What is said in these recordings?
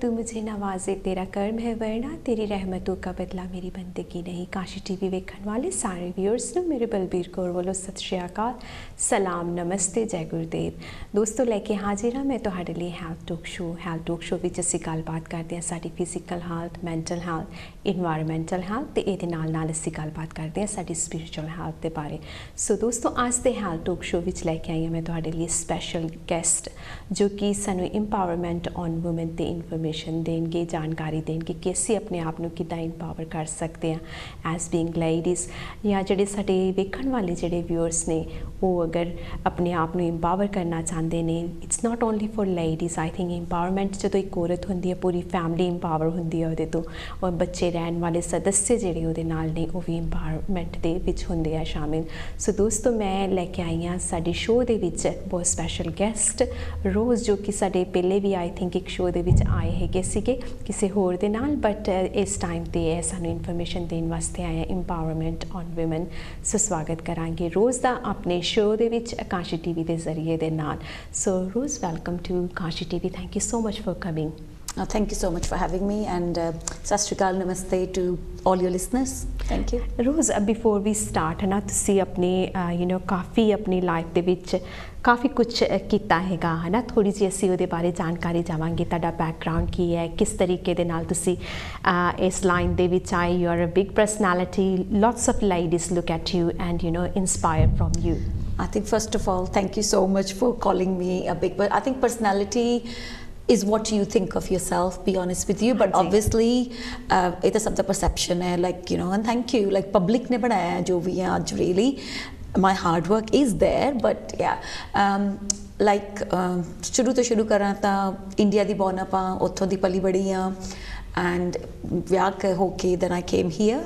तू मुझे नवाजे, तेरा कर्म है वरना तेरी रहमतों का बदला मेरी बंदगी नहीं। काशी टीवी वेखण वाले सारे व्यूअर्स ਨੂੰ ਮੇਰੇ ਬਲਬੀਰ ਕੌਰ ਵੱਲੋਂ ਸਤਿ ਸ਼੍ਰੀ ਅਕਾਲ, ਸਲਾਮ, ਨਮਸਤੇ, ਜੈ ਗੁਰਦੇਵ। ਦੋਸਤੋ ਲੈ ਕੇ ਹਾਜ਼ਰ ਹਾਂ ਮੈਂ ਤੁਹਾਡੇ ਲਈ ਹੈਲਥ ਟੋਕ ਸ਼ੋ ਵਿੱਚ ਅਸੀਂ ਗੱਲਬਾਤ ਕਰਦੇ ਹਾਂ ਸਾਡੀ physical health, mental health, environmental health ਤੇ ਇਹਦੇ ਨਾਲ ਅਸੀਂ ਗੱਲਬਾਤ ਕਰਦੇ ਹਾਂ ਸਾਡੀ ਸਪਿਰਿਚੁਅਲ ਹੈਲਥ ਦੇ ਬਾਰੇ। ਸੋ ਦੋਸਤੋ ਅੱਜ ਦੇ ਹੈਲਥ ਟੋਕ ਸ਼ੋ ਵਿੱਚ ਲੈ ਕੇ ਆਈ ਹਾਂ ਮੈਂ ਤੁਹਾਡੇ ਲਈ ਸਪੈਸ਼ਲ ਗੈਸਟ ਜੋ ਕਿ ਸਾਨੂੰ ਇੰਪਾਵਰਮੈਂਟ ਔਨ ਵੂਮਨ ਤੇ ਇਨਫੋਰਮੇਸ਼ਨ ਦੇਣਗੇ, ਜਾਣਕਾਰੀ ਦੇਣਗੇ ਕਿ ਅਸੀਂ ਆਪਣੇ ਆਪ ਨੂੰ ਕਿੱਦਾਂ ਇੰਪਾਵਰ ਕਰ ਸਕਦੇ ਹਾਂ ਐਜ਼ ਬੀਇੰਗ ਲੇਡੀਜ਼, ਜਾਂ ਜਿਹੜੇ ਸਾਡੇ ਵੇਖਣ ਵਾਲੇ ਜਿਹੜੇ ਵਿਊਅਰਸ ਨੇ ਉਹ ਅਗਰ ਆਪਣੇ ਆਪ ਨੂੰ ਇੰਪਾਵਰ ਕਰਨਾ ਚਾਹੁੰਦੇ ਨੇ। It's not only for ladies, I think empowerment ਜਦੋਂ ਇੱਕ ਔਰਤ ਹੁੰਦੀ ਹੈ ਪੂਰੀ ਫੈਮਿਲੀ ਇੰਪਾਵਰ ਹੁੰਦੀ ਹੈ ਉਹਦੇ ਤੋਂ, ਔਰ ਬੱਚੇ ਰਹਿਣ ਵਾਲੇ ਸਦੱਸਿਆ ਜਿਹੜੇ ਉਹਦੇ ਨਾਲ ਨੇ ਉਹ ਵੀ ਇੰਪਾਵਰਮੈਂਟ ਦੇ ਵਿੱਚ ਹੁੰਦੇ ਆ ਸ਼ਾਮਿਲ। ਸੋ ਦੋਸਤੋ ਮੈਂ ਲੈ ਕੇ ਆਈ ਹਾਂ ਸਾਡੇ ਸ਼ੋਅ ਦੇ ਵਿੱਚ ਬਹੁਤ ਸਪੈਸ਼ਲ ਗੈਸਟ ਰੋਜ਼, ਜੋ ਕਿ ਸਾਡੇ ਪਹਿਲੇ ਵੀ ਆਈ ਥਿੰਕ ਇੱਕ ਸ਼ੋਅ ਦੇ ਵਿੱਚ ਆਏ ਹੈਗੇ ਸੀਗੇ ਕਿਸੇ ਹੋਰ ਦੇ ਨਾਲ, ਬਟ ਇਸ ਟਾਈਮ 'ਤੇ ਇਹ ਸਾਨੂੰ ਇਨਫੋਰਮੇਸ਼ਨ ਦੇਣ ਵਾਸਤੇ ਆਏ ਇੰਪਾਵਰਮੈਂਟ ਔਨ ਵੂਮਨ। ਸੋ ਸਵਾਗਤ ਕਰਾਂਗੇ ਰੋਜ਼ ਦਾ ਆਪਣੇ ਸ਼ੋਅ ਦੇ ਵਿੱਚ ਕਾਸ਼ੀ ਟੀਵੀ ਦੇ ਜ਼ਰੀਏ ਦੇ ਨਾਲ। So Rose welcome to Kashi TV, thank you so much for coming. Thank you so much for having me, and Sat Shri Akal, Namaste to all your listeners. Thank you. Rose, before we start, है ना, तुसी अपने काफ़ी अपनी life ਦੇ ਵਿੱਚ ਕਾਫੀ ਕੁਛ ਕੀਤਾ ਹੈਗਾ ਹੈ ਨਾ, ਥੋੜ੍ਹੀ ਜਿਹੀ ਅਸੀਂ ਉਹਦੇ ਬਾਰੇ ਜਾਣਕਾਰੀ ਜਾਵਾਂਗੇ। ਤੁਹਾਡਾ ਬੈਕਗਰਾਉਂਡ ਕੀ ਹੈ, ਕਿਸ ਤਰੀਕੇ ਦੇ ਨਾਲ ਤੁਸੀਂ ਇਸ ਲਾਈਨ ਦੇ ਵਿੱਚ ਆਏ। You are a big personality, lots of ladies look at you and inspire from you. I think first of all, thank you so much for calling me a big, but I think personality is what you think of yourself, be honest with you, but obviously it is something perception hai, like and thank you, like public ne banaya jo bhi hai aaj, really my hard work is there, but yeah like shuru to shuru kara ta India di born apa, uthon di pali badi ha, and vyah ho ke then I came here,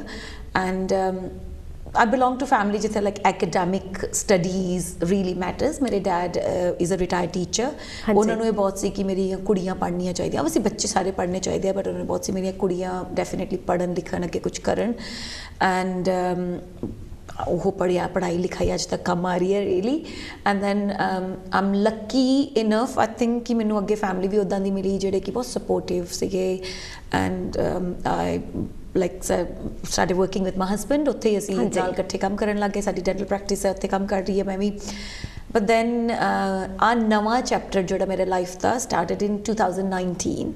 and I belong to family jithe like academic studies really matters. मेरे dad is a retired teacher. उन्होंने ये बहुत सी कि मेरी कुड़ियाँ पढ़नियाँ चाहिए, वैसे बच्चे सारे पढ़ने चाहिए, बट उन्होंने बहुत सी मेरी कुड़ियाँ definitely पढ़न लिखन अगे कुछ करन, and वो पढ़ाई लिखाई आज तक कम आ रही है really, and then I'm lucky enough I think कि मैनू अगे family भी उदां दी मिली ਜਿਹੜੇ कि बहुत supportive ਸੀਗੇ, and I like started working with my husband, ਉੱਥੇ ਹੀ ਅਸੀਂ ਨਾਲ ਇਕੱਠੇ ਕੰਮ ਕਰਨ ਲੱਗ ਗਏ। ਸਾਡੀ ਡੈਂਟਲ ਪ੍ਰੈਕਟਿਸ ਹੈ, ਉੱਥੇ ਕੰਮ ਕਰ ਰਹੀ ਹੈ ਮੈਂ ਵੀ। ਬਟ ਦੈਨ ਆ ਨਵਾਂ ਚੈਪਟਰ ਜਿਹੜਾ ਮੇਰੇ ਲਾਈਫ ਦਾ ਸਟਾਰਟਡ ਇਨ 2019,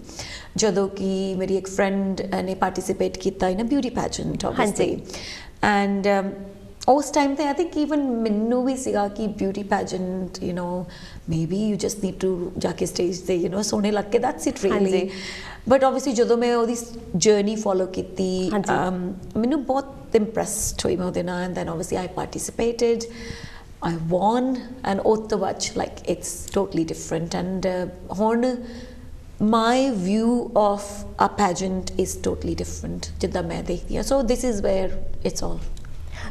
ਜਦੋਂ ਕਿ ਮੇਰੀ ਇੱਕ ਫਰੈਂਡ ਨੇ ਪਾਰਟਿਸਿਪੇਟ ਕੀਤਾ in a beauty pageant obviously, and ਉਸ ਟਾਈਮ ਤੇ ਆਈ ਥਿੰਕ ਈਵਨ ਮੈਨੂੰ ਵੀ ਸੀਗਾ ਕਿ beauty pageant maybe you just need to ਜਾ ਕੇ ਸਟੇਜ ਤੇ ਸੋਹਣੇ ਲੱਗ ਕੇ that's it really. But obviously ਜਦੋਂ ਮੈਂ ਉਹਦੀ ਜਰਨੀ ਫੋਲੋ ਕੀਤੀ ਮੈਨੂੰ ਬਹੁਤ ਇੰਪ੍ਰੈਸਡ ਹੋਈ ਮੈਂ ਉਹਦੇ ਨਾਲ, and then obviously I participated, I won, and ਉਸ ਤੋਂ ਬਾਅਦ like it's totally different, and ਹੁਣ my view of a pageant is totally different ਜਿੱਦਾਂ ਮੈਂ ਦੇਖਦੀ ਹਾਂ। So this is where it's all.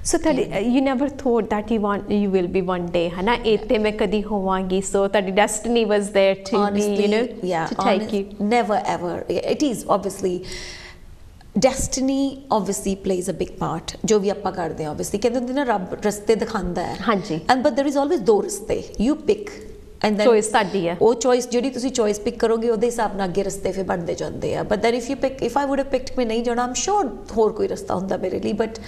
So you never thought that you will be one day, है ना, इतने में कदी होवांगी, so that destiny was there to honestly, be, to take you. Never ever. It is obviously destiny obviously plays a big part, जो भी ਆਪਾਂ ਕਰਦੇ ਹਾਂ obviously ਕਹਿੰਦੇ ਹੁੰਦੇ ਨਾ ਰੱਬ ਰਸਤੇ ਦਿਖਾਉਂਦਾ ਹੈ, ਹਾਂਜੀ, and but there is always ਦੋ ਰਸਤੇ, you pick, and then choice ਤੁਹਾਡੀ ਹੈ, ਉਹ choice ਜਿਹੜੀ ਤੁਸੀਂ choice pick ਕਰੋਗੇ ਉਹਦੇ ਹਿਸਾਬ ਨਾਲ ਅੱਗੇ ਰਸਤੇ ਫਿਰ ਬਣਦੇ ਜਾਂਦੇ ਆ। but then if I would have picked ਮੈਂ ਨਹੀਂ ਜਾਣਾ, I'm sure ਹੋਰ ਕੋਈ ਰਸਤਾ ਹੁੰਦਾ ਮੇਰੇ ਲਈ, but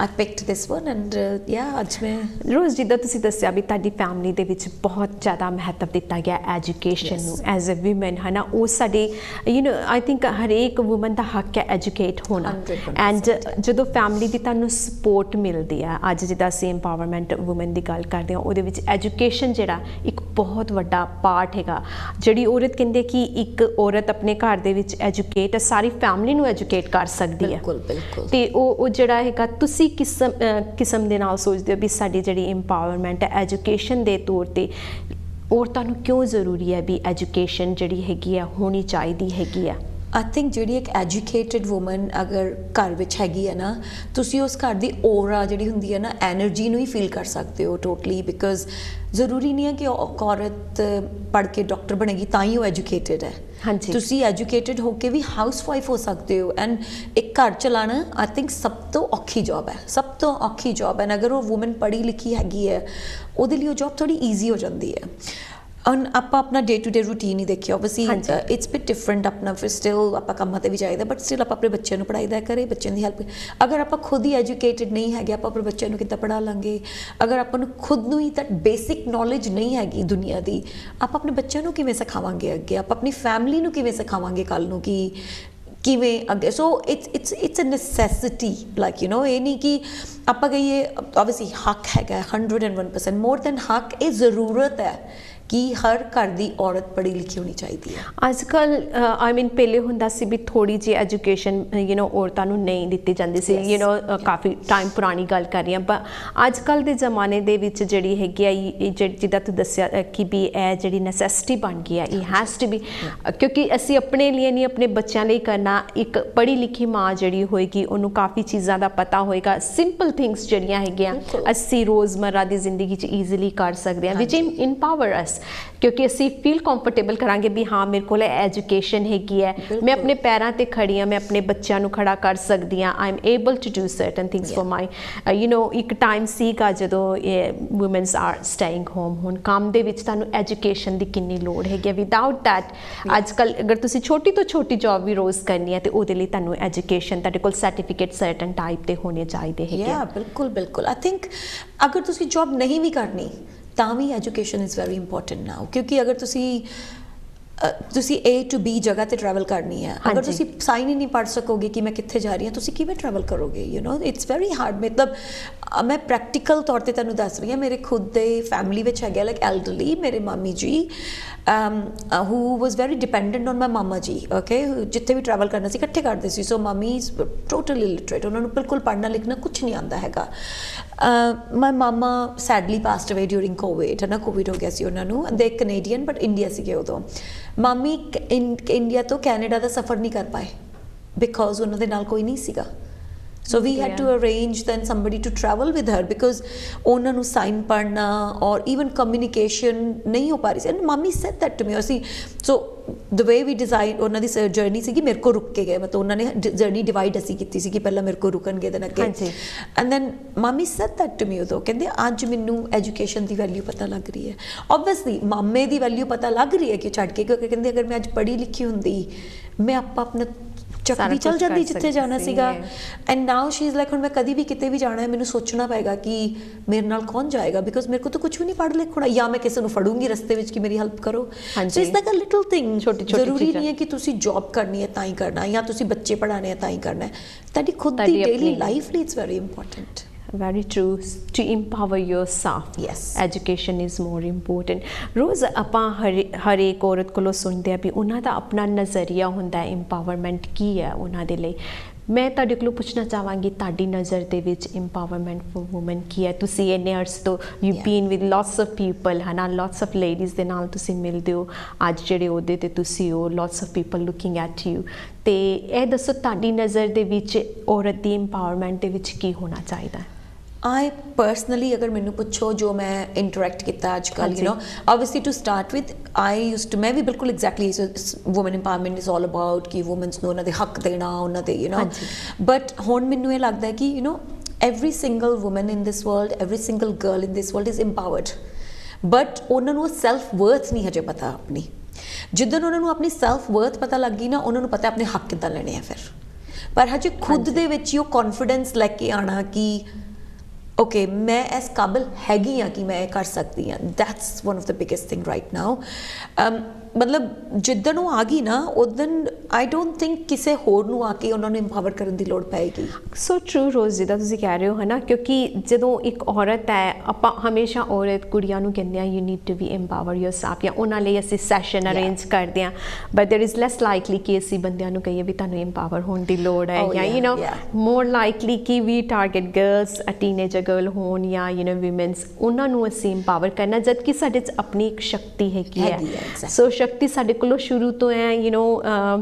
I picked this one, and yeah ਅੱਜ ਮੈਂ ਰੋਜ਼ ਜਿੱਦਾਂ ਤੁਸੀਂ ਦੱਸਿਆ ਵੀ ਤੁਹਾਡੀ ਫੈਮਿਲੀ ਦੇ ਵਿੱਚ ਬਹੁਤ ਜ਼ਿਆਦਾ ਮਹੱਤਵ ਦਿੱਤਾ ਗਿਆ ਐਜੂਕੇਸ਼ਨ ਨੂੰ ਐਜ਼ ਅ ਵੂਮਨ, ਹੈ ਨਾ। ਉਹ ਸਾਡੇ ਆਈ ਥਿੰਕ ਹਰੇਕ ਵੂਮਨ ਦਾ ਹੱਕ ਹੈ ਐਜੂਕੇਟ ਹੋਣਾ, ਐਂਡ ਜਦੋਂ ਫੈਮਿਲੀ ਦੀ ਤੁਹਾਨੂੰ ਸਪੋਰਟ ਮਿਲਦੀ ਹੈ, ਅੱਜ ਜਿੱਦਾਂ ਅਸੀਂ ਇੰਪਾਵਰਮੈਂਟ ਵੂਮਨ ਦੀ ਗੱਲ ਕਰਦੇ ਹਾਂ ਉਹਦੇ ਵਿੱਚ ਐਜੂਕੇਸ਼ਨ ਜਿਹੜਾ ਇੱਕ ਬਹੁਤ ਵੱਡਾ ਪਾਰਟ ਹੈਗਾ। ਜਿਹੜੀ ਔਰਤ ਕਹਿੰਦੇ ਕਿ ਇੱਕ ਔਰਤ ਆਪਣੇ ਘਰ ਦੇ ਵਿੱਚ ਐਜੂਕੇਟ ਸਾਰੀ ਫੈਮਿਲੀ ਨੂੰ ਐਜੂਕੇਟ ਕਰ ਸਕਦੀ ਹੈ, ਬਿਲਕੁਲ ਬਿਲਕੁਲ, ਤੇ ਉਹ ਜਿਹੜਾ ਹੈਗਾ ਤੁਸੀਂ ਕਿਸਮ ਦੇ ਨਾਲ ਸੋਚਦੇ ਹੋ ਵੀ ਸਾਡੀ ਜਿਹੜੀ ਇੰਪਾਵਰਮੈਂਟ ਹੈ ਐਜੂਕੇਸ਼ਨ ਦੇ ਤੌਰ 'ਤੇ ਔਰਤਾਂ ਨੂੰ ਕਿਉਂ ਜ਼ਰੂਰੀ ਹੈ ਵੀ ਐਜੂਕੇਸ਼ਨ ਜਿਹੜੀ ਹੈਗੀ ਆ ਹੋਣੀ ਚਾਹੀਦੀ ਹੈਗੀ ਆ? ਆਈ ਥਿੰਕ ਜਿਹੜੀ ਇੱਕ ਐਜੂਕੇਟਿਡ ਵੂਮਨ ਅਗਰ ਘਰ ਵਿੱਚ ਹੈਗੀ ਹੈ ਨਾ, ਤੁਸੀਂ ਉਸ ਘਰ ਦੀ ਔਰਾ ਜਿਹੜੀ ਹੁੰਦੀ ਹੈ ਨਾ, ਐਨਰਜੀ ਨੂੰ ਹੀ ਫੀਲ ਕਰ ਸਕਦੇ ਹੋ ਟੋਟਲੀ, ਬਿਕੋਜ਼ ਜ਼ਰੂਰੀ ਨਹੀਂ ਹੈ ਕਿ ਔਰਤ ਪੜ੍ਹ ਕੇ ਡਾਕਟਰ ਬਣੇਗੀ ਤਾਂ ਹੀ ਉਹ ਐਜੂਕੇਟਿਡ ਹੈ। ਹਾਂਜੀ, ਤੁਸੀਂ ਐਜੂਕੇਟਿਡ ਹੋ ਕੇ ਵੀ ਹਾਊਸ ਵਾਈਫ ਹੋ ਸਕਦੇ ਹੋ, ਐਂਡ ਇੱਕ ਘਰ ਚਲਾਉਣਾ ਆਈ ਥਿੰਕ ਸਭ ਤੋਂ ਔਖੀ ਜੋਬ ਹੈ, ਸਭ ਤੋਂ ਔਖੀ ਜੋਬ ਹੈ। ਅਗਰ ਉਹ ਵੂਮਨ ਪੜ੍ਹੀ ਲਿਖੀ ਹੈਗੀ ਹੈ ਉਹਦੇ ਲਈ ਉਹ ਜੋਬ ਥੋੜ੍ਹੀ ਈਜ਼ੀ ਹੋ ਜਾਂਦੀ ਹੈ। ਆਪਾਂ ਆਪਣਾ ਡੇ ਟੂ ਡੇ ਰੂਟੀਨ ਹੀ ਦੇਖਿਆ ਓਬਵੀਅਸਲੀ ਇਟਸ ਬਿਟ ਡਿਫਰੈਂਟ ਆਪਣਾ ਫਿਰ ਸਟਿਲ ਆਪਾਂ ਕੰਮਾਂ ਤੇ ਵੀ ਜਾਈਦਾ ਬਟ ਸਟਿਲ ਆਪਾਂ ਆਪਣੇ ਬੱਚਿਆਂ ਨੂੰ ਪੜ੍ਹਾਈਦਾ ਕਰੇ ਬੱਚਿਆਂ ਦੀ ਹੈਲਪ ਅਗਰ ਆਪਾਂ ਖੁਦ ਹੀ ਐਜੂਕੇਟਿਡ ਨਹੀਂ ਹੈਗੇ ਆਪਾਂ ਆਪਣੇ ਬੱਚਿਆਂ ਨੂੰ ਕਿੱਦਾਂ ਪੜ੍ਹਾ ਲਾਂਗੇ ਅਗਰ ਆਪਾਂ ਨੂੰ ਖੁਦ ਨੂੰ ਹੀ ਦੈਟ ਬੇਸਿਕ ਨੌਲੇਜ ਨਹੀਂ ਹੈਗੀ ਦੁਨੀਆ ਦੀ ਆਪਾਂ ਆਪਣੇ ਬੱਚਿਆਂ ਨੂੰ ਕਿਵੇਂ ਸਿਖਾਵਾਂਗੇ ਅੱਗੇ ਆਪਾਂ ਆਪਣੀ ਫੈਮਿਲੀ ਨੂੰ ਕਿਵੇਂ ਸਿਖਾਵਾਂਗੇ ਕੱਲ੍ਹ ਨੂੰ ਕਿ ਕਿਵੇਂ ਅੱਗੇ so it's a necessity like you know ਇਹ ਨਹੀਂ ਕਿ ਆਪਾਂ ਕਹੀਏ ਓਬਵੀਅਸਲੀ ਹੱਕ ਹੈਗਾ 101% ਮੋਰ ਦੈਨ ਹੱਕ ਇਹ ਜ਼ਰੂਰਤ ਹੈ ਕਿ ਹਰ ਘਰ ਦੀ ਔਰਤ ਪੜ੍ਹੀ ਲਿਖੀ ਹੋਣੀ ਚਾਹੀਦੀ ਹੈ ਅੱਜ ਕੱਲ੍ਹ ਆਈ ਮੀਨ ਪਹਿਲੇ ਹੁੰਦਾ ਸੀ ਵੀ ਥੋੜ੍ਹੀ ਜਿਹੀ ਐਜੂਕੇਸ਼ਨ ਯੂ ਨੋ ਔਰਤਾਂ ਨੂੰ ਨਹੀਂ ਦਿੱਤੀ ਜਾਂਦੀ ਸੀ ਯੂ ਨੋ ਕਾਫੀ ਟਾਈਮ ਪੁਰਾਣੀ ਗੱਲ ਕਰ ਰਹੀ ਹਾਂ ਪਰ ਅੱਜ ਕੱਲ੍ਹ ਦੇ ਜ਼ਮਾਨੇ ਦੇ ਵਿੱਚ ਜਿਹੜੀ ਹੈਗੀ ਆ ਜਿੱਦਾਂ ਤੂੰ ਦੱਸਿਆ ਕਿ ਵੀ ਇਹ ਜਿਹੜੀ ਨੈਸੈਸਿਟੀ ਬਣ ਗਈ ਹੈ ਇਹ ਹੈਜ਼ ਟੂ ਬੀ ਕਿਉਂਕਿ ਅਸੀਂ ਆਪਣੇ ਲਈ ਨਹੀਂ ਆਪਣੇ ਬੱਚਿਆਂ ਲਈ ਕਰਨਾ ਇੱਕ ਪੜ੍ਹੀ ਲਿਖੀ ਮਾਂ ਜਿਹੜੀ ਹੋਏਗੀ ਉਹਨੂੰ ਕਾਫੀ ਚੀਜ਼ਾਂ ਦਾ ਪਤਾ ਹੋਏਗਾ ਸਿੰਪਲ ਥਿੰਗਸ ਜਿਹੜੀਆਂ ਹੈਗੀਆਂ ਅਸੀਂ ਰੋਜ਼ਮर्रा ਦੀ ਜ਼ਿੰਦਗੀ 'ਚ ਈਜ਼ੀਲੀ ਕਰ ਸਕਦੇ ਹਾਂ ਵਿਚ ਇੰਪਾਵਰ ਅਸ ਕਿਉਂਕਿ ਅਸੀਂ ਫੀਲ ਕੰਫਰਟੇਬਲ ਕਰਾਂਗੇ ਵੀ ਹਾਂ ਮੇਰੇ ਕੋਲ ਐਜੂਕੇਸ਼ਨ ਹੈਗੀ ਹੈ ਮੈਂ ਆਪਣੇ ਪੈਰਾਂ 'ਤੇ ਖੜੀ ਹਾਂ ਮੈਂ ਆਪਣੇ ਬੱਚਿਆਂ ਨੂੰ ਖੜਾ ਕਰ ਸਕਦੀ ਹਾਂ I am able to do certain things for my you know ਇੱਕ ਟਾਈਮ ਸੀਗਾ ਜਦੋਂ ਵੂਮਨਸ ਆਰ ਸਟੇਇੰਗ ਹੋਮ ਹੁਣ ਕੰਮ ਦੇ ਵਿੱਚ ਤੁਹਾਨੂੰ ਐਜੂਕੇਸ਼ਨ ਦੀ ਕਿੰਨੀ ਲੋੜ ਹੈਗੀ ਹੈ ਵਿਦਆਊਟ ਦੈਟ ਅੱਜ ਕੱਲ੍ਹ ਅਗਰ ਤੁਸੀਂ ਛੋਟੀ ਤੋਂ ਛੋਟੀ ਜੋਬ ਵੀ ਰੋਜ਼ ਕਰਨੀ ਹੈ ਤੇ ਉਹਦੇ ਲਈ ਤੁਹਾਨੂੰ ਐਜੂਕੇਸ਼ਨ ਤੁਹਾਡੇ ਕੋਲ ਸਰਟੀਫਿਕੇਟ ਸਰਟਨ ਟਾਈਪ ਦੇ ਹੋਣੇ ਚਾਹੀਦੇ ਹੈਗੇ ਬਿਲਕੁਲ ਆਈ ਥਿੰਕ ਅਗਰ ਤੁਸੀਂ ਜੋਬ ਨਹੀਂ ਵੀ ਕਰਨੀ ਤਾਂ ਵੀ ਐਜੂਕੇਸ਼ਨ ਇਜ਼ ਵੈਰੀ ਇੰਪੋਰਟੈਂਟ ਨਾਓ ਕਿਉਂਕਿ ਅਗਰ ਤੁਸੀਂ A to B ਜਗ੍ਹਾ ਤੇ ਟਰੈਵਲ ਕਰਨੀ ਹੈ ਅਗਰ ਤੁਸੀਂ ਸਾਈਨ ਹੀ ਨਹੀਂ ਪੜ੍ਹ ਸਕੋਗੇ ਕਿ ਮੈਂ ਕਿੱਥੇ ਜਾ ਰਹੀ ਹਾਂ ਤੁਸੀਂ ਕਿਵੇਂ ਟਰੈਵਲ ਕਰੋਗੇ you know it's very hard ਮਤਲਬ ਮੈਂ ਪ੍ਰੈਕਟੀਕਲ ਤੌਰ ਤੇ ਤੁਹਾਨੂੰ ਦੱਸ ਰਹੀ ਹਾਂ ਮੇਰੇ ਖੁਦ ਦੇ ਫੈਮਿਲੀ ਵਿੱਚ ਹੈਗੇ ਲਾਈਕ ਐਲਡਰਲੀ ਮੇਰੇ ਮਾਮੀ ਜੀ who was very dependent on my mama ji okay ਜਿੱਥੇ ਵੀ ਟਰੈਵਲ ਕਰਨਾ ਸੀ ਇਕੱਠੇ ਕਰਦੇ ਸੀ ਸੋ ਮਾਮੀ ਇਜ਼ ਟੋਟਲੀ ਲਿਟਰੇਟ ਉਹਨਾਂ ਨੂੰ ਬਿਲਕੁਲ ਪੜ੍ਹਨਾ ਲਿਖਣਾ ਕੁਝ ਨਹੀਂ ਆਉਂਦਾ ਹੈਗਾ my mama sadly passed away during COVID ਹੈ ਨਾ ਕੋਵਿਡ ਹੋ ਗਿਆ ਸੀ ਉਹਨਾਂ ਨੂੰ ਦੇ ਕੈਨੇਡੀਅਨ ਬਟ ਇੰਡੀਆ ਸੀਗੇ ਉਦੋਂ ਮਾਮੀ ਇੰਡੀਆ ਤੋਂ ਕੈਨੇਡਾ ਦਾ ਸਫ਼ਰ ਨਹੀਂ ਕਰ ਪਾਏ ਬਿਕੋਜ਼ ਉਹਨਾਂ ਦੇ ਨਾਲ ਕੋਈ ਨਹੀਂ ਸੀਗਾ so we had to arrange then somebody to travel with her because ਉਹਨਾਂ ਨੂੰ ਸਾਈਨ ਪੜ੍ਹਨਾ or even communication ਨਹੀਂ ਹੋ ਪਾ ਰਹੀ ਸੀ and mommy said that to me ਅਸੀਂ so the way we design ਉਹਨਾਂ ਦੀ ਜਰਨੀ ਸੀਗੀ ਮੇਰੇ ਕੋਲ ਰੁਕ ਕੇ ਗਏ ਮਤਲਬ ਉਹਨਾਂ ਨੇ ਜਰਨੀ ਡਿਵਾਈਡ ਅਸੀਂ ਕੀਤੀ ਸੀ ਕਿ ਪਹਿਲਾਂ ਮੇਰੇ ਕੋਲ ਰੁਕਣਗੇ then ਅੱਗੇ and then mommy said that to me ਉਦੋਂ ਕਹਿੰਦੇ ਅੱਜ ਮੈਨੂੰ ਐਜੂਕੇਸ਼ਨ ਦੀ ਵੈਲਿਊ ਪਤਾ ਲੱਗ ਰਹੀ ਹੈ obviously ਮਾਮੇ ਦੀ ਵੈਲਿਊ ਪਤਾ ਲੱਗ ਰਹੀ ਹੈ ਕਿ ਛੱਡ ਕੇ ਕਿਉਂਕਿ ਕਹਿੰਦੇ ਅਗਰ ਮੈਂ ਅੱਜ ਪੜ੍ਹੀ ਲਿਖੀ ਹੁੰਦੀ ਮੈਂ ਆਪਣਾ ਚੱਕਦੀ ਚੱਲ ਜਾਂਦੀ ਜਿੱਥੇ ਜਾਣਾ ਸੀਗਾ and now she is like ਹੁਣ ਮੈਂ ਕਦੀ ਵੀ ਕਿਤੇ ਵੀ ਜਾਣਾ ਹੈ ਮੈਨੂੰ ਸੋਚਣਾ ਪਏਗਾ ਕਿ ਮੇਰੇ ਨਾਲ ਕੌਣ ਜਾਏਗਾ ਬਿਕੋਜ਼ ਮੇਰੇ ਕੋਲ ਤਾਂ ਕੁਝ ਵੀ ਨਹੀਂ ਪੜ੍ਹ ਲਿਖ ਹੋਣਾ ਜਾਂ ਮੈਂ ਕਿਸੇ ਨੂੰ ਫੜੂੰਗੀ ਰਸਤੇ ਵਿੱਚ ਕਿ ਮੇਰੀ ਹੈਲਪ ਕਰੋ so it's like a little thing ਜ਼ਰੂਰੀ ਨਹੀਂ ਹੈ ਕਿ ਤੁਸੀਂ ਜੌਬ ਕਰਨੀ ਹੈ ਤਾਂ ਹੀ ਕਰਨਾ ਜਾਂ ਤੁਸੀਂ ਬੱਚੇ ਪੜ੍ਹਾਉਣੇ ਹੈ ਤਾਂ ਹੀ ਕਰਨਾ ਤੁਹਾਡੀ ਖੁਦ ਦੀ ਡੇਲੀ ਲਾਈਫ ਲਈ it's very important very true to empower yourself yes education is more important ਰੋਜ਼ ਆਪਾਂ ਹਰ ਇੱਕ ਔਰਤ ਕੋਲੋਂ ਸੁਣਦੇ ਆ ਵੀ ਉਹਨਾਂ ਦਾ ਆਪਣਾ ਨਜ਼ਰੀਆ ਹੁੰਦਾ ਹੈ empowerment ਕੀ ਹੈ ਉਹਨਾਂ ਦੇ ਲਈ ਮੈਂ ਤੁਹਾਡੇ ਕੋਲੋਂ ਪੁੱਛਣਾ ਚਾਹਾਂਗੀ ਤੁਹਾਡੀ ਨਜ਼ਰ ਦੇ ਵਿੱਚ empowerment for women ਕੀ ਹੈ ਤੁਸੀਂ ਇੰਨੇ ਅਰਸੇ ਤੋਂ you been with lots of people ਹੈ ਨਾ ਲੋਟਸ ਆਫ ਲੇਡੀਜ਼ ਦੇ ਨਾਲ ਤੁਸੀਂ ਮਿਲਦੇ ਹੋ ਅੱਜ ਜਿਹੜੇ ਉਹਦੇ ਤੇ ਤੁਸੀਂ ਹੋ lots of people looking at you ਤੇ ਇਹ ਦੱਸੋ ਤੁਹਾਡੀ ਨਜ਼ਰ ਦੇ ਵਿੱਚ ਔਰਤ ਦੀ empowerment ਦੇ ਵਿੱਚ ਕੀ ਹੋਣਾ ਚਾਹੀਦਾ ਹੈ I personally ਅਗਰ ਮੈਨੂੰ ਪੁੱਛੋ ਜੋ ਮੈਂ ਇੰਟਰੈਕਟ ਕੀਤਾ ਅੱਜ ਕੱਲ੍ਹ you know obviously to start with I used to ਮੈਂ ਵੀ ਬਿਲਕੁਲ exactly women empowerment is all about ਕਿ women's ਨੂੰ ਉਹਨਾਂ ਦੇ ਹੱਕ ਦੇਣਾ ਉਹਨਾਂ ਦੇ you know but ਹੁਣ ਮੈਨੂੰ ਇਹ ਲੱਗਦਾ ਹੈ ਕਿ you know every single woman in this world every single girl in this world is empowered but ਉਹਨਾਂ ਨੂੰ self worth ਨਹੀਂ ਹਜੇ ਪਤਾ ਆਪਣੀ ਜਿੱਦਣ ਉਹਨਾਂ ਨੂੰ ਆਪਣੀ self worth ਪਤਾ ਲੱਗ ਗਈ ਨਾ ਉਹਨਾਂ ਨੂੰ ਪਤਾ ਆਪਣੇ ਹੱਕ ਕਿੱਦਾਂ ਲੈਣੇ ਆ ਫਿਰ ਪਰ ਹਜੇ ਖੁਦ ਦੇ ਵਿੱਚ ਹੀ ਉਹ confidence ਲੈ ਕੇ ਆਉਣਾ ਕਿ okay ਮੈਂ ਇਸ ਕਾਬਿਲ ਹੈਗੀ ਹਾਂ ਕਿ ਮੈਂ ਇਹ ਕਰ ਸਕਦੀ ਹਾਂ that's one of the biggest thing right now ਮਤਲਬ ਜਿੱਦਣ ਉਹ ਆ ਗਈ ਨਾ ਉਦਣ ਆਈ ਡੋਂਟ ਥਿੰਕ ਕਿਸੇ ਹੋਰ ਨੂੰ ਆ ਕੇ ਉਹਨਾਂ ਨੂੰ ਇੰਪਾਵਰ ਕਰਨ ਦੀ ਲੋੜ ਪਏਗੀ ਸੋ ਟਰੂ ਰੋਜ਼ ਜਿੱਦਾਂ ਤੁਸੀਂ ਕਹਿ ਰਹੇ ਹੋ ਹੈ ਨਾ ਕਿਉਂਕਿ ਜਦੋਂ ਇੱਕ ਔਰਤ ਹੈ ਆਪਾਂ ਹਮੇਸ਼ਾ ਔਰਤ ਕੁੜੀਆਂ ਨੂੰ ਕਹਿੰਦੇ ਹਾਂ you need to be empower yourself ਜਾਂ ਉਹਨਾਂ ਲਈ ਅਸੀਂ ਸੈਸ਼ਨ ਅਰੇਂਜ ਕਰਦੇ ਹਾਂ but there is lace likely ਕਿ ਅਸੀਂ ਬੰਦਿਆਂ ਨੂੰ ਕਹੀਏ ਵੀ ਤੁਹਾਨੂੰ ਇੰਪਾਵਰ ਹੋਣ ਦੀ ਲੋੜ ਹੈ ਜਾਂ ਯੂ ਨੋ ਮੋਰ ਲਾਈਕਲੀ ਕਿ ਵੀ ਟਾਰਗੇਟ ਗਰਲਸ ਟੀਨੇਜਰ ਗਰਲ ਹੋਣ ਜਾਂ ਯੂ ਨੋ ਵਿਮਨਸ ਉਹਨਾਂ ਨੂੰ ਅਸੀਂ ਇੰਪਾਵਰ ਕਰਨਾ ਜਦ ਕਿ ਸਾਡੇ 'ਚ ਆਪਣੀ ਇੱਕ ਸ਼ਕਤੀ ਹੈਗੀ ਹੈ ਸੋ ਸ਼ਕਤੀ ਸਾਡੇ ਕੋਲੋਂ ਸ਼ੁਰੂ ਤੋਂ ਹੈ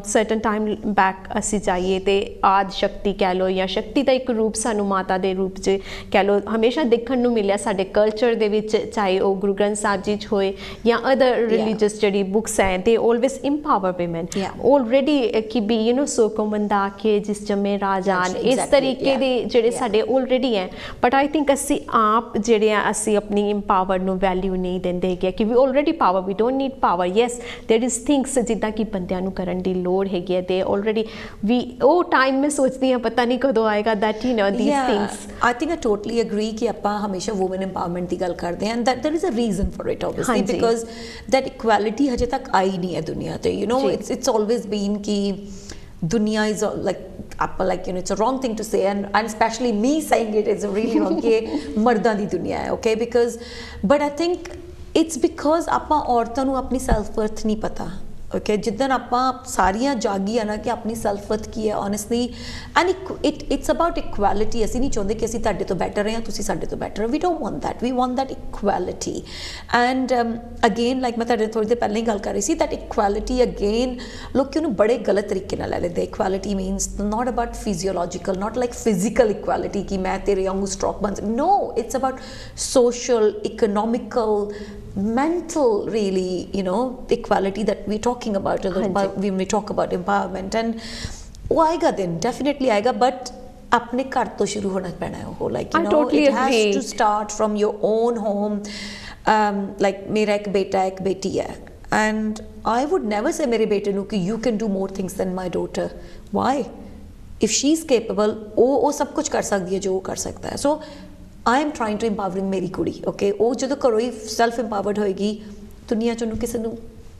ਸਰਟਨ ਟਾਈਮ ਬੈਕ ਅਸੀਂ ਜਾਈਏ ਤੇ ਆਦ ਸ਼ਕਤੀ ਕਹਿ ਲਓ ਜਾਂ ਸ਼ਕਤੀ ਦਾ ਇੱਕ ਰੂਪ ਸਾਨੂੰ ਮਾਤਾ ਦੇ ਰੂਪ 'ਚ ਕਹਿ ਲਓ ਹਮੇਸ਼ਾ ਦੇਖਣ ਨੂੰ ਮਿਲਿਆ ਸਾਡੇ ਕਲਚਰ ਦੇ ਵਿੱਚ, ਚਾਹੇ ਉਹ ਗੁਰੂ ਗ੍ਰੰਥ ਸਾਹਿਬ ਜੀ 'ਚ ਹੋਏ ਜਾਂ ਅਦਰ ਰਿਲੀਜੀਅਸ ਜਿਹੜੀ ਬੁੱਕਸ ਹੈ ਦੇ ਆਲਵੇਜ਼ ਇੰਪਾਵਰ women already ਕਿ ਵੀ ਸੋ ਕੋ ਮੰਦਾ ਕੇ ਜਿਸ ਜੰਮੇ ਰਾਜਾਨ, ਇਸ ਤਰੀਕੇ ਦੇ ਜਿਹੜੇ ਸਾਡੇ ਆਲਰੇਡੀ ਹੈ। ਬਟ ਆਈ ਥਿੰਕ ਅਸੀਂ ਆਪ ਜਿਹੜੇ ਆ ਅਸੀਂ ਆਪਣੀ ਇੰਪਾਵਰ ਨੂੰ ਵੈਲਿਊ ਨਹੀਂ ਦਿੰਦੇ ਹੈਗੇ ਕਿ we already power, we don't need power. Yes there is things ਜਿੱਦਾਂ ਕਿ ਬੰਦਿਆਂ ਨੂੰ ਕਰਨ ਦੀ ਲੋੜ ਹੈਗੀ ਹੈ, ਦੇ ਆਲਰੇਡੀ ਵੀ ਉਹ ਟਾਈਮ ਮੈਂ ਸੋਚਦੀ ਹਾਂ ਪਤਾ ਨਹੀਂ ਕਦੋਂ ਆਏਗਾ that these things. I think I totally agree कि ਆਪਾਂ ਹਮੇਸ਼ਾ women empowerment ਦੀ ਗੱਲ ਕਰਦੇ ਹਾਂ, and that there is a reason for it obviously because that equality ਹਜੇ ਤੱਕ ਆਈ ਨਹੀਂ ਹੈ ਦੁਨੀਆ ਤੇ, it's always been ਕਿ ਦੁਨੀਆ is like it's a wrong thing to say and especially me saying it is really wrong ਕਿ ਮਰਦਾਂ ਦੀ ਦੁਨੀਆ ਹੈ, okay, because but I think it's because ਆਪਾਂ ਔਰਤਾਂ ਨੂੰ ਆਪਣੀ self worth ਨਹੀਂ ਪਤਾ, okay, ਜਿੱਦਣ ਆਪਾਂ ਸਾਰੀਆਂ ਜਾਗੀਆਂ ਨਾ ਕਿ ਆਪਣੀ ਸੈਲਫ ਵਰਥ ਕੀ ਹੈ honestly and it's about equality। ਅਸੀਂ ਨਹੀਂ ਚਾਹੁੰਦੇ ਕਿ ਅਸੀਂ ਤੁਹਾਡੇ ਤੋਂ ਬੈਟਰ ਹਾਂ, ਤੁਸੀਂ ਸਾਡੇ ਤੋਂ ਬੈਟਰ ਹੋ, we don't want that, we want that equality and again like ਮੈਂ ਤੁਹਾਡੇ ਥੋੜੀ ਦੇਰ ਪਹਿਲਾਂ ਹੀ ਗੱਲ ਕਰ ਰਹੀ ਸੀ that equality again ਲੋਕ ਉਹਨੂੰ ਬੜੇ ਗਲਤ ਤਰੀਕੇ ਨਾਲ ਲੈ ਲੈਂਦੇ। equality means not about physiological, not like physical equality ਕਿ ਮੈਂ ਤੇਰੇ ਵਾਂਗੂ ਸਟਰੋਂਗ ਬਣ ਸਕਦਾ, no, it's about social, economical, mental really equality that we're talking about when we talk about empowerment and वो आएगा दिन definitely आएगा but अपने घर तो शुरू होना पैना है वो like totally it has to start from your own home like मेरा एक बेटा एक बेटी है and I would never say मेरे बेटे ਨੂੰ कि you can do more things than my daughter, why, if she's capable वो सब कुछ कर सकती है जो वो कर सकता है। so I am trying to empowering ਮੇਰੀ ਕੁੜੀ, okay, ਉਹ ਜਦੋਂ ਘਰੋਂ ਹੀ ਸੈਲਫ ਇੰਪਾਵਰਡ ਹੋਏਗੀ ਦੁਨੀਆ 'ਚ ਉਹਨੂੰ ਕਿਸੇ ਨੂੰ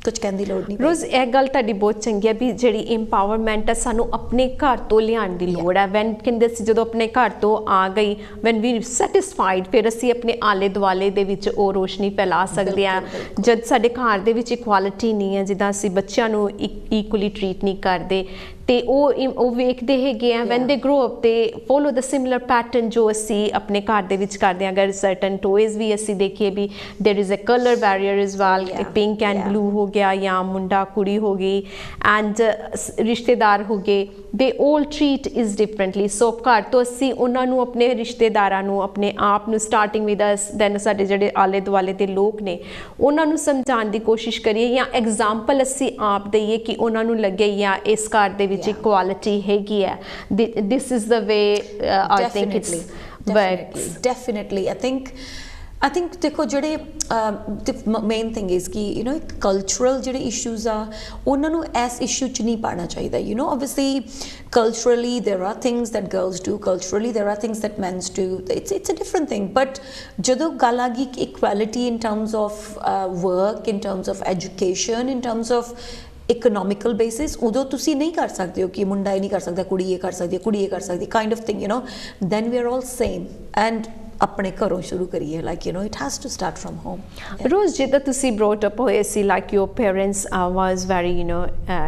ਕੁਝ ਕਹਿਣ ਦੀ ਲੋੜ ਨਹੀਂ। ਰੋਜ਼ ਇਹ ਗੱਲ ਤੁਹਾਡੀ ਬਹੁਤ ਚੰਗੀ ਹੈ ਵੀ ਜਿਹੜੀ ਇੰਪਾਵਰਮੈਂਟ ਹੈ ਸਾਨੂੰ ਆਪਣੇ ਘਰ ਤੋਂ ਲਿਆਉਣ ਦੀ ਲੋੜ ਹੈ। ਵੈਨ ਕਹਿੰਦੇ ਸੀ ਜਦੋਂ ਆਪਣੇ ਘਰ ਤੋਂ ਆ ਗਈ ਵੈਨ ਵੀ ਸੈਟਿਸਫਾਈਡ ਫਿਰ ਅਸੀਂ ਆਪਣੇ ਆਲੇ ਦੁਆਲੇ ਦੇ ਵਿੱਚ ਉਹ ਰੋਸ਼ਨੀ ਫੈਲਾ ਸਕਦੇ ਹਾਂ। ਜਦ ਸਾਡੇ ਘਰ ਦੇ ਵਿੱਚ ਇਕੁਆਲਿਟੀ ਨਹੀਂ ਹੈ, ਜਿੱਦਾਂ ਅਸੀਂ ਬੱਚਿਆਂ ਨੂੰ ਇਕੁਅਲੀ ਟਰੀਟ ਨਹੀਂ ਕਰਦੇ ਤੇ ਉਹ ਵੇਖਦੇ ਹੈਗੇ ਆ ਵੈਨ ਦੇ ਗਰੋ ਅਪ ਤੇ ਫੋਲੋ ਦ ਸਿਮਿਲਰ ਪੈਟਰਨ ਜੋ ਅਸੀਂ ਆਪਣੇ ਘਰ ਦੇ ਵਿੱਚ ਕਰਦੇ ਹਾਂ। ਅਗਰ ਸਰਟਨ ਟੋਇਜ਼ ਵੀ ਅਸੀਂ ਦੇਖੀਏ ਵੀ there is a colour barrier is well, pink and blue ਹੋ ਗਿਆ ਜਾਂ ਮੁੰਡਾ ਕੁੜੀ ਹੋ ਗਈ ਐਂਡ ਰਿਸ਼ਤੇਦਾਰ ਹੋ ਗਏ, ਦੇ ਆਲ ਟਰੀਟ ਇਜ਼ ਡਿਫਰੈਂਟਲੀ। ਸੋ ਘਰ ਤੋਂ ਅਸੀਂ ਉਹਨਾਂ ਨੂੰ ਆਪਣੇ ਰਿਸ਼ਤੇਦਾਰਾਂ ਨੂੰ ਆਪਣੇ ਆਪ ਨੂੰ ਸਟਾਰਟਿੰਗ ਵਿਦ ਅਸ ਦੈਨ ਸਾਡੇ ਜਿਹੜੇ ਆਲੇ ਦੁਆਲੇ ਦੇ ਲੋਕ ਨੇ ਉਹਨਾਂ ਨੂੰ ਸਮਝਾਉਣ ਦੀ ਕੋਸ਼ਿਸ਼ ਕਰੀਏ ਜਾਂ ਐਗਜ਼ਾਮਪਲ ਅਸੀਂ ਆਪ ਦਈਏ ਕਿ ਉਹਨਾਂ ਨੂੰ ਲੱਗੇ ਜਾਂ ਇਸ ਘਰ ਦੇ ਵਿੱਚ ਇਕੁਆਲਿਟੀ ਹੈਗੀ ਹੈ। This is the way I think it's works. Definitely I think ਦੇਖੋ ਜਿਹੜੇ ਮੇਨ ਥਿੰਗ ਇਜ਼ ਕਿ ਕਲਚਰਲ ਜਿਹੜੇ ਇਸ਼ੂਜ਼ ਆ ਉਹਨਾਂ ਨੂੰ ਇਸ ਇਸ਼ੂ 'ਚ ਨਹੀਂ ਪਾਉਣਾ ਚਾਹੀਦਾ। obviously culturally there are things that girls do, culturally there are things that men do, it's a different thing, but ਜਦੋਂ ਗੱਲ ਆ ਗਈ equality in terms of work, in terms of education, in terms of economical basis ਉਦੋਂ ਤੁਸੀਂ ਨਹੀਂ ਕਰ ਸਕਦੇ ਹੋ ਕਿ ਮੁੰਡਾ ਇਹ ਨਹੀਂ ਕਰ ਸਕਦਾ ਕੁੜੀ ਇਹ ਕਰ ਸਕਦੀ ਹੈ, ਕੁੜੀ ਇਹ ਕਰ ਸਕਦੀ kind of thing, then we are all same and ਆਪਣੇ ਘਰੋਂ ਸ਼ੁਰੂ ਕਰੀਏ like it has to start from home। ਰੋਜ਼ ਜਿੱਦਾਂ ਤੁਸੀਂ brought up ਹੋਏ ਸੀ like your parents was very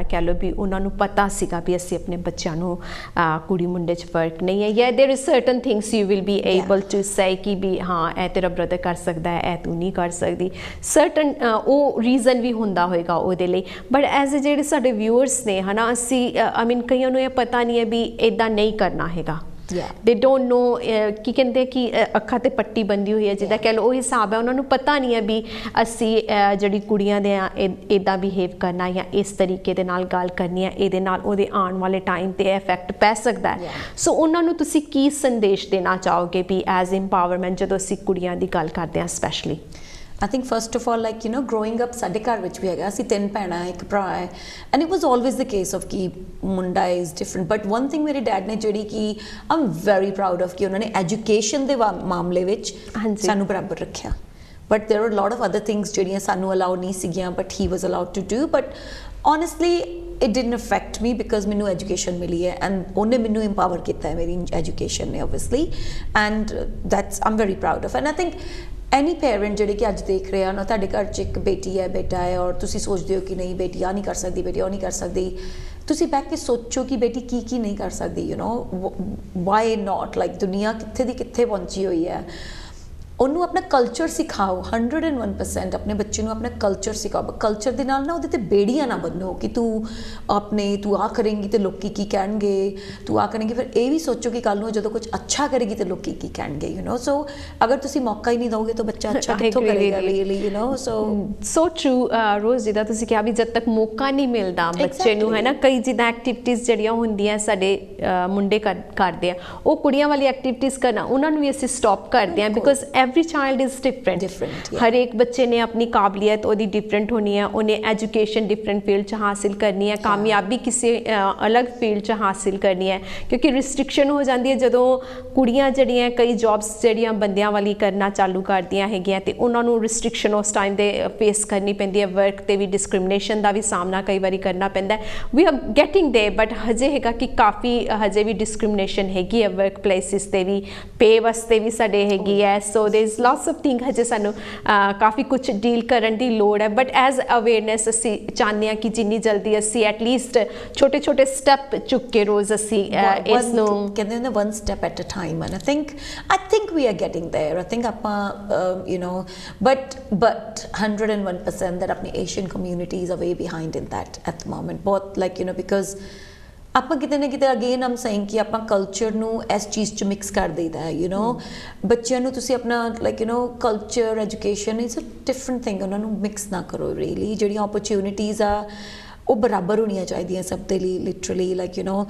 ਕਹਿ ਲਓ ਵੀ ਉਹਨਾਂ ਨੂੰ ਪਤਾ ਸੀਗਾ ਵੀ ਅਸੀਂ ਆਪਣੇ ਬੱਚਿਆਂ ਨੂੰ ਕੁੜੀ ਮੁੰਡੇ 'ਚ ਫਰਕ ਨਹੀਂ ਹੈ ਜਾਂ there is certain things you will be able to say ਕਿ ਵੀ ਹਾਂ ਇਹ ਤੇਰਾ ਬ੍ਰਦਰ ਕਰ ਸਕਦਾ ਹੈ ਇਹ ਤੂੰ ਨਹੀਂ ਕਰ ਸਕਦੀ, certain ਉਹ ਰੀਜ਼ਨ ਵੀ ਹੁੰਦਾ ਹੋਏਗਾ ਉਹਦੇ ਲਈ। ਬਟ ਐਜ਼ ਜਿਹੜੇ ਸਾਡੇ ਵਿਊਅਰਸ ਨੇ ਹੈ ਨਾ ਅਸੀਂ I mean ਕਈਆਂ ਨੂੰ ਇਹ ਪਤਾ ਨਹੀਂ ਹੈ ਵੀ ਇੱਦਾਂ ਨਹੀਂ ਕਰਨਾ ਹੈਗਾ। they don't know ਕੀ ਕਹਿੰਦੇ ਕਿ ਅੱਖਾਂ ਤੇ ਪੱਟੀ ਬੰਦੀ ਹੋਈ ਹੈ ਜਿੱਦਾਂ ਕਹਿ ਲਓ ਉਹ ਹਿਸਾਬ ਹੈ, ਉਹਨਾਂ ਨੂੰ ਪਤਾ ਨਹੀਂ ਹੈ ਵੀ ਅਸੀਂ ਜਿਹੜੀ ਕੁੜੀਆਂ ਦੇ ਆ ਇੱਦਾਂ ਬਿਹੇਵ ਕਰਨਾ ਜਾਂ ਇਸ ਤਰੀਕੇ ਦੇ ਨਾਲ ਗੱਲ ਕਰਨੀ ਹੈ, ਇਹਦੇ ਨਾਲ ਉਹਦੇ ਆਉਣ ਵਾਲੇ ਟਾਈਮ 'ਤੇ ਇਫੈਕਟ ਪੈ ਸਕਦਾ ਹੈ। ਸੋ ਉਹਨਾਂ ਨੂੰ ਤੁਸੀਂ ਕੀ ਸੰਦੇਸ਼ ਦੇਣਾ ਚਾਹੋਗੇ ਵੀ ਐਜ਼ ਇੰਪਾਵਰਮੈਂਟ ਜਦੋਂ ਅਸੀਂ ਕੁੜੀਆਂ ਦੀ ਗੱਲ ਕਰਦੇ ਹਾਂ specially? I think first of all like growing up ਸਾਡੇ ਘਰ ਵਿੱਚ ਵੀ ਹੈਗਾ, ਅਸੀਂ 3 ਭੈਣਾਂ ਇੱਕ ਭਰਾ ਹੈ and it was always the case of ਕਿ ਮੁੰਡਾ is different, but one thing ਮੇਰੇ ਡੈਡ ਨੇ ਜਿਹੜੀ ਕਿ I'm very proud of ਕਿ ਉਹਨਾਂ ਨੇ ਐਜੂਕੇਸ਼ਨ ਦੇ ਮਾਮਲੇ ਵਿੱਚ ਸਾਨੂੰ ਬਰਾਬਰ ਰੱਖਿਆ। but there were a lot of other things ਜਿਹੜੀਆਂ ਸਾਨੂੰ ਅਲਾਉ ਨਹੀਂ ਸੀਗੀਆਂ but he was allowed to do, but honestly it didn't affect me because ਮੈਨੂੰ ਐਜੂਕੇਸ਼ਨ ਮਿਲੀ ਹੈ and ਉਹਨੇ ਮੈਨੂੰ empower ਕੀਤਾ ਹੈ ਮੇਰੀ ਐਜੂਕੇਸ਼ਨ ਨੇ obviously and that's I'm very proud of। and I think any parent ਜਿਹੜੇ ਕਿ ਅੱਜ ਦੇਖ ਰਹੇ ਹਨ ਤੁਹਾਡੇ ਘਰ 'ਚ ਇੱਕ ਬੇਟੀ ਹੈ ਬੇਟਾ ਹੈ ਔਰ ਤੁਸੀਂ ਸੋਚਦੇ ਹੋ ਕਿ ਨਹੀਂ ਬੇਟੀ ਆ ਨਹੀਂ ਕਰ ਸਕਦੀ, ਬੇਟੀ ਉਹ ਨਹੀਂ ਕਰ ਸਕਦੀ, ਤੁਸੀਂ ਬੈਠ ਕੇ ਸੋਚੋ ਕਿ ਬੇਟੀ ਕੀ ਨਹੀਂ ਕਰ ਸਕਦੀ, ਵਾਈ ਨਾਟ, ਲਾਈਕ ਦੁਨੀਆ ਕਿੱਥੇ ਦੀ ਕਿੱਥੇ ਪਹੁੰਚੀ ਹੋਈ ਹੈ। ਉਹਨੂੰ ਆਪਣਾ ਕਲਚਰ ਸਿਖਾਓ 101% ਆਪਣੇ ਬੱਚੇ ਨੂੰ ਆਪਣਾ ਕਲਚਰ ਸਿਖਾਓ ਕਲਚਰ ਦੇ ਨਾਲ ਨਾ ਉਹਦੇ ਤੇ ਬੇੜੀਆਂ ਨਾ ਬੰਨੋ ਕਿ ਤੂੰ ਆ ਕਰੇਂਗੀ ਤੇ ਲੋਕੀ ਕੀ ਕਹਿਣਗੇ ਤੂੰ ਆ ਕਰੇਂਗੀ ਫਿਰ ਇਹ ਵੀ ਸੋਚੋ ਕਿ ਕੱਲ ਨੂੰ ਜਦੋਂ ਕੁਝ ਅੱਛਾ ਕਰੇਗੀ ਤੇ ਲੋਕੀ ਕੀ ਕਹਿਣਗੇ ਯੂ نو ਸੋ ਅਗਰ ਤੁਸੀਂ ਮੌਕਾ ਹੀ ਨਹੀਂ ਦੋਗੇ ਤਾਂ ਬੱਚਾ ਅੱਛਾ ਕਿੱਥੋਂ ਕਰੇਗਾ really you know so true Rose ਜਿੱਦਾਂ ਤੁਸੀਂ ਕਿਹਾ ਵੀ ਜਦ ਤੱਕ ਮੌਕਾ ਨਹੀਂ ਮਿਲਦਾ ਬੱਚੇ ਨੂੰ ਹੈ ਨਾ ਕਈ ਜਿੱਦਾਂ ਐਕਟੀਵਿਟੀਜ਼ ਜਿਹੜੀਆਂ ਹੁੰਦੀਆਂ ਸਾਡੇ ਮੁੰਡੇ ਕਰਦੇ ਆ ਉਹ ਕੁੜੀਆਂ ਵਾਲੀ ਐਕਟੀਵਿਟੀਜ਼ ਕਰਨਾ ਉਹਨਾਂ ਨੂੰ ਵੀ ਅਸੀਂ ਸਟਾਪ ਕਰਦੇ ਆ because every child is different ਹਰ ਇੱਕ ਬੱਚੇ ਨੇ ਆਪਣੀ ਕਾਬਲੀਅਤ ਉਹਦੀ ਡਿਫਰੈਂਟ ਹੋਣੀ ਹੈ ਉਹਨੇ ਐਜੂਕੇਸ਼ਨ ਡਿਫਰੈਂਟ ਫੀਲਡ 'ਚ ਹਾਸਿਲ ਕਰਨੀ ਹੈ ਕਾਮਯਾਬੀ ਕਿਸੇ ਅਲੱਗ ਫੀਲਡ 'ਚ ਹਾਸਿਲ ਕਰਨੀ ਹੈ ਕਿਉਂਕਿ ਰਿਸਟ੍ਰਿਕਸ਼ਨ ਹੋ ਜਾਂਦੀ ਹੈ ਜਦੋਂ ਕੁੜੀਆਂ ਜਿਹੜੀਆਂ ਕਈ ਜੌਬਸ ਜਿਹੜੀਆਂ ਬੰਦਿਆਂ ਵਾਲੀ ਕਰਨਾ ਚਾਲੂ ਕਰਦੀਆਂ ਹੈਗੀਆਂ ਤੇ ਉਹਨਾਂ ਨੂੰ ਰਿਸਟ੍ਰਿਕਸ਼ਨ ਉਸ ਟਾਈਮ ਦੇ ਫੇਸ ਕਰਨੀ ਪੈਂਦੀ ਹੈ ਵਰਕ ਤੇ ਵੀ ਡਿਸਕ੍ਰਿਮੀਨੇਸ਼ਨ ਦਾ ਵੀ ਸਾਹਮਣਾ ਕਈ ਵਾਰੀ ਕਰਨਾ ਪੈਂਦਾ ਵੀ ਆਰ ਗੈਟਿੰਗ ਦੇ ਬਟ ਹਜੇ ਹੈਗਾ ਕਿ ਕਾਫੀ ਹਜੇ ਵੀ ਡਿਸਕ੍ਰਿਮੀਨੇਸ਼ਨ ਹੈਗੀ ਹੈ ਵਰਕ ਪਲੇਸਿਸ ਤੇ ਵੀ ਪੇ ਵਾਸਤੇ ਵੀ ਸਾਡੇ ਹੈਗੀ ਹੈ ਸੋ there is lots of things ਹਜੇ ਸਾਨੂੰ ਕਾਫੀ ਕੁਝ ਡੀਲ ਕਰਨ ਦੀ ਲੋੜ ਹੈ ਬਟ ਐਜ਼ ਅਵੇਅਰਨੈਸ ਅਸੀਂ ਚਾਹੁੰਦੇ ਹਾਂ ਕਿ ਜਿੰਨੀ ਜਲਦੀ ਅਸੀਂ ਐਟਲੀਸਟ ਛੋਟੇ ਛੋਟੇ ਸਟੈਪ ਚੁੱਕ ਕੇ ਰੋਜ਼ ਅਸੀਂ ਇਸ ਨੂੰ ਕਹਿੰਦੇ ਨੇ one step at a time and I think we are getting there I think ਆਪਾਂ you know but 101% that ਆਪਣੀ Asian community is way behind in that at the moment ਬਹੁਤ like you know because ਆਪਾਂ ਕਿਤੇ ਨਾ ਕਿਤੇ again ਆਮ saying ਕਿ ਆਪਾਂ culture ਨੂੰ ਇਸ ਚੀਜ਼ 'ਚ ਮਿਕਸ ਕਰ ਦਈਦਾ ਹੈ ਯੂ نو ਬੱਚਿਆਂ ਨੂੰ ਤੁਸੀਂ ਆਪਣਾ like you know culture education is a different thing ਉਹਨਾਂ ਨੂੰ ਮਿਕਸ ਨਾ ਕਰੋ ਰੀਅਲੀ ਜਿਹੜੀਆਂ ਓਪਰਚੁਨਿਟੀਜ਼ ਆ ਉਹ ਬਰਾਬਰ ਹੋਣੀਆਂ ਚਾਹੀਦੀਆਂ ਸਭ ਦੇ ਲਈ ਲਿਟਰਲੀ ਲਾਈਕ ਯੂ نو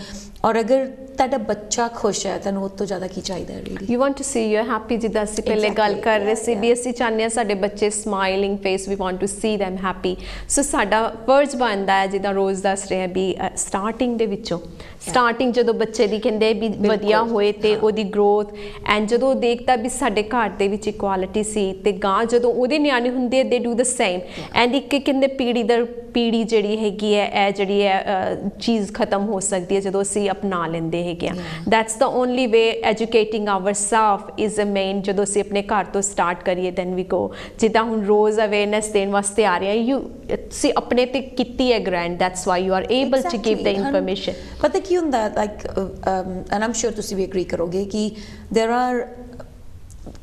ਔਰ ਅਗਰ ਤੁਹਾਡਾ ਬੱਚਾ ਖੁਸ਼ ਹੈ ਤੁਹਾਨੂੰ ਉਸ ਤੋਂ ਜ਼ਿਆਦਾ ਕੀ ਚਾਹੀਦਾ really you want to see you happy ਜਿੱਦਾਂ ਅਸੀਂ ਪਹਿਲੇ ਗੱਲ ਕਰ ਰਹੇ ਸੀ ਵੀ ਅਸੀਂ ਚਾਹੁੰਦੇ ਹਾਂ ਸਾਡੇ ਬੱਚੇ smiling face we want to see them happy so ਸਾਡਾ ਫਰਜ਼ ਬਣਦਾ ਹੈ ਜਿੱਦਾਂ ਰੋਜ਼ ਦੱਸ ਰਹੇ ਵੀ ਸਟਾਰਟਿੰਗ ਦੇ ਵਿੱਚੋਂ ਸਟਾਰਟਿੰਗ ਜਦੋਂ ਬੱਚੇ ਦੀ ਕਹਿੰਦੇ ਵੀ ਵਧੀਆ ਹੋਏ ਤੇ ਉਹਦੀ ਗਰੋਥ ਐਂਡ ਜਦੋਂ ਉਹ ਦੇਖਦਾ ਵੀ ਸਾਡੇ ਘਰ ਦੇ ਵਿੱਚ ਇਕੁਆਲਿਟੀ ਸੀ ਤੇ ਗਾਂ ਜਦੋਂ ਉਹਦੇ ਨਿਆਣੇ ਹੁੰਦੇ ਦੇ ਡੂ ਦ ਸੇਮ ਐਂਡ ਇੱਕ ਕਹਿੰਦੇ ਪੀੜੀ ਦਰ ਪੀੜੀ ਜਿਹੜੀ ਹੈਗੀ ਹੈ ਇਹ ਜਿਹੜੀ ਹੈ ਚੀਜ਼ ਖਤਮ ਹੋ ਸਕਦੀ ਹੈ ਜਦੋਂ ਅਸੀਂ ਅਪਣਾ ਲੈਂਦੇ ਹੈਗੇ ਆ that's the only way educating our self is a main ਜਦੋਂ ਅਸੀਂ ਆਪਣੇ ਘਰ ਤੋਂ ਸਟਾਰਟ ਕਰੀਏ ਦੈਨ ਵੀ ਗੋ ਜਿੱਦਾਂ ਹੁਣ ਰੋਜ਼ ਅਵੇਅਰਨੈਸ ਦੇਣ ਵਾਸਤੇ ਆ ਰਹੇ ਆ ਤੁਸੀਂ ਆਪਣੇ ਤੇ ਕੀਤੀ ਹੈ grand that's why you are able to give the information ਪਤਾ ਕੀ ਹੁੰਦਾ ਲਾਈਕ ਐਂਡ ਆਮ ਸ਼ੋਰ ਤੁਸੀਂ ਵੀ ਐਗਰੀ ਕਰੋਗੇ ਕਿ ਦੇਰ ਆਰ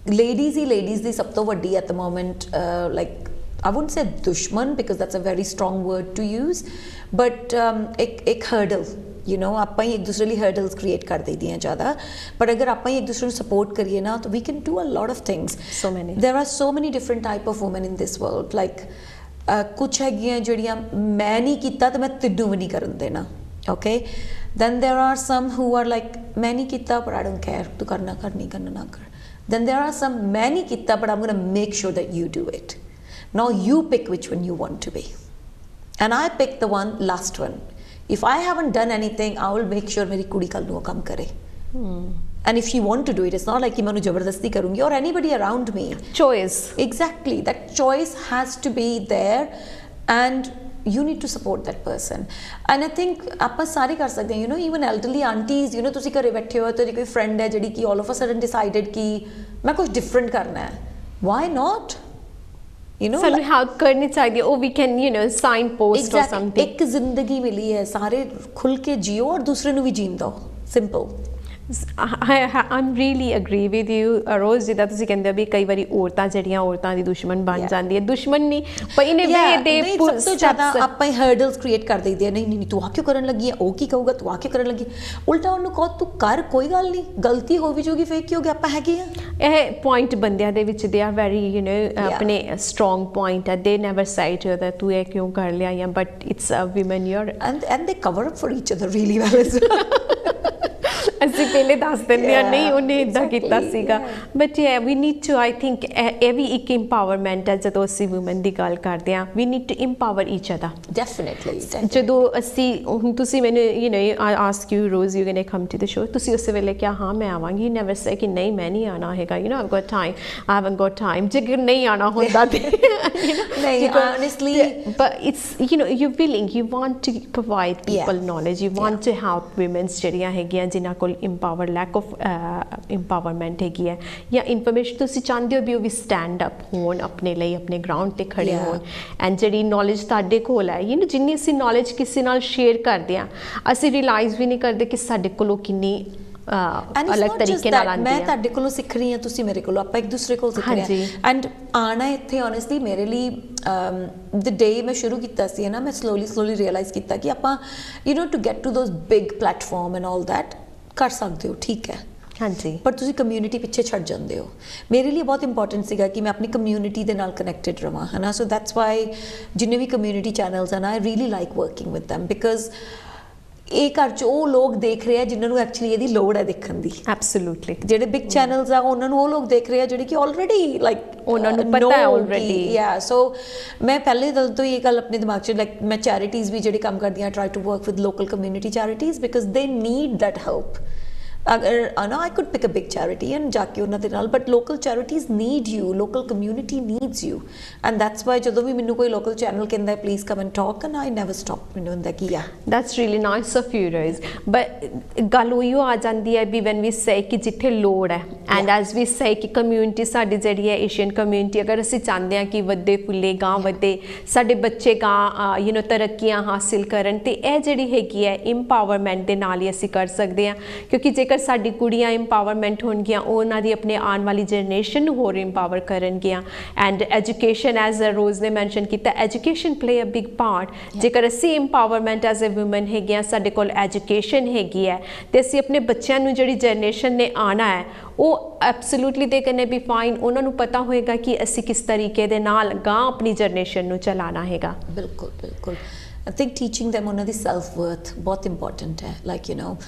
ਲੇਡੀਜ਼ ਦੀ ਸਭ ਤੋਂ ਵੱਡੀ at the moment like I wouldn't say dushman because that's a very strong word to use but एक hurdle you know ਆਪਾਂ ਹੀ ਇੱਕ ਦੂਸਰੇ ਲਈ hurdles create ਕਰ ਦਈਦੇ ਹਾਂ ਜ਼ਿਆਦਾ ਪਰ ਅਗਰ ਆਪਾਂ ਹੀ ਇੱਕ ਦੂਸਰੇ ਨੂੰ support ਕਰੀਏ ਨਾ ਤਾਂ we can do a lot of things there are so many different type of women in this world like ਕੁਛ ਹੈਗੀਆਂ ਜਿਹੜੀਆਂ ਮੈਂ ਨਹੀਂ ਕੀਤਾ ਤਾਂ ਮੈਂ ਤੈਨੂੰ ਵੀ ਨਹੀਂ ਕਰਨ ਦੇਣਾ okay then there are some who are like ਮੈਂ ਨਹੀਂ ਕੀਤਾ but I don't care ਤੂੰ ਕਰਨਾ ਕਰ ਨਹੀਂ ਕਰਨਾ ਨਾ ਕਰ then there are some ਮੈਂ ਨਹੀਂ ਕੀਤਾ but I'm going to make sure that you do it now you pick which one you want to be and I pick the last one if I haven't done anything I will make sure मेरी कुड़ी कल ਨੂੰ ਕੰਮ ਕਰੇ and if she want to do it it's not like कि मैं उन्हें जबरदस्ती करूँगी or anybody around me choice exactly that choice has to be there and you need to support that person and I think ਆਪਾਂ ਸਾਰੇ ਕਰ ਸਕਦੇ ਹਾਂ you know even elderly aunties you know ਤੁਸੀਂ ਘਰੇ ਬੈਠੇ ਹੋ ਤੇ ਕੋਈ friend ਹੈ ਜਿਹੜੀ ਕਿ all of a sudden decided ਕਿ ਮੈਂ ਕੁਝ different ਕਰਨਾ ਹੈ why not you know ਸਾਨੂੰ help ਕਰਨੀ ਚਾਹੀਦੀ ਹੈ ਉਹ we can you know sign post or something ਇੱਕ ਜ਼ਿੰਦਗੀ ਮਿਲੀ ਹੈ ਸਾਰੇ ਖੁੱਲ ਕੇ ਜੀਓ ਔਰ ਦੂਸਰੇ ਨੂੰ ਵੀ ਜੀਣ ਦਿਓ simple I'm really agree with you ਰੋਜ਼ ਜਿੱਦਾਂ ਤੁਸੀਂ ਕਹਿੰਦੇ ਹੋ ਵੀ ਕਈ ਵਾਰੀ ਔਰਤਾਂ ਜਿਹੜੀਆਂ ਔਰਤਾਂ ਦੀ ਦੁਸ਼ਮਣ ਬਣ ਜਾਂਦੀ ਹੈ ਦੁਸ਼ਮਣ ਨਹੀਂ ਪਰ ਇਨ ਅ ਵੇ ਦੇ ਸਭ ਤੋਂ ਜ਼ਿਆਦਾ ਆਪਾਂ ਹੀ ਹਰਡਲਸ ਕ੍ਰੀਏਟ ਕਰ ਦਈਦੇ ਨਹੀਂ ਨਹੀਂ ਤੂੰ ਆ ਕਿਉਂ ਕਰਨ ਲੱਗੀ ਹੈ ਉਹ ਕੀ ਕਹੂਗਾ ਤੂੰ ਆ ਕਿਉਂ ਕਰਨ ਲੱਗੀ ਉਲਟਾ ਉਹਨੂੰ ਕਹੋ ਤੂੰ ਕਰ ਕੋਈ ਗੱਲ ਨਹੀਂ ਗਲਤੀ ਹੋ ਵੀ ਜੂਗੀ ਫੇਰ ਕੀ ਹੋ ਗਿਆ ਆਪਾਂ ਹੈਗੇ ਆ ਇਹ ਪੁਆਇੰਟ ਬੰਦਿਆਂ ਦੇ ਵਿੱਚ they are very you know ਆਪਣੇ ਸਟਰੋਂਗ ਪੁਆਇੰਟ ਹੈ ਦੇ ਨੈਵਰ ਸਾਈਡ ਯੂ that ਤੂੰ ਇਹ ਕਿਉਂ ਕਰ ਲਿਆ ਜਾਂ but it's a women your and they cover up for each other really well as well ਅਸੀਂ ਪਹਿਲੇ ਦੱਸ ਦਿੰਦੇ ਆ ਨਹੀਂ ਉਹਨੇ ਇਦਾਂ ਕੀਤਾ ਸੀਗਾ but we need to I think ਇਹ ਵੀ ਇੱਕ ਇੰਪਾਵਰਮੈਂਟ ਹੈ ਜਦੋਂ ਅਸੀਂ ਵੂਮਨ ਦੀ ਗੱਲ ਕਰਦੇ ਆ we need to empower each other definitely ਜਦੋਂ ਅਸੀਂ ਹੁਣ ਤੁਸੀਂ ਮੈਨੂੰ you know I ask you Rose you going come to the show ਤੁਸੀਂ ਉਸ ਵੇਲੇ ਕਿਹਾ ਹਾਂ ਮੈਂ ਆਵਾਂਗੀ ਨੈਵਰ ਸੇ ਕਿ ਨਹੀਂ ਮੈਂ ਨਹੀਂ ਆਣਾ ਹੈਗਾ you know I've got time I haven't got time ਜੇ ਨਹੀਂ ਆਣਾ ਹੁੰਦਾ ਤੇ ਨਹੀਂ honestly but it's you know you're willing you want to provide people knowledge you want to help women ਜਿਹੜੀਆਂ ਹੈਗੀਆਂ ਜਿਨ੍ਹਾਂ ਕੋਲ empower lack of empowerment ਹੈਗੀ ਹੈ ਜਾਂ ਇਨਫੋਰਮੇਸ਼ਨ ਤੁਸੀਂ ਚਾਹੁੰਦੇ ਹੋ ਵੀ ਉਹ ਵੀ ਸਟੈਂਡ ਅਪ ਹੋਣ ਆਪਣੇ ਲਈ ਆਪਣੇ ਗਰਾਊਂਡ ਤੇ ਖੜੇ ਹੋਣ ਐਂਡ ਜਿਹੜੀ ਨੌਲੇਜ ਤੁਹਾਡੇ ਕੋਲ ਹੈ ਯੂ نو ਜਿੰਨੀ ਅਸੀਂ ਨੌਲੇਜ ਕਿਸੇ ਨਾਲ ਸ਼ੇਅਰ ਕਰਦੇ ਹਾਂ ਅਸੀਂ ਰਿਅਲਾਈਜ਼ ਵੀ ਨਹੀਂ ਕਰਦੇ ਕਿ ਸਾਡੇ ਕੋਲੋਂ ਕਿੰਨੀ ਅਲੱਗ ਤਰੀਕੇ ਨਾਲ ਆਉਂਦੀ ਮੈਂ ਹੈ। ਤੁਹਾਡੇ ਕੋਲੋਂ ਸਿੱਖ ਰਹੀ ਹਾਂ, ਤੁਸੀਂ ਮੇਰੇ ਕੋਲੋਂ, ਆਪਾਂ ਇੱਕ ਦੂਸਰੇ ਕੋਲ ਸਿੱਖ ਰਹੇ ਹਾਂ। ਐਂਡ ਆਣਾ ਇੱਥੇ ਓਨੈਸਟਲੀ ਮੇਰੇ ਲਈ ਦ ਡੇ ਮੈਂ ਸ਼ੁਰੂ ਕੀਤਾ ਸੀ ਨਾ, ਮੈਂ ਸਲੋਲੀ ਰਿਅਲਾਈਜ਼ ਕੀਤਾ ਕਿ ਆਪਾਂ to get to those big platform and all that ਕਰ ਸਕਦੇ ਹੋ, ਠੀਕ ਹੈ, ਹਾਂਜੀ, ਪਰ ਤੁਸੀਂ ਕਮਿਊਨਿਟੀ ਪਿੱਛੇ ਛੱਡ ਜਾਂਦੇ ਹੋ। ਮੇਰੇ ਲਈ ਬਹੁਤ ਇੰਪੋਰਟੈਂਟ ਸੀਗਾ ਕਿ ਮੈਂ ਆਪਣੀ ਕਮਿਊਨਿਟੀ ਦੇ ਨਾਲ ਕਨੈਕਟਡ ਰਵਾਂ, ਹੈ ਨਾ। ਸੋ ਦੈਟਸ ਵਾਈ ਜਿੰਨੇ ਵੀ ਕਮਿਊਨਿਟੀ ਚੈਨਲਸ ਹਨ, I really like working with them, because ਇਹ ਘਰ 'ਚ ਉਹ ਲੋਕ ਦੇਖ ਰਹੇ ਆ ਜਿਨ੍ਹਾਂ ਨੂੰ ਐਕਚੁਅਲੀ ਇਹਦੀ ਲੋੜ ਹੈ ਦੇਖਣ ਦੀ। ਐਬਸੋਲੂਟਲੀ। ਜਿਹੜੇ ਬਿਗ ਚੈਨਲਸ ਆ ਉਹਨਾਂ ਨੂੰ ਉਹ ਲੋਕ ਦੇਖ ਰਹੇ ਆ ਜਿਹੜੇ ਕਿ ਆਲਰੇਡੀ ਲਾਈਕ ਉਹਨਾਂ ਨੂੰ ਪਤਾ ਹੈ ਆਲਰੇਡੀ। ਯਾ ਸੋ ਮੈਂ ਪਹਿਲੇ ਦਿਨ ਤੋਂ ਇਹ ਗੱਲ ਆਪਣੇ ਦਿਮਾਗ 'ਚ ਲਾਈਕ ਮੈਂ ਚੈਰਿਟੀਜ਼ ਵੀ ਜਿਹੜੀ ਕੰਮ ਕਰਦੀਆਂ try to work with local community charities because they need that help. ਅਗਰ ਨਾ I could pick a big charity and ਜਾ ਕੇ ਉਹਨਾਂ ਦੇ ਨਾਲ, but local charities need you, local community needs you, and that's why ਜਦੋਂ ਵੀ ਮੈਨੂੰ ਕੋਈ ਲੋਕਲ ਚੈਨਲ ਕਹਿੰਦਾ please come and talk, and I never stop. ਮੈਨੂੰ ਹੁੰਦਾ ਕਿ ਯਾ that's really nice of you Rose. But ਗੱਲ ਉਹੀ ਆ ਜਾਂਦੀ ਹੈ ਵੀ ਵੈਨ ਵੀ ਸੇ ਕਿ ਜਿੱਥੇ ਲੋੜ ਹੈ, ਐਂਡ ਐਜ਼ ਵੀ ਸੇ ਕਿ ਕਮਿਊਨਿਟੀ ਸਾਡੀ ਜਿਹੜੀ ਹੈ ਏਸ਼ੀਅਨ ਕਮਿਊਨਿਟੀ, ਅਗਰ ਅਸੀਂ ਚਾਹੁੰਦੇ ਹਾਂ ਕਿ ਵੱਧੇ ਫੁੱਲੇ ਗਾਂ ਵਧੇ, ਸਾਡੇ ਬੱਚੇ ਗਾਂ ਤਰੱਕੀਆਂ ਹਾਸਿਲ ਕਰਨ, ਤੇ ਇਹ ਜਿਹੜੀ ਹੈਗੀ ਹੈ ਇੰਪਾਵਰਮੈਂਟ ਦੇ ਨਾਲ ਹੀ ਅਸੀਂ ਕਰ ਸਕਦੇ ਹਾਂ। ਕਿਉਂਕਿ ਜੇਕਰ ਸਾਡੀ ਕੁੜੀਆਂ ਇੰਪਾਵਰਮੈਂਟ ਹੋਣਗੀਆਂ, ਉਹ ਉਹਨਾਂ ਦੀ ਆਪਣੇ ਆਉਣ ਵਾਲੀ ਜਨਰੇਸ਼ਨ ਨੂੰ ਹੋਰ ਇੰਪਾਵਰ ਕਰਨਗੀਆਂ। ਐਂਡ ਐਜੂਕੇਸ਼ਨ, ਐਜ਼ ਰੋਜ਼ ਨੇ ਮੈਂਸ਼ਨ ਕੀਤਾ, education play a big part. ਜੇਕਰ ਅਸੀਂ ਇੰਪਾਵਰਮੈਂਟ ਐਜ਼ ਅ ਵੂਮਨ ਹੈਗੇ ਹਾਂ, ਸਾਡੇ ਕੋਲ ਐਜੂਕੇਸ਼ਨ ਹੈਗੀ ਹੈ, ਤੇ ਅਸੀਂ ਆਪਣੇ ਬੱਚਿਆਂ ਨੂੰ ਜਿਹੜੀ ਜਨਰੇਸ਼ਨ ਨੇ ਆਉਣਾ ਹੈ ਉਹ absolutely they can be fine. ਉਹਨਾਂ ਨੂੰ ਪਤਾ ਹੋਏਗਾ ਕਿ ਅਸੀਂ ਕਿਸ ਤਰੀਕੇ ਦੇ ਨਾਲ ਗਾਂ ਆਪਣੀ ਜਨਰੇਸ਼ਨ ਨੂੰ ਚਲਾਉਣਾ ਹੈਗਾ। ਬਿਲਕੁਲ ਬਿਲਕੁਲ। I think teaching them ਉਹਨਾਂ ਦੀ ਸੈਲਫ ਵਰਥ ਬਹੁਤ ਇੰਪੋਰਟੈਂਟ ਹੈ। ਲਾਈਕ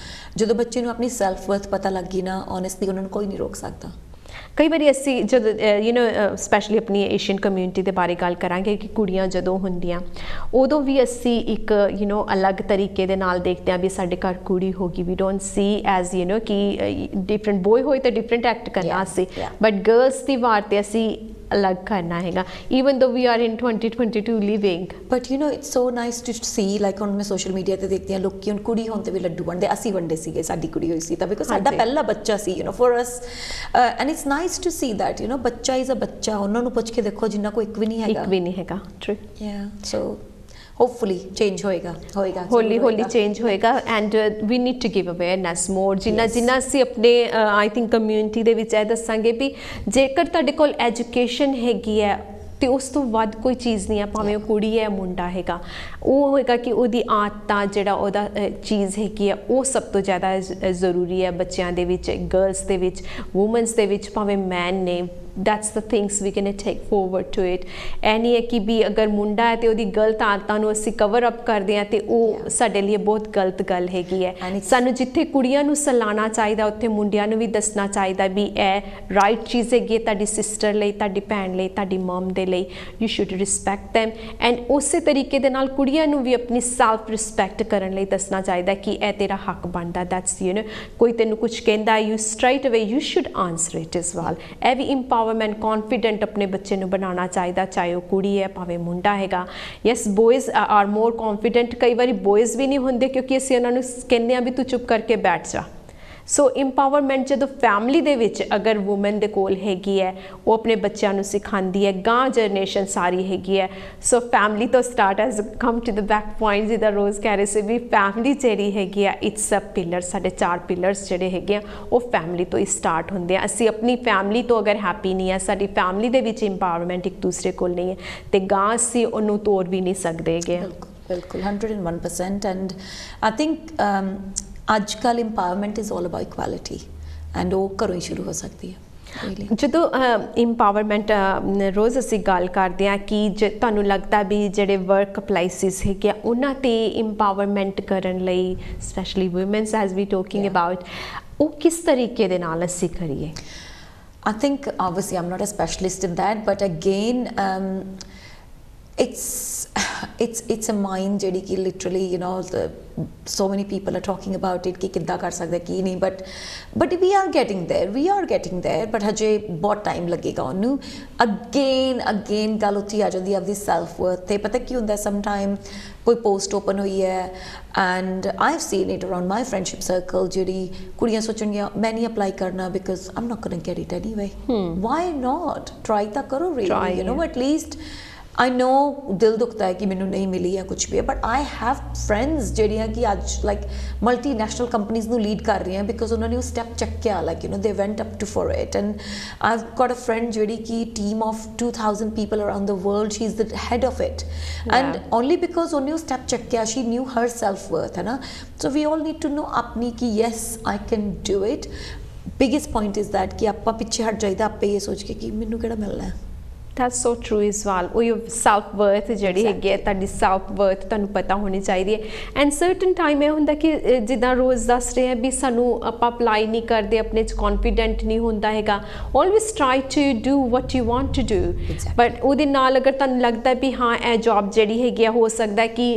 ਜਦੋਂ ਬੱਚੇ ਨੂੰ ਆਪਣੀ ਸੈਲਫ ਵਰਥ ਪਤਾ ਲੱਗ ਗਈ ਨਾ, ਓਨੈਸਟਲੀ ਉਹਨਾਂ ਨੂੰ ਕੋਈ ਨਹੀਂ ਰੋਕ ਸਕਦਾ। ਕਈ ਵਾਰੀ ਅਸੀਂ ਜਦੋਂ ਸਪੈਸ਼ਲੀ ਆਪਣੀ ਏਸ਼ੀਅਨ ਕਮਿਊਨਿਟੀ ਦੇ ਬਾਰੇ ਗੱਲ ਕਰਾਂਗੇ ਕਿ ਕੁੜੀਆਂ ਜਦੋਂ ਹੁੰਦੀਆਂ ਉਦੋਂ ਵੀ ਅਸੀਂ ਇੱਕ ਅਲੱਗ ਤਰੀਕੇ ਦੇ ਨਾਲ ਦੇਖਦੇ ਹਾਂ ਵੀ ਸਾਡੇ ਘਰ ਕੁੜੀ ਹੋ ਗਈ। ਵੀ ਡੋਂਟ ਸੀ ਐਜ਼ ਕਿ ਡਿਫਰੈਂਟ ਬੋਏ ਹੋਏ ਤਾਂ ਡਿਫਰੈਂਟ ਐਕਟ ਕਰਨਾ ਸੀ, ਬਟ ਗਰਲਸ ਦੀ ਵਾਰ ਤੇ ਅਸੀਂ ਅਲੱਗ ਕਰਨਾ ਹੈਗਾ, even though we are in 2022 living. But it's so nice to see, like ਹੁਣ ਮੈਂ ਸੋਸ਼ਲ ਮੀਡੀਆ ਤੇ ਦੇਖਦੀ ਹਾਂ ਲੋਕੀ ਹੁਣ ਕੁੜੀ ਹੋਣ ਤੇ ਵੀ ਲੱਡੂ ਵੰਡਦੇ, ਅਸੀਂ ਵੰਡੇ ਸੀਗੇ, ਸਾਡੀ ਕੁੜੀ ਹੋਈ ਸੀ ਤਾਂ ਬਿਕੋਜ਼ ਸਾਡਾ ਪਹਿਲਾ ਬੱਚਾ ਸੀ for us, and it's nice to see that ਬੱਚਾ is a ਬੱਚਾ। ਉਹਨਾਂ ਨੂੰ ਪੁੱਛ ਕੇ ਦੇਖੋ ਜਿੰਨਾ ਕੋਈ ਇੱਕ ਵੀ ਨਹੀਂ ਹੈਗਾ। True. Yeah, so hopefully change ਹੋਏਗਾ ਹੌਲੀ ਚੇਂਜ ਹੋਏਗਾ, and we need to give awareness more. ਜਿੰਨਾ ਅਸੀਂ ਆਪਣੇ ਆਈ ਥਿੰਕ ਕਮਿਊਨਿਟੀ ਦੇ ਵਿੱਚ ਇਹ ਦੱਸਾਂਗੇ ਵੀ ਜੇਕਰ ਤੁਹਾਡੇ ਕੋਲ ਐਜੂਕੇਸ਼ਨ ਹੈਗੀ ਹੈ ਤੇ ਉਸ ਤੋਂ ਵੱਧ ਕੋਈ ਚੀਜ਼ ਨਹੀਂ ਹੈ, ਭਾਵੇਂ ਉਹ ਕੁੜੀ ਹੈ ਮੁੰਡਾ ਹੈਗਾ, ਉਹ ਹੋਏਗਾ ਕਿ ਉਹਦੀ ਆਦਤਾਂ ਜਿਹੜਾ ਉਹਦਾ ਚੀਜ਼ ਹੈਗੀ ਹੈ ਉਹ ਸਭ ਤੋਂ ਜ਼ਿਆਦਾ ਜ਼ਰੂਰੀ ਹੈ ਬੱਚਿਆਂ ਦੇ ਵਿੱਚ, ਗਰਲਸ ਦੇ ਵਿੱਚ, ਵੂਮਨਸ ਦੇ ਵਿੱਚ, ਭਾਵੇਂ ਮੈਨ ਨੇ। that's the things we can take forward to it। ਇਹ ਨਹੀਂ ਹੈ ਕਿ ਵੀ ਅਗਰ ਮੁੰਡਾ ਹੈ ਤੇ ਉਹਦੀ ਗਲਤ ਆਦਤਾਂ ਨੂੰ ਅਸੀਂ ਕਵਰ ਅਪ ਕਰਦੇ ਹਾਂ ਤੇ ਉਹ ਸਾਡੇ ਲਈ ਬਹੁਤ ਗਲਤ ਗੱਲ ਹੈਗੀ ਹੈ। ਸਾਨੂੰ ਜਿੱਥੇ ਕੁੜੀਆਂ ਨੂੰ ਸਲਾਹਣਾ ਚਾਹੀਦਾ ਉੱਥੇ ਮੁੰਡਿਆਂ ਨੂੰ ਵੀ ਦੱਸਣਾ ਚਾਹੀਦਾ ਵੀ ਇਹ ਰਾਈਟ ਚੀਜ਼ ਹੈਗੀ ਤੁਹਾਡੀ ਸਿਸਟਰ ਲਈ, ਤੁਹਾਡੀ ਭੈਣ ਲਈ, ਤੁਹਾਡੀ ਮਮ ਦੇ ਲਈ। You should respect them, and ਉਸੇ ਤਰੀਕੇ ਦੇ ਨਾਲ ਕੁੜੀਆਂ ਨੂੰ ਵੀ ਆਪਣੀ ਸੈਲਫ ਰਿਸਪੈਕਟ ਕਰਨ ਲਈ ਦੱਸਣਾ ਚਾਹੀਦਾ ਕਿ ਇਹ ਤੇਰਾ ਹੱਕ ਬਣਦਾ। ਦੈਟਸ ਕੋਈ ਤੈਨੂੰ ਕੁਝ ਕਹਿੰਦਾ, ਯੂ ਸਟ੍ਰੇਟ ਅਵੇ you should answer it is well. ਇਹ ਵੀ ਇੰਪਾਵਰਮੈਂਟ, ਕੌਨਫੀਡੈਂਟ ਆਪਣੇ ਬੱਚੇ ਨੂੰ ਬਣਾਉਣਾ ਚਾਹੀਦਾ, ਚਾਹੇ ਉਹ ਕੁੜੀ ਹੈ ਭਾਵੇਂ ਮੁੰਡਾ ਹੈਗਾ। Yes, boys are more confident. ਕਈ ਵਾਰੀ ਬੋਇਜ਼ ਵੀ ਨਹੀਂ ਹੁੰਦੇ ਕਿਉਂਕਿ ਅਸੀਂ ਉਹਨਾਂ ਨੂੰ ਕਹਿੰਦੇ ਹਾਂ ਵੀ ਤੂੰ ਚੁੱਪ ਕਰਕੇ ਬੈਠ ਜਾ। ਸੋ ਇੰਪਾਵਰਮੈਂਟ ਜਦੋਂ ਫੈਮਿਲੀ ਦੇ ਵਿੱਚ ਅਗਰ ਵੂਮਨ ਦੇ ਕੋਲ ਹੈਗੀ ਹੈ, ਉਹ ਆਪਣੇ ਬੱਚਿਆਂ ਨੂੰ ਸਿਖਾਉਂਦੀ ਹੈ, ਗਾਂ ਜਨਰੇਸ਼ਨ ਸਾਰੀ ਹੈਗੀ ਹੈ। ਸੋ ਫੈਮਿਲੀ ਤੋਂ start as come to the back point, ਜਿੱਦਾਂ ਰੋਜ਼ ਕਹਿ ਰਹੇ ਸੀ ਵੀ ਫੈਮਿਲੀ ਜਿਹੜੀ ਹੈਗੀ ਆ ਇਟਸ ਅ ਪਿਲਰ। ਸਾਡੇ 4 ਪਿਲਰਸ ਜਿਹੜੇ ਹੈਗੇ ਆ ਉਹ ਫੈਮਿਲੀ ਤੋਂ ਹੀ ਸਟਾਰਟ ਹੁੰਦੇ ਆ। ਅਸੀਂ ਆਪਣੀ ਫੈਮਿਲੀ ਤੋਂ ਅਗਰ ਹੈਪੀ ਨਹੀਂ ਹੈ, ਸਾਡੀ ਫੈਮਿਲੀ ਦੇ ਵਿੱਚ ਇੰਪਾਵਰਮੈਂਟ ਇੱਕ ਦੂਸਰੇ ਕੋਲ ਨਹੀਂ ਹੈ, ਤੇ ਗਾਂ ਅਸੀਂ ਉਹਨੂੰ ਤੋੜ ਵੀ ਨਹੀਂ ਸਕਦੇ ਹੈਗੇ। ਬਿਲਕੁਲ 101%। ਐਂਡ ਆਈ ਥਿੰਕ ਅੱਜ ਕੱਲ੍ਹ empowerment is all about equality, and ਉਹ ਘਰੋਂ ਹੀ ਸ਼ੁਰੂ ਹੋ ਸਕਦੀ ਹੈ। ਜਦੋਂ ਇੰਪਾਵਰਮੈਂਟ ਰੋਜ਼ ਅਸੀਂ ਗੱਲ ਕਰਦੇ ਹਾਂ ਕਿ ਤੁਹਾਨੂੰ ਲੱਗਦਾ ਵੀ ਜਿਹੜੇ ਵਰਕ ਪਲੇਸਿਸ ਹੈਗੇ ਆ ਉਹਨਾਂ 'ਤੇ ਇੰਪਾਵਰਮੈਂਟ ਕਰਨ ਲਈ, specially womens as we talking about, ਉਹ ਕਿਸ ਤਰੀਕੇ ਦੇ ਨਾਲ ਅਸੀਂ ਕਰੀਏ? I think obviously I'm not a specialist in that, but again it's a mind ਜਿਹੜੀ ਕਿ literally so many people are talking about it ਕਿ ਕਿੱਦਾਂ ਕਰ ਸਕਦੇ ਕੀ ਨਹੀਂ, but we are getting there but ਹਜੇ ਬਹੁਤ ਟਾਈਮ ਲੱਗੇਗਾ ਉਹਨੂੰ। again ਗੱਲ ਉੱਥੇ ਆ ਜਾਂਦੀ ਆਪਦੀ ਸੈਲਫ ਵਰਥ ਤੇ। ਪਤਾ ਕੀ ਹੁੰਦਾ, ਸਮ ਟਾਈਮ ਕੋਈ ਪੋਸਟ ਓਪਨ ਹੋਈ ਹੈ and I have seen it around my friendship circle, ਜਿਹੜੀ ਕੁੜੀਆਂ ਸੋਚਣਗੀਆਂ ਮੈਂ ਨਹੀਂ ਅਪਲਾਈ ਕਰਨਾ because I'm not going to get it anyway. Why not? Try ਤਾਂ ਕਰੋ really, at least I know दिल दुखता है कि मैनू नहीं मिली या कुछ भी है, but I have friends ਜਿਹੜੀਆਂ ਕਿ ਅੱਜ like multinational companies ਨੂੰ ਲੀਡ ਕਰ ਰਹੀਆਂ because ਉਹਨਾਂ ਨੇ ਉਹ ਸਟੈਪ ਚੱਕਿਆ, like you know they went up to for it. And I've got a friend ਜਿਹੜੀ ਕਿ team of 2000 people around the world, she's the head of it. And only because ਉਹਨੇ ਉਹ ਸਟੈਪ ਚੱਕਿਆ, she knew her self worth, ਹੈ ਨਾ. So we all need to know ਆਪਣੀ ਕਿ yes I can do it. Biggest point is that ਕਿ ਆਪਾਂ ਪਿੱਛੇ ਹਟ ਜਾਈਦਾ ਆਪੇ ਇਹ ਸੋਚ ਕੇ ਕਿ ਮੈਨੂੰ ਕਿਹੜਾ ਮਿਲਣਾ ਹੈ. That's so true as well. ਉਹ your self worth ਜਿਹੜੀ ਹੈਗੀ ਹੈ, ਤੁਹਾਡੀ self worth ਤੁਹਾਨੂੰ ਪਤਾ ਹੋਣੀ ਚਾਹੀਦੀ ਹੈ. ਐਂਡ ਸਰਟਨ ਟਾਈਮ ਇਹ ਹੁੰਦਾ ਕਿ ਜਿੱਦਾਂ ਰੋਜ਼ ਦੱਸ ਰਹੇ ਆ ਵੀ ਸਾਨੂੰ ਆਪਾਂ ਅਪਲਾਈ ਨਹੀਂ ਕਰਦੇ, ਆਪਣੇ 'ਚ ਕੌਨਫੀਡੈਂਟ ਨਹੀਂ ਹੁੰਦਾ ਹੈਗਾ. Always try to do what you want to do. But ਉਹਦੇ ਨਾਲ ਅਗਰ ਤੁਹਾਨੂੰ ਲੱਗਦਾ ਵੀ ਹਾਂ ਇਹ ਜੌਬ ਜਿਹੜੀ ਹੈਗੀ ਆ ਹੋ ਸਕਦਾ ਕਿ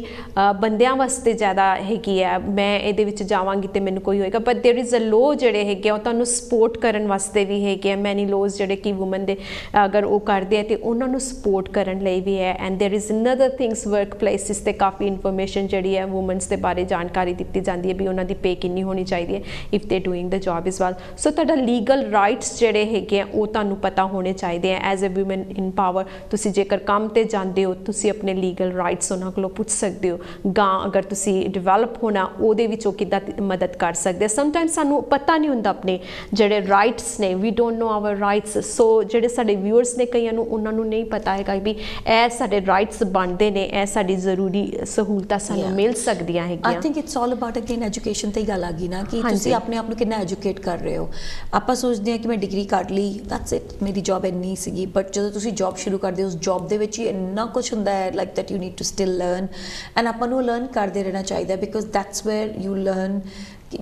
ਬੰਦਿਆਂ ਵਾਸਤੇ ਜ਼ਿਆਦਾ ਹੈਗੀ ਆ, ਮੈਂ ਇਹਦੇ ਵਿੱਚ ਜਾਵਾਂਗੀ ਤੇ ਮੈਨੂੰ ਕੋਈ ਹੋਏਗਾ, but there is a law ਜਿਹੜੇ ਹੈਗੇ ਉਹ ਤੁਹਾਨੂੰ ਸਪੋਰਟ ਕਰਨ ਵਾਸਤੇ ਵੀ ਹੈਗੇ ਆ. ਮੈਨੀ ਲੋਜ਼ ਜਿਹੜੇ ਕਿ ਵੂਮਨ ਦੇ ਅਗਰ ਉਹ ਕਰਦੇ ਆ ਤੇ ਉਹਨਾਂ ਨੂੰ ਸਪੋਰਟ ਕਰਨ ਲਈ ਵੀ ਹੈ. And there is another things work places 'ਤੇ ਕਾਫੀ ਇਨਫੋਰਮੇਸ਼ਨ ਜਿਹੜੀ ਹੈ ਵੂਮਨਸ ਦੇ ਬਾਰੇ ਜਾਣਕਾਰੀ ਦਿੱਤੀ ਜਾਂਦੀ ਹੈ ਵੀ ਉਹਨਾਂ ਦੀ ਪੇ ਕਿੰਨੀ ਹੋਣੀ ਚਾਹੀਦੀ ਹੈ if they doing the job is well. So ਤੁਹਾਡਾ ਲੀਗਲ ਰਾਈਟਸ ਜਿਹੜੇ ਹੈਗੇ ਆ ਉਹ ਤੁਹਾਨੂੰ ਪਤਾ ਹੋਣੇ ਚਾਹੀਦੇ ਆ as a woman in power. ਤੁਸੀਂ ਜੇਕਰ ਕੰਮ 'ਤੇ ਜਾਂਦੇ ਹੋ ਤੁਸੀਂ ਆਪਣੇ ਲੀਗਲ ਰਾਈਟਸ ਉਹਨਾਂ ਕੋਲੋਂ ਪੁੱਛ ਸਕਦੇ ਹੋ. ਗਾਂ ਅਗਰ ਤੁਸੀਂ ਡਿਵੈਲਪ ਹੋਣਾ ਉਹਦੇ ਵਿੱਚ ਉਹ ਕਿੱਦਾਂ ਮਦਦ ਕਰ ਸਕਦੇ ਆ. ਸਮਟਾਈਮਸ ਸਾਨੂੰ ਪਤਾ ਨਹੀਂ ਹੁੰਦਾ ਆਪਣੇ ਜਿਹੜੇ ਰਾਈਟਸ ਨੇ, ਵੀ ਡੋਂਟ ਨੋ ਆਵਰ ਰਾਈਟਸ. ਸੋ ਜਿਹੜੇ ਸਾਡੇ ਵਿਊਅਰਸ ਨੇ ਕਈਆਂ ਨੂੰ ਉਹਨਾਂ ਨੂੰ ਨਹੀਂ ਪਤਾ ਹੈਗਾ ਵੀ ਇਹ ਸਾਡੇ ਰਾਈਟਸ ਬਣਦੇ ਨੇ, ਇਹ ਸਾਡੀ ਜ਼ਰੂਰੀ ਸਹੂਲਤਾਂ ਸਾਨੂੰ ਮਿਲ ਸਕਦੀਆਂ ਹੈਗੀਆਂ. I think it's all about again education ਤੇ ਹੀ ਗੱਲ ਆ ਗਈ ਨਾ ਕਿ ਤੁਸੀਂ ਆਪਣੇ ਆਪ ਨੂੰ ਕਿੰਨਾ ਐਜੂਕੇਟ ਕਰ ਰਹੇ ਹੋ. ਆਪਾਂ ਸੋਚਦੇ ਹਾਂ ਕਿ ਮੈਂ ਡਿਗਰੀ ਕਰ ਲਈ, ਦੈਟਸ ਇਟ, ਮੇਰੀ ਜੌਬ ਇੰਨੀ ਸੀਗੀ. ਬਟ ਜਦੋਂ ਤੁਸੀਂ ਜੌਬ ਸ਼ੁਰੂ ਕਰਦੇ ਹੋ ਉਸ ਜੌਬ ਦੇ ਵਿੱਚ ਹੀ ਇੰਨਾ ਕੁਛ ਹੁੰਦਾ ਹੈ like that you need to still learn. And ਆਪਾਂ ਨੂੰ ਲਰਨ ਕਰਦੇ ਰਹਿਣਾ ਚਾਹੀਦਾ because that's where you learn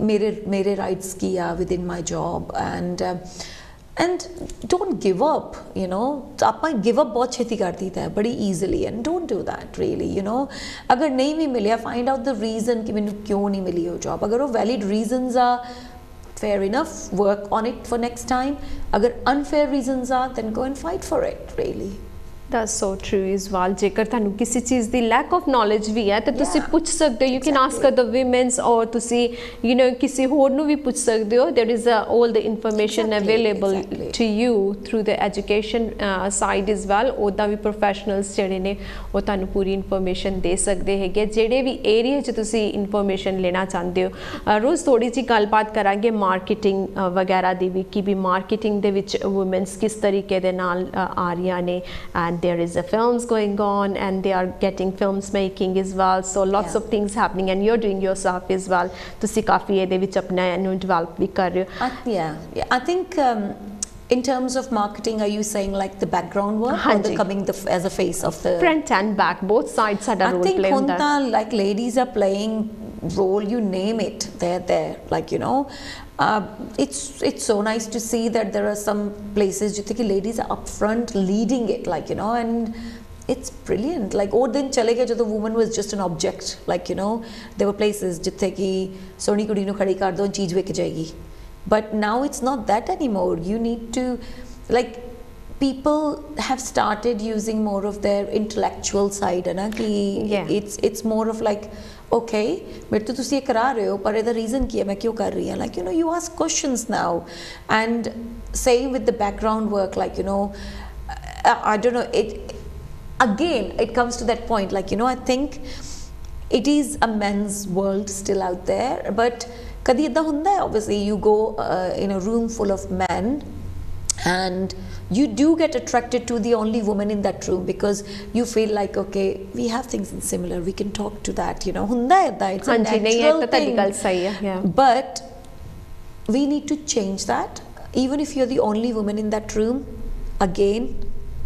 ਮੇਰੇ ਰਾਈਟਸ ਕੀ ਆ with in my job. And don't give up, you know. ਆਪਾਂ give up ਬਹੁਤ ਛੇਤੀ ਕਰ ਦਿੱਤਾ ਹੈ ਬੜੀ easily, and don't do that really, you know. ਅਗਰ ਨਹੀਂ ਵੀ ਮਿਲਿਆ, find out the reason ਕਿ ਮੈਨੂੰ ਕਿਉਂ ਨਹੀਂ ਮਿਲੀ ਉਹ ਜੌਬ. ਅਗਰ ਉਹ valid reasons ਆ, fair enough, work on it for next time. ਅਗਰ unfair reasons ਆ, then go and fight for it really. That's so true as well. ਜੇਕਰ ਤੁਹਾਨੂੰ ਕਿਸੇ ਚੀਜ਼ ਦੀ lack of knowledge ਵੀ ਹੈ ਤਾਂ ਤੁਸੀਂ ਪੁੱਛ ਸਕਦੇ ਹੋ. You can ask the women's or ਤੁਸੀਂ you know ਕਿਸੇ ਹੋਰ ਨੂੰ ਵੀ ਪੁੱਛ ਸਕਦੇ ਹੋ. There is all the information available to you through the education side as well. ਉਹਦਾ ਵੀ professionals ਜਿਹੜੇ ਨੇ ਉਹ ਤੁਹਾਨੂੰ ਪੂਰੀ ਇਨਫੋਰਮੇਸ਼ਨ ਦੇ ਸਕਦੇ ਹੈਗੇ ਜਿਹੜੇ ਵੀ ਏਰੀਆ 'ਚ ਤੁਸੀਂ ਇਨਫੋਰਮੇਸ਼ਨ ਲੈਣਾ ਚਾਹੁੰਦੇ ਹੋ. ਰੋਜ਼ ਥੋੜ੍ਹੀ ਜਿਹੀ ਗੱਲਬਾਤ ਕਰਾਂਗੇ ਮਾਰਕੀਟਿੰਗ ਵਗੈਰਾ ਦੀ ਵੀ ਕਿ ਵੀ ਮਾਰਕੀਟਿੰਗ ਦੇ ਵਿੱਚ ਵੂਮਨਸ ਕਿਸ ਤਰੀਕੇ ਦੇ ਨਾਲ ਆ ਰਹੀਆਂ ਨੇ. And there is a films going on and they are getting films making as well, so lots of things happening and you're doing yourself as well. ਤੁਸੀਂ ਕਾਫੀ ਇਹਦੇ ਵਿੱਚ ਆਪਣਾ ਨੂੰ ਡਿਵੈਲਪ ਵੀ ਕਰ ਰਹੇ ਹੋ. I think in terms of marketing, are you saying like the background work or the coming as a face of the front and back, both sides had a role play? I think ਹੁਣ like ladies are playing role, you name it, they're there, like you know. It's so nice to see that there are some places jithe ki ladies are up front leading it, like you know, and it's brilliant. Like oh din chale gaya jadon woman was just an object, like you know, there were places jithe ki soni kudi nu khadi kar do cheez vik jayegi, but now it's not that anymore. You need to like people have started using more of their intellectual side, है ना कि it's more of like okay मेरे तो तुसी ये करा रहे हो पर ਇਹਦਾ रीज़न ਕੀ ਹੈ, मैं क्यों कर रही हूँ, like you know you ask questions now. And same with the background work, like you know I don't know, it again it comes to that point, like you know I think it is a men's world still out there, but ਕਦੀ ਇੱਦਾਂ ਹੁੰਦਾ ਹੈ obviously you go in a room full of men and you do get attracted to the only woman in that room because you feel like okay we have things in similar, we can talk to that, you know. ਹੁੰਦਾ ਹੈ that it's a natural thing, but we need to change that. Even if you're the only woman in that room, again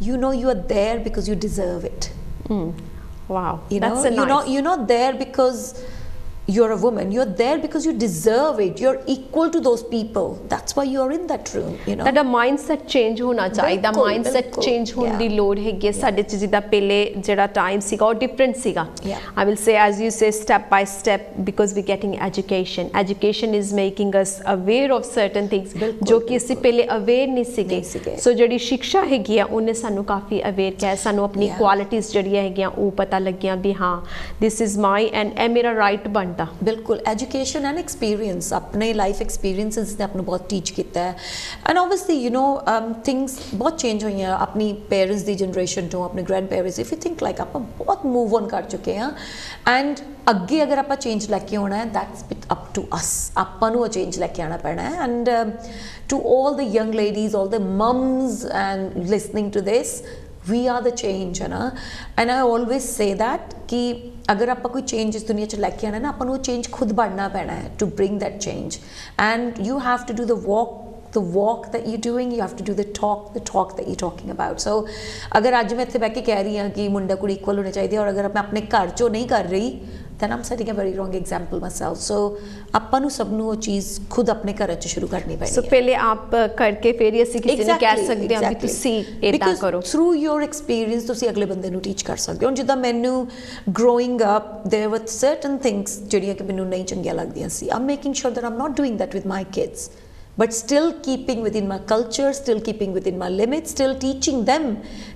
you know you are there because you deserve it. Wow, you know, you're not there because you're a woman, you're there because you deserve it, you're equal to those people, that's why you're in that room, you know. that a mindset change ਹੋਣਾ ਚਾਹੀਦਾ, mindset change ਹੋਣ ਦੀ ਲੋੜ ਹੈਗੀ ਸਾਡੇ ਚ. ਜਿੱਦਾਂ ਪਹਿਲੇ ਜਿਹੜਾ ਟਾਈਮ ਸੀਗਾ ਉਹ different ਸੀਗਾ. I will say as you say step by step because we're getting education is making us aware of certain things ਜੋ ਕਿ ਅਸੀਂ ਪਹਿਲੇ aware ਨਹੀਂ ਸੀਗੇ. ਸੋ ਜਿਹੜੀ ਸਿੱਖਿਆ ਹੈਗੀ ਆ ਉਹਨੇ ਸਾਨੂੰ ਕਾਫੀ aware ਕਿਹਾ, ਸਾਨੂੰ ਆਪਣੀ ਕੁਆਲਿਟੀਜ਼ ਜਿਹੜੀਆਂ ਹੈਗੀਆਂ ਉਹ ਪਤਾ ਲੱਗੀਆਂ ਵੀ ਹਾਂ this is my and ਇਹ ਮੇਰਾ right ਬਣਦਾ पता। बिल्कुल, एजुकेशन एंड एक्सपीरियंस, अपने लाइफ एक्सपीरियंसेस ने आपको बहुत टीच किया है। And obviously you know things बहुत चेंज हुई हैं अपनी पेरेंट्स दी जनरेशन तो अपने grand parents, if you think like आप बहुत मूव ऑन कर चुके हैं एंड ਅੱਗੇ ਅਗਰ ਆਪਾਂ ਚੇਂਜ ਲੈ ਕੇ ਆਉਣਾ ਹੈ ਦੈਟਸ ਅਪ ਟੂ ਅਸ, ਆਪਾਂ ਨੂੰ ਉਹ ਚੇਂਜ ਲੈ ਕੇ ਆਉਣਾ ਪੈਣਾ ਹੈ। And to all the young ladies, all the mums and listening to this, we are the change, है ना। and I always say that कि अगर ਆਪਾਂ ਕੋਈ change ਇਸ ਦੁਨੀਆ 'ਚ ਲੈ ਕੇ ਆਉਣਾ ਨਾ, ਆਪਾਂ ਨੂੰ ਉਹ change ਖੁਦ ਬਣਨਾ ਪੈਣਾ ਹੈ to bring that change, and you have to do the walk that you're doing, you have to do the talk that you're talking about। so ਅਗਰ ਅੱਜ ਮੈਂ ਇੱਥੇ ਬਹਿ ਕੇ ਕਹਿ ਰਹੀ ਹਾਂ ਕਿ ਮੁੰਡਾ ਕੁੜੀ ਇਕੁਅਲ ਹੋਣੇ ਚਾਹੀਦੇ ਔਰ ਅਗਰ ਮੈਂ ਆਪਣੇ ਘਰ 'ਚੋਂ ਨਹੀਂ ਕਰ ਰਹੀ then I'm setting a very wrong example myself। so ਆਪਾਂ ਨੂੰ ਸਭ ਨੂੰ ਉਹ ਚੀਜ਼ ਖੁਦ ਆਪਣੇ ਘਰ 'ਚ ਸ਼ੁਰੂ ਕਰਨੀ ਪੈਣੀ ਹੈ। so ਪਹਿਲੇ ਆਪ ਕਰਕੇ ਫਿਰ ਹੀ ਅਸੀਂ ਕਿਸੇ ਨੂੰ ਕਹਿ ਸਕਦੇ ਹਾਂ ਵੀ ਤੁਸੀਂ ਇਦਾਂ ਕਰੋ। through your experience ਤੁਸੀਂ ਅਗਲੇ ਬੰਦੇ ਨੂੰ ਟੀਚ ਕਰ ਸਕਦੇ ਹੋ। ਜਿੱਦਾਂ ਮੈਨੂੰ growing up there were certain things ਜਿਹੜੀਆਂ ਕਿ ਮੈਨੂੰ ਨਹੀਂ ਚੰਗੀਆਂ ਲੱਗਦੀਆਂ ਸੀ, I'm making sure that I'm not doing that with my kids, but still keeping within my culture, still keeping within my limits, still teaching them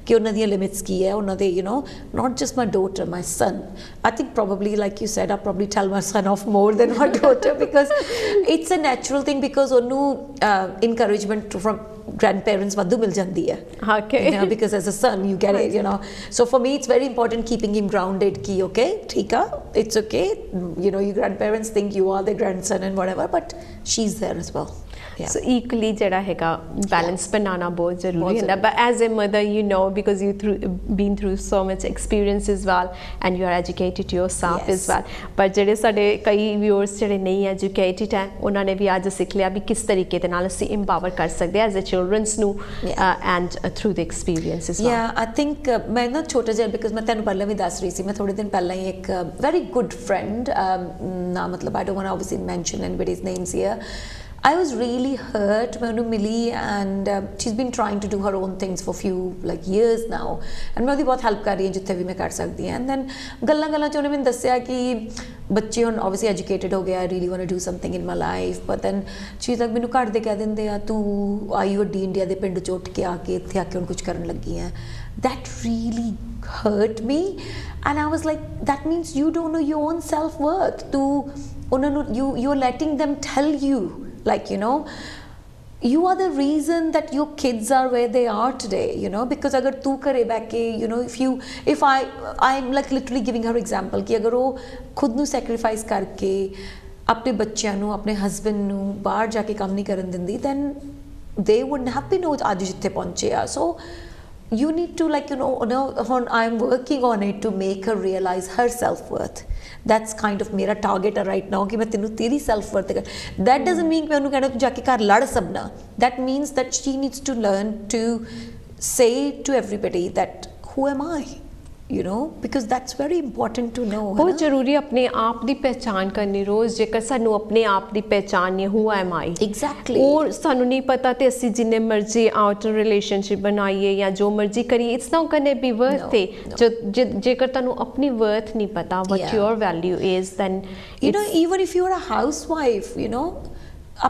कि उन्हां दी limits की है, उन्हां दे, you know, not just my daughter, my son। I think probably like you said, I probably tell my son off more than my daughter because it's a natural thing, because ਉਹਨੂੰ encouragement from grandparents ਵਾਧੂ ਮਿਲ ਜਾਂਦੀ ਹੈ। okay, you know, because as a son you get it, you know। so for me it's very important keeping him grounded ki okay theek hai, it's okay, you know, your grandparents think you are their grandson and whatever, but she's there as well। so equally ਜਿਹੜਾ ਹੈਗਾ balance ਬਣਾਉਣਾ ਬਹੁਤ ਜ਼ਰੂਰੀ ਹੁੰਦਾ। but as a mother you know, because you been through so much experience as well and you are educated yourself as well। ਪਰ ਜਿਹੜੇ ਸਾਡੇ ਕਈ viewers ਜਿਹੜੇ ਨਹੀਂ educated ਹੈ, ਉਹਨਾਂ ਨੇ ਵੀ ਅੱਜ ਸਿੱਖ ਲਿਆ ਵੀ ਕਿਸ ਤਰੀਕੇ ਦੇ ਨਾਲ ਅਸੀਂ empower ਕਰ ਸਕਦੇ as a children's ਨੂੰ and through the experience as well। yeah, I think ਮੈਂ ਨਾ ਛੋਟਾ ਜਿਹਾ, because ਮੈਂ ਤੁਹਾਨੂੰ ਪਹਿਲਾਂ ਵੀ ਦੱਸ ਰਹੀ ਸੀ, ਮੈਂ ਥੋੜੇ ਦਿਨ ਪਹਿਲਾਂ ਹੀ ਇੱਕ very good friend, ਨਾ ਮਤਲਬ I don't want to obviously mention anybody's names here, I was really hurt when I met her, and she's been trying to do her own things for few like years now, and मैं ਉਹਦੀ बहुत help कर रही हूँ जितने भी मैं कर सकती हूँ। and then ਗੱਲਾਂ 'ਚ ਉਹਨੇ ਮੈਨੂੰ ਦੱਸਿਆ ਕਿ ਬੱਚੇ ਹੁਣ obviously educated ਹੋ ਗਏ, I really want to do something in my life, but then she's like ਮੈਨੂੰ ਘਰ ਦੇ ਕਹਿ ਦਿੰਦੇ ਆ ਤੂੰ ਆਈ ਵੱਡੀ ਇੰਡੀਆ ਦੇ ਪਿੰਡ 'ਚ ਉੱਠ ਕੇ ਆ ਕੇ ਇੱਥੇ ਆ ਕੇ ਹੁਣ ਕੁਝ ਕਰਨ ਲੱਗੀ ਹੈ। that really hurt me, and I was like that means you don't know your own self-worth। ਤੂੰ ਉਹਨਾਂ ਨੂੰ you're letting them tell you like, you know, you are the reason that your kids are where they are today, you know, because agar tu kare back ke, you know, if I'm like literally giving her example ki agar wo khud nu sacrifice karke apne bachchiyan nu, apne husband nu bahar ja ke kam nahi karan dindi, then they wouldn't have been aaj jitte pahunche ya। so you need to like, you know, I'm working on it to make her realize her self-worth। that's kind of मेरा target है right now कि मैं तेनू तेरी self worth कर। that doesn't mean मैं उन्हें कहना तू जाके घर लड़ सबना। that means that she needs to learn to say to everybody that who am I, you know, because that's very important to know। बहुत ਜ਼ਰੂਰੀ ਆਪਣੇ ਆਪ ਦੀ ਪਹਿਚਾਨ ਕਰਨੀ ਰੋਜ਼। ਜੇਕਰ ਸਾਨੂੰ ਆਪਣੇ ਆਪ ਦੀ ਪਹਿਚਾਨ ਨਹੀਂ who am I exactly, ਉਹ ਸਾਨੂੰ ਨਹੀਂ ਪਤਾ ਤੇ ਅਸੀਂ ਜਿੰਨੇ ਮਰਜ਼ੀ ਆਊਟਰ ਰਿਲੇਸ਼ਨਸ਼ਿਪ ਬਣਾਈਏ ਜਾਂ ਜੋ ਮਰਜ਼ੀ ਕਰੀਏ it's not gonna be worth it। ਜੇਕਰ ਤੁਹਾਨੂੰ ਆਪਣੀ worth ਨਹੀਂ ਪਤਾ what your value is, then you know, even if you are a housewife, you know,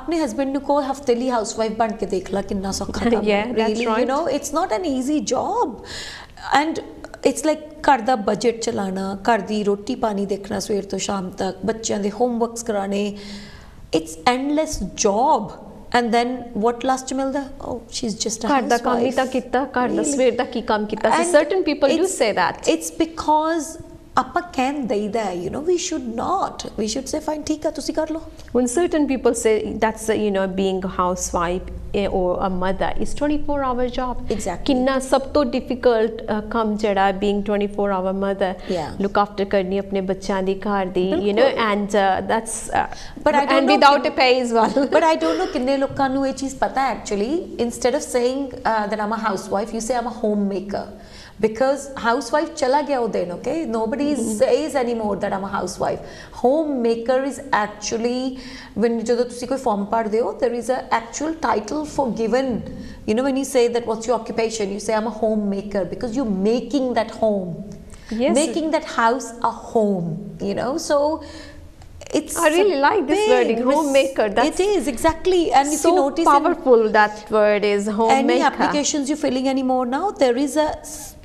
अपने हस्बैंड ਨੂੰ ਕੋ ਹਫਤੇਲੀ ਹਾਊਸਵਾਈਫ ਬਣ ਕੇ ਦੇਖ ਲੈ ਕਿੰਨਾ ਸੌਖਾ ਕੰਮ ਹੈ। really, you know, it's not an easy job, and it's like ਘਰ ਦਾ ਬਜਟ ਚਲਾਣਾ, ਘਰ ਦੀ ਰੋਟੀ ਪਾਣੀ ਦੇਖਣਾ ਸਵੇਰ ਤੋਂ ਸ਼ਾਮ ਤੱਕ, ਬੱਚਿਆਂ ਦੇ homeworks ਕਰਾਣੇ, it's endless job। and then what last ਮਿਲਦਾ, oh she's just a housewife। ਘਰ ਦਾ ਕੰਮ ਹੀ ਤਾਂ ਕੀਤਾ, ਘਰ ਦਾ ਸਵੇਰ ਦਾ ਕੀ ਕੰਮ ਕੀਤਾ ਸੀ। certain people do say that it's because ਆਪਾਂ ਕਹਿਣ ਦਈਦਾ, you know, we should not, we should say fine ਠੀਕ ਆ ਤੁਸੀਂ ਕਰ ਲਓ। when certain people say that's you know being a housewife or a mother is 24-hour job। exactly, ਕਿੰਨਾ ਸਭ ਤੋਂ difficult ਕੰਮ ਜਿਹੜਾ being 24-hour mother, look after ਕਰਨੀ ਆਪਣੇ ਬੱਚਿਆਂ ਦੀ, ਘਰ ਦੀ, you know, and that's but I don't and know without a pay as well। but I don't know ਕਿੰਨੇ ਲੋਕਾਂ ਨੂੰ ਇਹ ਚੀਜ਼ ਪਤਾ actually, instead of saying that I'm a housewife, you say I'm a homemaker, because housewife chala gaya wo din, okay, nobody says anymore that I'm a housewife। homemaker is actually when jado tusi koi form padde ho, there is a actual title for given, you know, when you say that what's your occupation, you say I'm a homemaker, because you're making that home, making that house a home, you know। so it's I really like this wording, homemaker। It is exactly, and if so you notice powerful that word is homemaker। any applications you're filling anymore now, there is a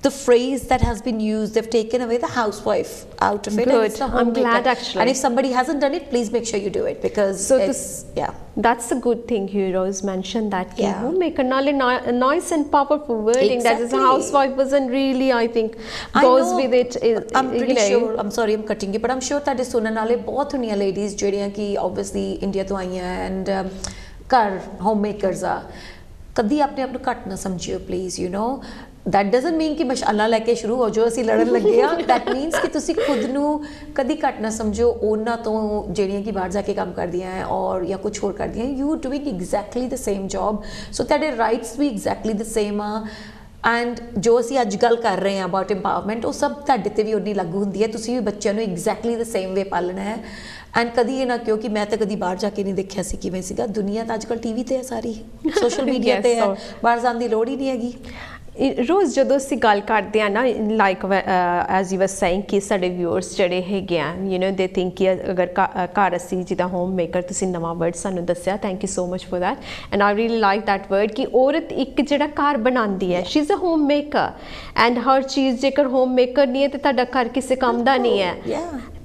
the phrase that has been used, they've taken away the housewife out of it. Good. And it's the I'm homemaker. glad, actually. And if somebody hasn't done it, please make sure you do it, because So it's, yeah. That's a good thing Heroes mentioned that कि Yeah. homemaker नाले nice and powerful wording that is Exactly. housewife wasn't really I think I goes know. with it I'm pretty sure, I'm sorry I'm cutting you, but I'm sure ਤੁਹਾਡੇ ਸੁਣਨ ਵਾਲੇ ਬਹੁਤ ਹੁੰਦੀਆਂ ladies ਜਿਹੜੀਆਂ ਕਿ obviously India ਤੋਂ ਆਈਆਂ and ਘਰ homemakers ਆ, ਕਦੀ ਆਪਣੇ ਆਪ ਨੂੰ ਘੱਟ ਨਾ ਸਮਝਿਓ please, you know. that doesn't mean ਕਿ ਮਸ਼ਾਲਾ ਲੈ ਕੇ ਸ਼ੁਰੂ ਹੋ ਜਾਓ ਅਸੀਂ ਲੜਨ ਲੱਗੇ ਆ that means ਕਿ ਤੁਸੀਂ ਖੁਦ ਨੂੰ ਕਦੀ ਘੱਟ ਨਾ ਸਮਝੋ ਉਹਨਾਂ ਤੋਂ ਜਿਹੜੀਆਂ ਕਿ ਬਾਹਰ ਜਾ ਕੇ ਕੰਮ ਕਰਦੀਆਂ ਹੈ ਔਰ ਜਾਂ ਕੁਝ ਹੋਰ ਕਰਦੀਆਂ you doing exactly the same job, so ਤੁਹਾਡੇ ਰਾਈਟਸ ਵੀ exactly the same ਆ ਐਂਡ ਜੋ ਅਸੀਂ ਅੱਜ ਗੱਲ ਕਰ ਰਹੇ ਹਾਂ ਅਬਾਊਟ ਇੰਪਾਵਰਮੈਂਟ ਉਹ ਸਭ ਤੁਹਾਡੇ ਤੇ ਵੀ ਉਨੀ ਲਾਗੂ ਹੁੰਦੀ ਹੈ, ਤੁਸੀਂ ਵੀ ਬੱਚਿਆਂ ਨੂੰ ਐਗਜ਼ੈਕਟਲੀ ਦ ਸੇਮ ਵੇ ਪਾਲਣਾ ਹੈ ਐਂਡ ਕਦੀ ਇਹ ਨਾ ਕਿਉਂ ਕਿ ਮੈਂ ਤਾਂ ਕਦੀ ਬਾਹਰ ਜਾ ਕੇ ਨਹੀਂ ਦੇਖਿਆ ਸੀ ਕਿਵੇਂ ਸੀਗਾ, ਦੁਨੀਆ ਤਾਂ ਅੱਜ ਕੱਲ੍ਹ ਟੀਵੀ ਤੇ ਹੈ ਸਾਰੀ ਸੋਸ਼ਲ ਮੀਡੀਆ ਤੇ ਹੈ, ਬਾਹਰ ਜਾਣ ਦੀ ਲੋੜ ਹੀ ਨਹੀਂ ਹੈਗੀ। ਰੋਜ਼ ਜਦੋਂ ਅਸੀਂ ਗੱਲ ਕਰਦੇ ਆ ਨਾ like as you was saying ਕਿ ਸਾਡੇ ਵਿਊਅਰਸ ਜਿਹੜੇ ਹੈਗੇ ਆ ਯੂ نو ਦੇ ਥਿੰਕ ਕਿ ਅਗਰ ਘਰ ਅਸੀਂ ਜਿੱਦਾਂ ਹੋਮ ਮੇਕਰ ਤੁਸੀਂ ਨਵਾਂ ਵਰਡ ਸਾਨੂੰ ਦੱਸਿਆ thank you so much for that and I really like that word ਕਿ ਔਰਤ ਇੱਕ ਜਿਹੜਾ ਘਰ ਬਣਾਉਂਦੀ ਹੈ she is a homemaker and ਹਰ ਚੀਜ਼ ਜੇਕਰ ਹੋਮ ਮੇਕਰ ਨਹੀਂ ਹੈ ਤੇ ਤੁਹਾਡਾ ਘਰ ਕਿਸੇ ਕੰਮ ਦਾ ਨਹੀਂ ਹੈ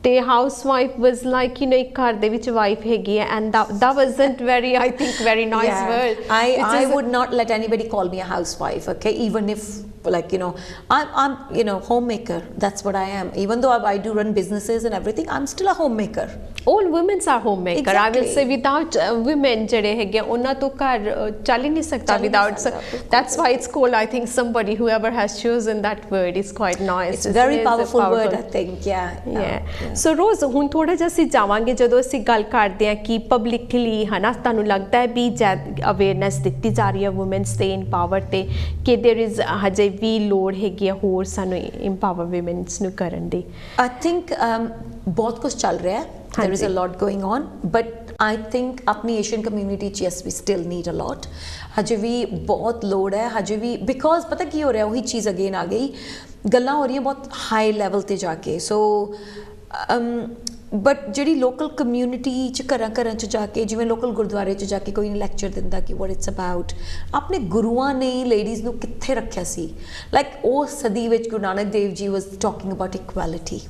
ਤੇ ਹਾਊਸਵਾਈਫ ਵਾਸ ਲਾਈਕ ਯੂ نو ਇੱਕ ਘਰ ਦੇ ਵਿੱਚ ਵਾਈਫ ਹੈਗੀ ਹੈ and that wasn't very I think very nice word. I would not let anybody call me a housewife, okay, even if like you know I'm you know homemaker, that's what I am, even though I do run businesses and everything, I'm still a homemaker. all women are homemaker. Exactly. I will say without women ਜਿਹੜੇ ਹੈਗੇ ਉਹਨਾਂ ਤੋਂ ਘਰ ਚੱਲ ਹੀ ਨਹੀਂ ਸਕਦਾ without that's why it's called I think somebody whoever has chosen that word is quite nice. It's very powerful word I think. Yeah. ਸੋ ਰੋਜ਼ ਹੁਣ ਥੋੜਾ ਜਿਹਾ ਅਸੀਂ ਜਾਵਾਂਗੇ ਜਦੋਂ ਅਸੀਂ ਗੱਲ ਕਰਦੇ ਹਾਂ ਕਿ ਪਬਲਿਕਲੀ ਹੈ ਨਾ ਤੁਹਾਨੂੰ ਲੱਗਦਾ ਹੈ ਵੀ ਅਵੇਅਰਨੈਸ ਦਿੱਤੀ ਜਾ ਰਹੀ ਹੈ ਵੂਮਨਸ ਤੇ ਇੰਪਾਵਰ ਤੇ ਕਿ ਦੇਰ ਇਜ਼ ਹਜੇ ਵੀ ਲੋੜ ਹੈਗੀ ਆ ਹੋਰ ਸਾਨੂੰ ਇੰਪਾਵਰ ਵੂਮਨਸ ਨੂੰ ਕਰਨ ਦੀ। I think ਬਹੁਤ ਕੁਝ ਚੱਲ ਰਿਹਾ ਹੈ, there is a lot going on, but I think ਆਪਣੀ ਏਸ਼ੀਅਨ ਕਮਿਊਨਿਟੀ 'ਚ yes we still need a lot, ਹਜੇ ਵੀ ਬਹੁਤ ਲੋੜ ਹੈ ਹਜੇ ਵੀ ਬਿਕੋਜ਼ ਪਤਾ ਕੀ ਹੋ ਰਿਹਾ ਉਹੀ ਚੀਜ਼ ਅਗੇਨ ਆ ਗਈ ਗੱਲਾਂ ਹੋ ਰਹੀਆਂ ਬਹੁਤ ਹਾਈ ਲੈਵਲ ਤੇ ਜਾ ਕੇ ਸੋ ਬਟ ਜਿਹੜੀ ਲੋਕਲ ਕਮਿਊਨਿਟੀ 'ਚ ਘਰਾਂ 'ਚ ਜਾ ਕੇ ਜਿਵੇਂ ਲੋਕਲ ਗੁਰਦੁਆਰੇ 'ਚ ਜਾ ਕੇ ਕੋਈ ਲੈਕਚਰ ਦਿੰਦਾ ਕਿ what it's about, ਆਪਣੇ ਗੁਰੂਆਂ ਨੇ ਲੇਡੀਜ਼ ਨੂੰ ਕਿੱਥੇ ਰੱਖਿਆ ਸੀ ਲਾਈਕ ਉਹ ਸਦੀ ਵਿੱਚ ਗੁਰੂ ਨਾਨਕ ਦੇਵ ਜੀ ਵਾਸ ਟਾਕਿੰਗ ਅਬਾਊਟ ਇਕੁਐਲਿਟੀ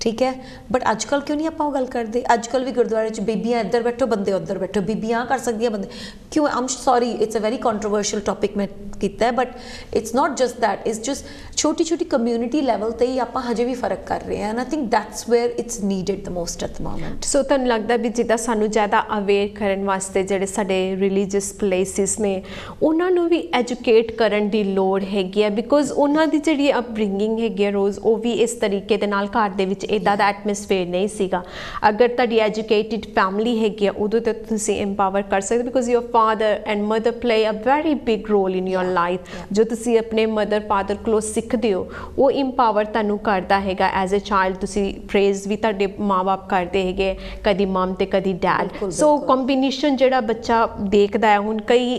ਠੀਕ ਹੈ ਬਟ ਅੱਜ ਕੱਲ੍ਹ ਕਿਉਂ ਨਹੀਂ ਆਪਾਂ ਉਹ ਗੱਲ ਕਰਦੇ ਅੱਜ ਕੱਲ੍ਹ ਵੀ ਗੁਰਦੁਆਰੇ 'ਚ ਬੀਬੀਆਂ ਇੱਧਰ ਬੈਠੋ ਬੰਦੇ ਉੱਧਰ ਬੈਠੋ ਬੀਬੀਆਂ ਕਰ ਸਕਦੀਆਂ ਬੰਦੇ ਕਿਉਂ um sorry it's a very controversial topic ਮੈਂ ਕੀਤਾ ਹੈ but it's not just that it's just ਛੋਟੀ ਕਮਿਊਨਿਟੀ ਲੈਵਲ ਤੇ ਹੀ ਆਪਾਂ ਹਜੇ ਵੀ ਫਰਕ ਕਰ ਰਹੇ ਹਾਂ and I think that's where it's needed the most at the moment. So ਤੁਹਾਨੂੰ ਲੱਗਦਾ ਵੀ ਜਿੱਦਾਂ ਸਾਨੂੰ ਜ਼ਿਆਦਾ ਅਵੇਅਰ ਕਰਨ ਵਾਸਤੇ ਜਿਹੜੇ ਸਾਡੇ ਰਿਲੀਜੀਅਸ ਪਲੇਸਿਸ ਨੇ ਉਹਨਾਂ ਨੂੰ ਵੀ ਐਜੂਕੇਟ ਕਰਨ ਦੀ ਲੋੜ ਹੈਗੀ ਆ ਬਿਕੋਜ਼ ਉਹਨਾਂ ਦੀ ਜਿਹੜੀ ਅਪਬ੍ਰਿੰਗਿੰਗ ਹੈਗੀ ਆ ਰੋਜ਼ ਉਹ ਵੀ ਇਸ ਤਰੀਕੇ ਦੇ ਨਾਲ ਘਰ ਦੇ ਵਿੱਚ ਇੱਦਾਂ ਦਾ ਐਟਮੋਸਫੇਅਰ ਨਹੀਂ ਸੀਗਾ। ਅਗਰ ਤੁਹਾਡੀ ਐਜੂਕੇਟਿਡ ਫੈਮਿਲੀ ਹੈਗੀ ਆ ਉਦੋਂ ਤੱਕ ਤੁਸੀਂ ਇੰਪਾਵਰ ਕਰ ਸਕਦੇ because your father and mother play a very big role in your life ਜੋ ਤੁਸੀਂ ਆਪਣੇ ਮਦਰ ਫਾਦਰ ਕੋਲੋਂ ਸਿੱਖਦੇ ਹੋ ਉਹ ਇੰਪਾਵਰ ਤੁਹਾਨੂੰ ਕਰਦਾ ਹੈਗਾ ਐਜ਼ ਅ ਚਾਈਲਡ ਤੁਸੀਂ ਪ੍ਰੇਜ਼ ਵੀ ਤੁਹਾਡੇ ਮਾਂ-ਬਾਪ ਕਰਦੇ ਹੈਗੇ ਕਦੀ ਮਮ ਤੇ ਕਦੀ ਡੈਡ ਸੋ ਕੰਬੀਨੇਸ਼ਨ ਜਿਹੜਾ ਬੱਚਾ ਦੇਖਦਾ ਹੈ ਹੁਣ ਕਈ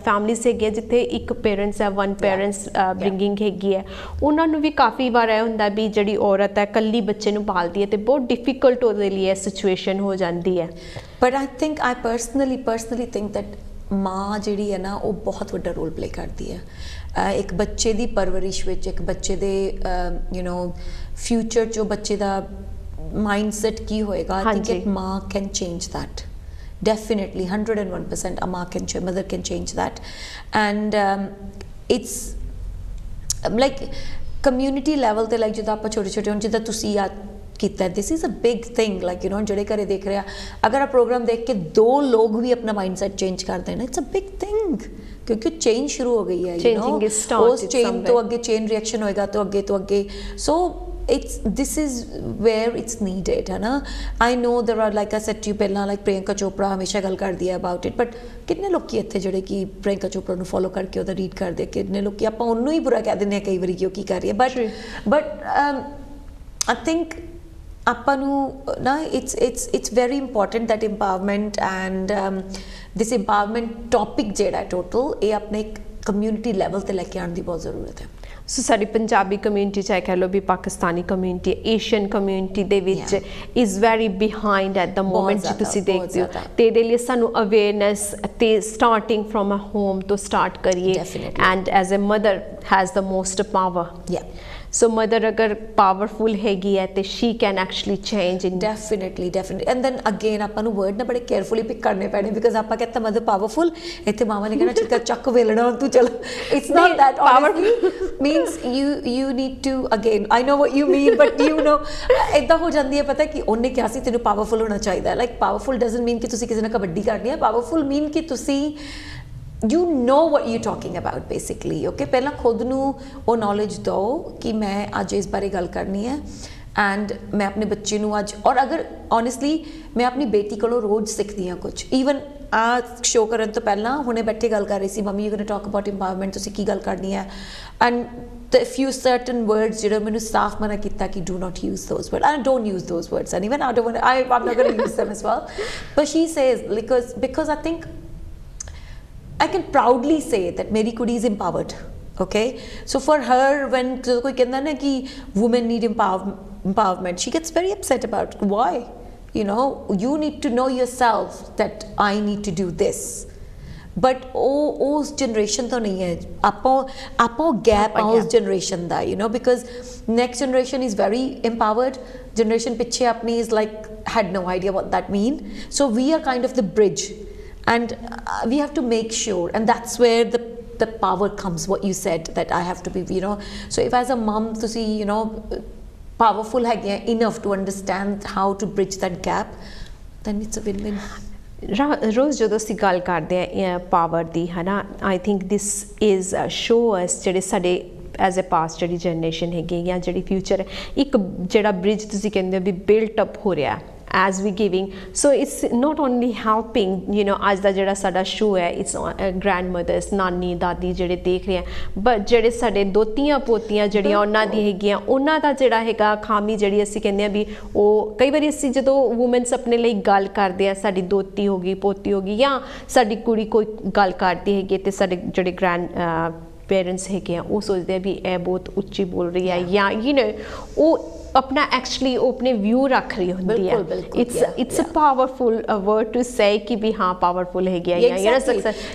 ਫੈਮਲੀਜ਼ ਹੈਗੇ ਜਿੱਥੇ ਇੱਕ ਪੇਰੈਂਟਸ ਹੈ ਵਨ ਪੇਰੈਂਟਸ ਬ੍ਰਿੰਗਿੰਗ ਹੈਗੀ ਹੈ ਉਹਨਾਂ ਨੂੰ ਵੀ ਕਾਫੀ ਵਾਰ ਇਹ ਹੁੰਦਾ ਵੀ ਜਿਹੜੀ ਔਰਤ ਹੈ ਇਕੱਲੀ ਬੱਚੇ ਨੂੰ ਪਾਲਦੀ ਹੈ ਤੇ ਬਹੁਤ ਡਿਫਿਕਲਟ ਉਹਦੇ ਲਈ ਇਹ ਸਿਚੁਏਸ਼ਨ ਹੋ ਜਾਂਦੀ ਹੈ but I think I personally think that ਮਾਂ ਜਿਹੜੀ ਹੈ ਨਾ ਉਹ ਬਹੁਤ ਵੱਡਾ ਰੋਲ ਪਲੇ ਕਰਦੀ ਹੈ ਇੱਕ ਬੱਚੇ ਦੀ ਪਰਵਰਿਸ਼ ਵਿੱਚ ਇੱਕ ਬੱਚੇ ਦੇ ਯੂ نو ਫਿਊਚਰ 'ਚ ਬੱਚੇ ਦਾ ਮਾਈਂਡਸੈਟ ਕੀ ਹੋਏਗਾ ਆਈ ਥਿੰਕ ਇੱਕ ਮਾਂ can change that definitely 101% a mother can change that and it's like community level ਤੇ like ਜਿੱਦਾਂ ਆਪਾਂ ਛੋਟੇ ਹੁਣ ਜਿੱਦਾਂ ਤੁਸੀਂ ਯਾਦ ਕੀਤਾ this is a big thing like you know ਜਿਹੜੇ ਘਰੇ ਦੇਖ ਰਿਹਾ ਅਗਰ ਆ ਪ੍ਰੋਗਰਾਮ ਦੇਖ ਕੇ 2 ਲੋਕ ਵੀ ਆਪਣਾ ਮਾਈਂਡਸੈਟ ਚੇਂਜ ਕਰ ਦੇਣ it's a big thing ਕਿਉਂਕਿ ਚੇਂਜ ਸ਼ੁਰੂ ਹੋ ਗਈ ਹੈ you know ਉਸ ਚੇਨ ਤੋਂ ਅੱਗੇ ਚੇਨ ਰਿਐਕਸ਼ਨ ਹੋਏਗਾ ਤੋਂ ਅੱਗੇ so this is where it's needed है ना I know there are like I said to you ਪਹਿਲਾਂ like ਪ੍ਰਿਯੰਕਾ ਚੋਪੜਾ ਹਮੇਸ਼ਾ ਗੱਲ ਕਰਦੀ ਹੈ about it but ਕਿੰਨੇ ਲੋਕੀ ਇੱਥੇ ਜਿਹੜੇ ਕਿ ਪ੍ਰਿਯੰਕਾ ਚੋਪੜਾ ਨੂੰ ਫੋਲੋ ਕਰਕੇ ਉਹਦਾ ਰੀਡ ਕਰਦੇ ਕਿੰਨੇ ਲੋਕੀ ਆਪਾਂ ਉਹਨੂੰ ਹੀ ਬੁਰਾ ਕਹਿ ਦਿੰਦੇ ਹਾਂ ਕਈ ਵਾਰੀ ਕਿ ਉਹ ਕੀ ਕਰ ਰਹੀ ਹੈ but I think ਆਪਾਂ ਨੂੰ ਨਾ it's very important that empowerment and this empowerment topic ਜਿਹੜਾ ਟੋਟਲ ਇਹ ਆਪਣੇ ਕਮਿਊਨਿਟੀ ਲੈਵਲ ਤੇ ਲੈ ਕੇ ਆਉਣ ਦੀ ਬਹੁਤ ਜ਼ਰੂਰਤ ਹੈ। ਸੋ ਸਾਡੀ ਪੰਜਾਬੀ ਕਮਿਊਨਿਟੀ ਚਾਹੇ ਕਹਿ ਲਓ ਵੀ ਪਾਕਿਸਤਾਨੀ ਕਮਿਊਨਿਟੀ ਏਸ਼ੀਅਨ ਕਮਿਊਨਿਟੀ ਦੇ ਵਿੱਚ is very behind at the moment ਜੇ ਤੁਸੀਂ ਦੇਖਦੇ ਹੋ ਤੇ ਇਹਦੇ ਲਈ ਸਾਨੂੰ ਅਵੇਅਰਨੈਸ ਤੇ ਸਟਾਰਟਿੰਗ ਫਰੋਮ ਅ ਹੋਮ ਤੋਂ ਸਟਾਰਟ ਕਰੀਏ and as a mother has the most power. So mother ਅਗਰ ਪਾਵਰਫੁਲ ਹੈਗੀ ਹੈ ਤੇ she can actually change in definitely and then again ਆਪਾਂ ਨੂੰ ਵਰਡ ਨਾ ਬੜੇ ਕੇਅਰਫੁਲੀ ਪਿਕ ਕਰਨੇ ਪੈਣੇ ਬਿਕਾਜ਼ ਆਪਾਂ ਕਹਿੰਦੇ ਮਦਰ ਪਾਵਰਫੁਲ ਇੱਥੇ ਮਾਮਾ ਨੇ ਕਹਿਣਾ ਠੀਕ ਹੈ ਚੱਕ ਵੇਲਣਾ ਤੂੰ ਚਲ it's not that powerful means you need to again I know what you mean but you know ਇਦਾਂ ਹੋ ਜਾਂਦੀ ਹੈ ਪਤਾ ਕਿ ਉਹਨੇ ਕਿਹਾ ਸੀ ਤੈਨੂੰ ਪਾਵਰਫੁਲ ਹੋਣਾ ਚਾਹੀਦਾ ਲਾਈਕ ਪਾਵਰਫੁਲ ਡਸਨਟ ਮੀਨ ਕਿ ਤੁਸੀਂ ਕਿਸੇ ਨਾਲ ਕਬੱਡੀ ਕਰਨੀ ਹੈ ਪਾਵਰਫੁਲ ਮੀਨ ਕਿ ਤੁਸੀਂ you know what you're talking about basically okay ਪਹਿਲਾਂ ਖੁਦ ਨੂੰ ਉਹ ਨੌਲੇਜ ਦਿਓ ਕਿ ਮੈਂ ਅੱਜ ਇਸ ਬਾਰੇ ਗੱਲ ਕਰਨੀ ਹੈ ਐਂਡ ਮੈਂ ਆਪਣੇ ਬੱਚੇ ਨੂੰ ਅੱਜ ਔਰ ਅਗਰ ਓਨੈਸਟਲੀ ਮੈਂ ਆਪਣੀ ਬੇਟੀ ਕੋਲੋਂ ਰੋਜ਼ ਸਿੱਖਦੀ ਹਾਂ ਕੁਝ ਈਵਨ ਆ ਸ਼ੋਅ ਕਰਨ ਤੋਂ ਪਹਿਲਾਂ ਹੁਣੇ ਬੈਠੇ ਗੱਲ ਕਰ ਰਹੀ ਸੀ mummy you going to talk about empowerment ਤੁਸੀਂ ਕੀ ਗੱਲ ਕਰਨੀ ਹੈ and the few certain words ਜਿਹੜੇ ਮੈਨੂੰ ਸਾਫ਼ ਮਨਾ ਕੀਤਾ ਕਿ do not use those words I don't use those words and even I'm not going to use them as well but she says because I think I can proudly say that मेरी कुड़ी is empowered okay so for her when कोई कहता ना कि women need empowerment she gets very upset about why you know you need to know yourself that I need to do this but ਉਸ generation ਤੋਂ ਨਹੀਂ ਹੈ ਆਪੋ gap ਆ ਉਸ generation the you know because next generation is very empowered generation ਪਿੱਛੇ ਆਪਣੀ is like had no idea what that mean so we are kind of the bridge and we have to make sure and that's where the power comes what you said that I have to be you know so if as a mom ਤੁਸੀਂ you know powerful ਹੈਗੇ enough to understand how to bridge that gap then it's a win-win ਰੋਜ਼ ਜਦੋਂ ਅਸੀਂ ਗੱਲ ਕਰਦੇ ਹਾਂ power ਦੀ ਹੈ ਨਾ I think this is show us ਜਿਹੜੇ ਸਾਡੇ ਐਜ਼ ਅ ਪਾਸਟ ਜਿਹੜੀ ਜਨਰੇਸ਼ਨ ਹੈਗੀ ਜਾਂ ਜਿਹੜੀ ਫਿਊਚਰ ਇੱਕ ਜਿਹੜਾ ਬ੍ਰਿਜ ਤੁਸੀਂ ਕਹਿੰਦੇ ਹੋ ਵੀ ਬਿਲਟ ਅਪ ਹੋ ਰਿਹਾ as we giving so it's not only helping you know ਅੱਜ ਦਾ ਜਿਹੜਾ ਸਾਡਾ ਸ਼ੋ ਹੈ ਇਟਸ grandmothers ਨਾਨੀ ਦਾਦੀ ਜਿਹੜੇ ਦੇਖ ਰਹੇ ਆ ਬਟ ਜਿਹੜੇ ਸਾਡੇ ਦੋਤੀਆਂ ਪੋਤੀਆਂ ਜਿਹੜੀਆਂ ਉਹਨਾਂ ਦੀ ਹੈਗੀਆਂ ਉਹਨਾਂ ਦਾ ਜਿਹੜਾ ਹੈਗਾ ਖਾਮੀ ਜਿਹੜੀ ਅਸੀਂ ਕਹਿੰਦੇ ਆ ਵੀ ਉਹ ਕਈ ਵਾਰੀ ਅਸੀਂ ਜਦੋਂ ਵੂਮਨਸ ਆਪਣੇ ਲਈ ਗੱਲ ਕਰਦੇ ਆ ਸਾਡੀ ਦੋਤੀ ਹੋ ਗਈ ਪੋਤੀ ਹੋ ਗਈ ਜਾਂ ਸਾਡੀ ਕੁੜੀ ਕੋਈ ਗੱਲ ਕਰਦੀ ਹੈਗੀ ਤੇ ਸਾਡੇ ਜਿਹੜੇ ਗ੍ਰੈਂਡ ਪੇਰੈਂਟਸ ਹੈਗੇ ਆ ਉਹ ਸੋਚਦੇ ਆ ਵੀ ਇਹ ਬਹੁਤ ਉੱਚੀ ਬੋਲ ਰਹੀ ਹੈ ਜਾਂ ਯੂ ਨੋ ਉਹ अपना एक्चुअली वो अपने व्यू रख रही होती है it's a powerful word to say कि भी हाँ powerful है क्या या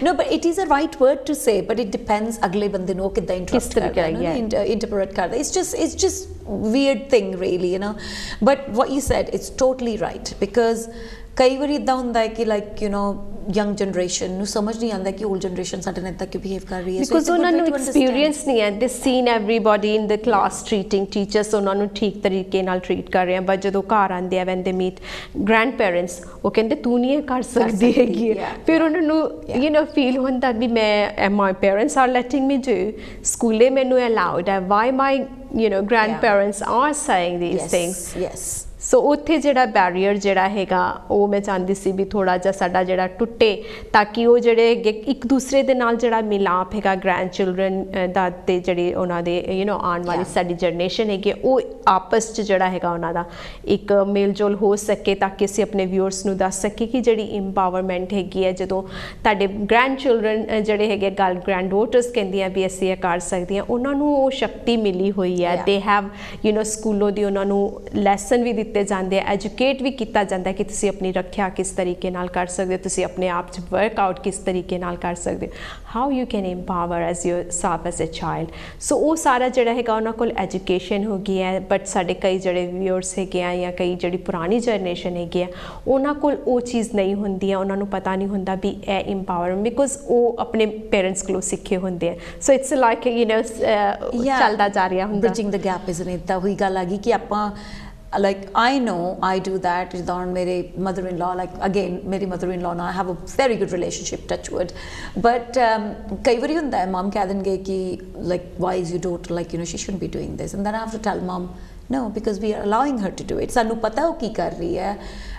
no but it is a right word to say but it depends अगले बंदे को कितना interpret करता it's just weird thing really you know but what you said it's totally right because ਕਈ ਵਾਰੀ ਇਦਾਂ ਹੁੰਦਾ ਹੈ ਕਿ like you no young generation ਨੂੰ ਸਮਝ ਨਹੀਂ ਆਉਂਦਾ ਕਿ 올ਡ ਜਨਰੇਸ਼ਨ ਸਾਡੇ ਨਾਲ ਕਿਉਂ ਬਿਹੇਵ ਕਰ ਰਹੀ ਹੈ ਬਿਕਾਜ਼ ਉਹਨਾਂ ਨੂੰ ਐਕਸਪੀਰੀਅੰਸ ਨਹੀਂ ਹੈ ਦੇ ਸੀਨ ਐਵਰੀਬਾਡੀ ਇਨ ਦ ਕਲਾਸ ਟ੍ਰੀਟਿੰਗ ਟੀਚਰਸ ਉਹਨਾਂ ਨੂੰ ਠੀਕ ਤਰੀਕੇ ਨਾਲ ਟ੍ਰੀਟ ਕਰ ਰਹੇ ਆ ਬਟ ਜਦੋਂ ਘਰ ਆਉਂਦੇ ਆ ਵੈਨ ਦੇ ਮੀਟ ਗ੍ਰੈਂਡ ਪੇਰੈਂਟਸ ਉਹ ਕਹਿੰਦੇ ਤੂੰ ਨਹੀਂ ਇਹ ਕਰ ਸਕਦੀ ਹੈਗੀ ਫਿਰ ਉਹਨਾਂ ਨੂੰ ਯੂ نو ਫੀਲ ਹੁੰਦਾ ਵੀ ਮੈਂ my parents are letting me do ਸਕੂਲੇ ਮੈਨੂੰ ਅਲਾਉਡ ਹੈ why my you know grandparents are saying these things yes so ਉੱਥੇ ਜਿਹੜਾ ਬੈਰੀਅਰ ਜਿਹੜਾ ਹੈਗਾ ਉਹ ਮੈਂ ਚਾਹੁੰਦੀ ਸੀ ਵੀ ਥੋੜ੍ਹਾ ਜਿਹਾ ਸਾਡਾ ਜਿਹੜਾ ਟੁੱਟੇ ਤਾਂ ਕਿ ਉਹ ਜਿਹੜੇ ਇੱਕ ਦੂਸਰੇ ਦੇ ਨਾਲ ਜਿਹੜਾ ਮਿਲਾਪ ਹੈਗਾ ਗ੍ਰੈਂਡ ਚਿਲਡਰਨ ਦਾ ਤੇ ਜਿਹੜੇ ਉਹਨਾਂ ਦੇ ਯੂ نو ਆਉਣ ਵਾਲੀ ਸਾਡੀ ਜਨਰੇਸ਼ਨ ਹੈਗੀ ਉਹ ਆਪਸ 'ਚ ਜਿਹੜਾ ਹੈਗਾ ਉਹਨਾਂ ਦਾ ਇੱਕ ਮੇਲ ਜੋਲ ਹੋ ਸਕੇ ਤਾਂ ਕਿ ਅਸੀਂ ਆਪਣੇ ਵਿਊਅਰਸ ਨੂੰ ਦੱਸ ਸਕੀਏ ਕਿ ਜਿਹੜੀ ਇੰਪਾਵਰਮੈਂਟ ਹੈਗੀ ਹੈ ਜਦੋਂ ਤੁਹਾਡੇ ਗ੍ਰੈਂਡ ਚਿਲਡਰਨ ਜਿਹੜੇ ਹੈਗੇ ਗ੍ਰੈਂਡ ਡੋਟਰਸ ਕਹਿੰਦੀਆਂ ਵੀ ਅਸੀਂ ਇਹ ਕਰ ਸਕਦੀਆਂ ਉਹਨਾਂ ਨੂੰ ਉਹ ਸ਼ਕਤੀ ਮਿਲੀ ਹੋਈ ਹੈ ਦੇ ਹੈਵ ਯੂ نو ਸਕੂਲੋਂ ਦੀ ਉਹਨਾਂ ਨੂੰ ਲੈਸਨ ਵੀ ਦਿੱਤੇ ਜਾਂਦੇ ਆ ਐਜੂਕੇਟ ਵੀ ਕੀਤਾ ਜਾਂਦਾ ਕਿ ਤੁਸੀਂ ਆਪਣੀ ਰੱਖਿਆ ਕਿਸ ਤਰੀਕੇ ਨਾਲ ਕਰ ਸਕਦੇ ਹੋ ਤੁਸੀਂ ਆਪਣੇ ਆਪ 'ਚ ਵਰਕਆਊਟ ਕਿਸ ਤਰੀਕੇ ਨਾਲ ਕਰ ਸਕਦੇ ਹੋ how you can empower as your self as a child so ਉਹ ਸਾਰਾ ਜਿਹੜਾ ਹੈਗਾ ਉਹਨਾਂ ਕੋਲ ਐਜੂਕੇਸ਼ਨ ਹੋ ਗਈ ਹੈ ਬਟ ਸਾਡੇ ਕਈ ਜਿਹੜੇ ਵਿਊਅਰਸ ਹੈਗੇ ਆ ਜਾਂ ਕਈ ਜਿਹੜੀ ਪੁਰਾਣੀ ਜਨਰੇਸ਼ਨ ਹੈਗੀ ਆ ਉਹਨਾਂ ਕੋਲ ਉਹ ਚੀਜ਼ ਨਹੀਂ ਹੁੰਦੀ ਆ ਉਹਨਾਂ ਨੂੰ ਪਤਾ ਨਹੀਂ ਹੁੰਦਾ ਵੀ ਇਹ ਇੰਪਾਵਰਮੈਂਟ ਬਿਕੋਜ਼ ਉਹ ਆਪਣੇ ਪੇਰੈਂਟਸ ਕੋਲੋਂ ਸਿੱਖੇ ਹੁੰਦੇ ਆ ਸੋ ਇਟਸ ਲਾਈਕ ਯੂ نو ਚੱਲਦਾ ਜਾ ਰਿਹਾ ਹੁੰਦਾ bridging the gap isn't it ਤਾਂ ਹੋਈ ਗੱਲ ਆ ਗਈ ਕਿ ਆਪਾਂ like I know I do that on mere mother-in-law like again meri mother-in-law and I have a very good relationship touch wood but kai vari hunda hai mom keh denge ki like why is your daughter like you know she shouldn't be doing this and then I have to tell mom no because we are allowing her to do it sanu pata hai ki kar rahi hai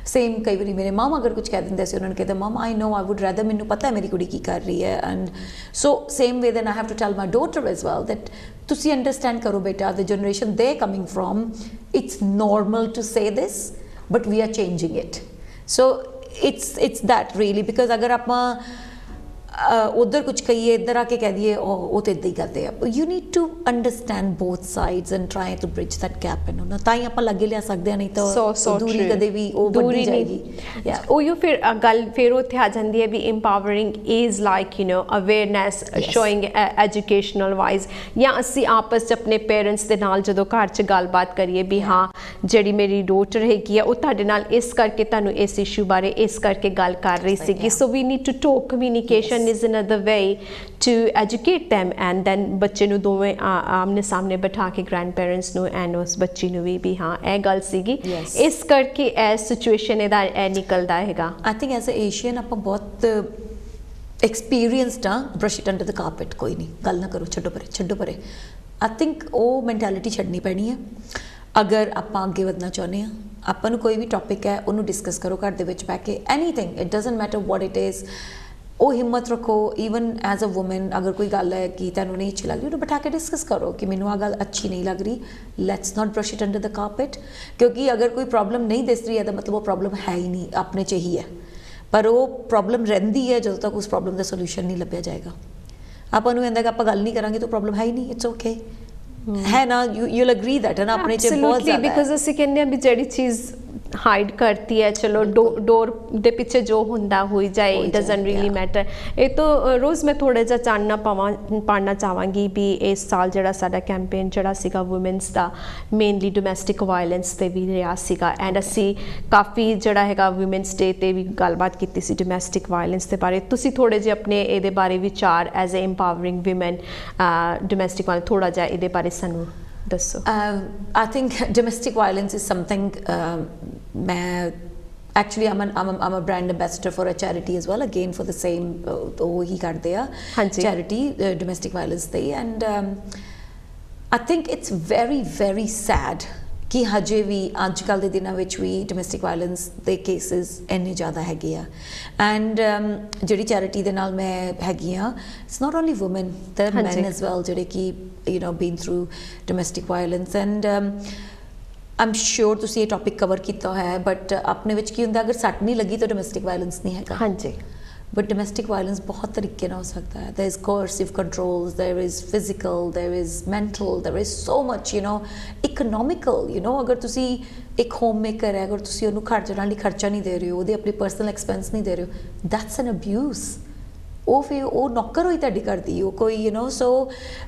same कई बार मेरे मम अगर कुछ कह देंगे उन्होंने कहते mum I know I would rather मैनू पता है मेरी कुड़ी की कर रही है and so same way then I have to tell my daughter as well that तुसी अंडरस्टैंड करो बेटा the generation they coming from it's normal to say this but we are changing it so it's that really because अगर आप उधर कुछ कहिए इधर आके कह दिए वो तो इदा ही करते हैं you need to understand both sides and try to bridge that gap in ਤਾਂ ਹੀ ਆਪਾਂ ਲੱਗੇ ਲਿਆ ਸਕਦੇ ਨਹੀਂ ਤਾਂ ਦੂਰੀ ਕਦੇ ਵੀ ਉਹ ਵੱਧਦੀ ਜਾਏਗੀ ਉਹ ਯੂ ਫਿਰ ਗੱਲ ਫਿਰ ਉੱਥੇ ਆ ਜਾਂਦੀ ਹੈ ਵੀ empowering is like you know awareness showing educational wise ਜਾਂ ਅਸੀਂ ਆਪਸ 'ਚ ਆਪਣੇ ਪੇਰੈਂਟਸ ਦੇ ਨਾਲ ਜਦੋਂ ਘਰ 'ਚ ਗੱਲਬਾਤ ਕਰੀਏ ਵੀ ਹਾਂ ਜਿਹੜੀ ਮੇਰੀ ਡੋਟਰ ਹੈਗੀ ਆ ਉਹ ਤੁਹਾਡੇ ਨਾਲ ਇਸ ਕਰਕੇ ਤੁਹਾਨੂੰ ਇਸ ਇਸ਼ੂ ਬਾਰੇ ਇਸ ਕਰਕੇ ਗੱਲ ਕਰ ਰਹੀ ਸੀਗੀ so we need to talk communication is another way to educate them and then ਬੱਚੇ ਨੂੰ ਦੋਵੇਂ ਆਮਨੇ ਸਾਹਮਣੇ ਬਿਠਾ ਕੇ grandparents ਨੂੰ and ਉਸ ਬੱਚੀ ਨੂੰ ਵੀ ਹਾਂ ਇਹ ਗੱਲ ਸੀਗੀ ਇਸ ਕਰਕੇ ਇਹ ਸਿਚੁਏਸ਼ਨ ਇਹਦਾ ਇਹ ਨਿਕਲਦਾ ਹੈਗਾ I think as a Asian ਆਪਾਂ ਬਹੁਤ experienced ਆ brush it under the carpet ਕੋਈ ਨਹੀਂ ਗੱਲ ਨਾ ਕਰੋ ਛੱਡੋ ਪਰੇ I think ਉਹ ਮੈਂਟੈਲਿਟੀ ਛੱਡਣੀ ਪੈਣੀ ਹੈ ਅਗਰ ਆਪਾਂ ਅੱਗੇ ਵਧਣਾ ਚਾਹੁੰਦੇ ਹਾਂ ਆਪਾਂ ਨੂੰ ਕੋਈ ਵੀ ਟੌਪਿਕ ਹੈ ਉਹਨੂੰ ਡਿਸਕਸ ਕਰੋ ਘਰ ਦੇ ਵਿੱਚ ਬਹਿ ਕੇ anything it doesn't matter what it is ਉਹ ਹਿੰਮਤ ਰੱਖੋ ਈਵਨ ਐਜ਼ ਅ ਵੂਮਨ ਅਗਰ ਕੋਈ ਗੱਲ ਹੈ ਕਿ ਤੁਹਾਨੂੰ ਨਹੀਂ ਅੱਛੀ ਲੱਗ ਰਹੀ ਉਹਨੂੰ ਬਿਠਾ ਕੇ ਡਿਸਕਸ ਕਰੋ ਕਿ ਮੈਨੂੰ ਆਹ ਗੱਲ ਅੱਛੀ ਨਹੀਂ ਲੱਗ ਰਹੀ let's not brush it under the carpet ਕਿਉਂਕਿ ਅਗਰ ਕੋਈ ਪ੍ਰੋਬਲਮ ਨਹੀਂ ਦਿਸ ਰਹੀ ਹੈ ਤਾਂ ਮਤਲਬ ਉਹ ਪ੍ਰੋਬਲਮ ਹੈ ਹੀ ਨਹੀਂ ਆਪਣੇ 'ਚ ਹੀ ਹੈ ਪਰ ਉਹ ਪ੍ਰੋਬਲਮ ਰਹਿੰਦੀ ਹੈ ਜਦੋਂ ਤੱਕ ਉਸ ਪ੍ਰੋਬਲਮ ਦਾ ਸੋਲੂਸ਼ਨ ਨਹੀਂ ਲੱਭਿਆ ਜਾਏਗਾ ਆਪਾਂ ਨੂੰ ਕਹਿੰਦਾ ਕਿ ਆਪਾਂ ਗੱਲ ਨਹੀਂ ਕਰਾਂਗੇ ਤਾਂ ਪ੍ਰੋਬਲਮ ਹੈ ਹੀ ਨਹੀਂ ਇਟਸ ਓਕੇ ਹੈ ਨਾ you'll agree that ਹੈ ਨਾ ਆਪਣੇ 'ਚ ਬਹੁਤ ਜ਼ਿਆਦਾ ਬਿਕਾਜ਼ ਅਸੀਂ ਕਹਿੰਦੇ ਆ ਵੀ ਜਿਹੜੀ ਚੀਜ਼ ਹਾਈਡ ਕਰਤੀ ਹੈ ਚਲੋ ਡੋਰ ਦੇ ਪਿੱਛੇ ਜੋ ਹੁੰਦਾ ਹੋਈ ਜਾਏ ਡਜ਼ਨਟ ਰੀਲੀ ਮੈਟਰ ਇਹ ਤਾਂ ਰੋਜ਼ ਮੈਂ ਥੋੜਾ ਜਿਹਾ ਚਾਨਣਾ ਪਾਉਣਾ ਚਾਹਾਂਗੀ ਵੀ ਇਸ ਸਾਲ ਜਿਹੜਾ ਸਾਡਾ ਕੈਂਪੇਨ ਜਿਹੜਾ ਸੀਗਾ ਵੂਮਨਸ ਦਾ ਮੇਨਲੀ ਡੋਮੈਸਟਿਕ ਵਾਇਲੈਂਸ ਤੇ ਵੀ ਰਿਹਾ ਸੀਗਾ ਐਂਡ ਅਸੀਂ ਕਾਫੀ ਜਿਹੜਾ ਹੈਗਾ ਵੂਮਨਸ ਡੇ ਤੇ ਵੀ ਗੱਲਬਾਤ ਕੀਤੀ ਸੀ ਡੋਮੈਸਟਿਕ ਵਾਇਲੈਂਸ ਦੇ ਬਾਰੇ ਤੁਸੀਂ ਥੋੜੇ ਜਿਹੇ ਆਪਣੇ ਇਹਦੇ ਬਾਰੇ ਵਿਚਾਰ as a empowering woman domestic violence ਥੋੜਾ ਜਿਹਾ ਇਹਦੇ ਬਾਰੇ ਸਾਨੂੰ ਦੱਸੋ I think domestic violence is something actually I'm a brand ambassador for a charity as well again for the same ਉਹੀ ਕਰਦੇ ਆ charity domestic violence day and I think it's very very sad ਕਿ ਹਜੇ ਵੀ ਅੱਜ ਕੱਲ੍ਹ ਦੇ ਦਿਨਾਂ ਵਿੱਚ ਵੀ ਡੋਮੈਸਟਿਕ ਵਾਇਲੈਂਸ ਦੇ ਕੇਸਿਸ ਇੰਨੇ ਜ਼ਿਆਦਾ ਹੈਗੇ ਆ ਐਂਡ ਜਿਹੜੀ ਚੈਰਿਟੀ ਦੇ ਨਾਲ ਮੈਂ ਹੈਗੀ ਆ it's not only woman there are men as well ਜਿਹੜੇ ਕਿ you know been through domestic violence and um sure ਤੁਸੀਂ ਇਹ ਟੌਪਿਕ ਕਵਰ ਕੀਤਾ ਹੋਇਆ ਹੈ ਬਟ ਆਪਣੇ ਵਿੱਚ ਕੀ ਹੁੰਦਾ ਅਗਰ ਸੱਟ ਨਹੀਂ ਲੱਗੀ ਤਾਂ ਡੋਮੈਸਟਿਕ ਵਾਇਲੈਂਸ ਨਹੀਂ ਹੈਗਾ ਹਾਂਜੀ But domestic violence बहुत तरीके ना हो सकता है. There is coercive controls, there is physical, there is mental, there is so much, you know, economical. You know, अगर तुसी एक homemaker है, अगर तुसी उन्हें खर्चा नहीं दे रहे हो, उन्हें अपनी personal expense नहीं दे रहे हो, that's an abuse. ਉਹ ਫਿਰ ਉਹ ਨੌਕਰ ਹੋਈ ਤੁਹਾਡੀ ਕਰਦੀ ਉਹ ਕੋਈ you know so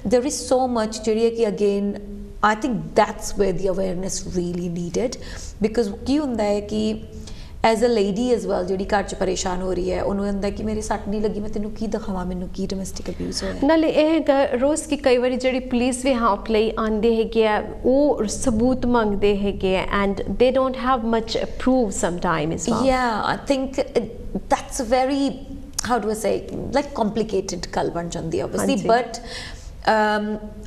there is so much ਜਿਹੜੀ ਹੈ ਕਿ again I think that's where the awareness really needed because ਕੀ ਹੁੰਦਾ ਹੈ ਕਿ as a lady as well ਜਿਹੜੀ ਘਰ 'ਚ ਪਰੇਸ਼ਾਨ ਹੋ ਰਹੀ ਹੈ ਉਹਨੂੰ ਹੁੰਦਾ ਕਿ ਮੇਰੀ ਸੱਟ ਨਹੀਂ ਲੱਗੀ ਮੈਂ ਤੈਨੂੰ ਕੀ ਦਿਖਾਵਾਂ ਮੈਨੂੰ ਕੀ ਡੋਮੈਸਟਿਕ ਅਬਿਊਜ਼ ਹੋਇਆ ਨਾਲੇ ਇਹ ਰੋਜ਼ ਕਿ ਕਈ ਵਾਰੀ ਜਿਹੜੀ ਪੁਲਿਸ ਵੀ ਹੈਲਪ ਲਈ ਆਉਂਦੇ ਹੈਗੇ ਆ ਉਹ ਸਬੂਤ ਮੰਗਦੇ ਹੈਗੇ ਆ ਐਂਡ ਦੇ don't have much prove sometime ਇਸ ਵੈਲ ਯਾ ਆਈ think that's very how do I say like complicated ਗੱਲ ਬਣ ਜਾਂਦੀ ਹੈ obviously but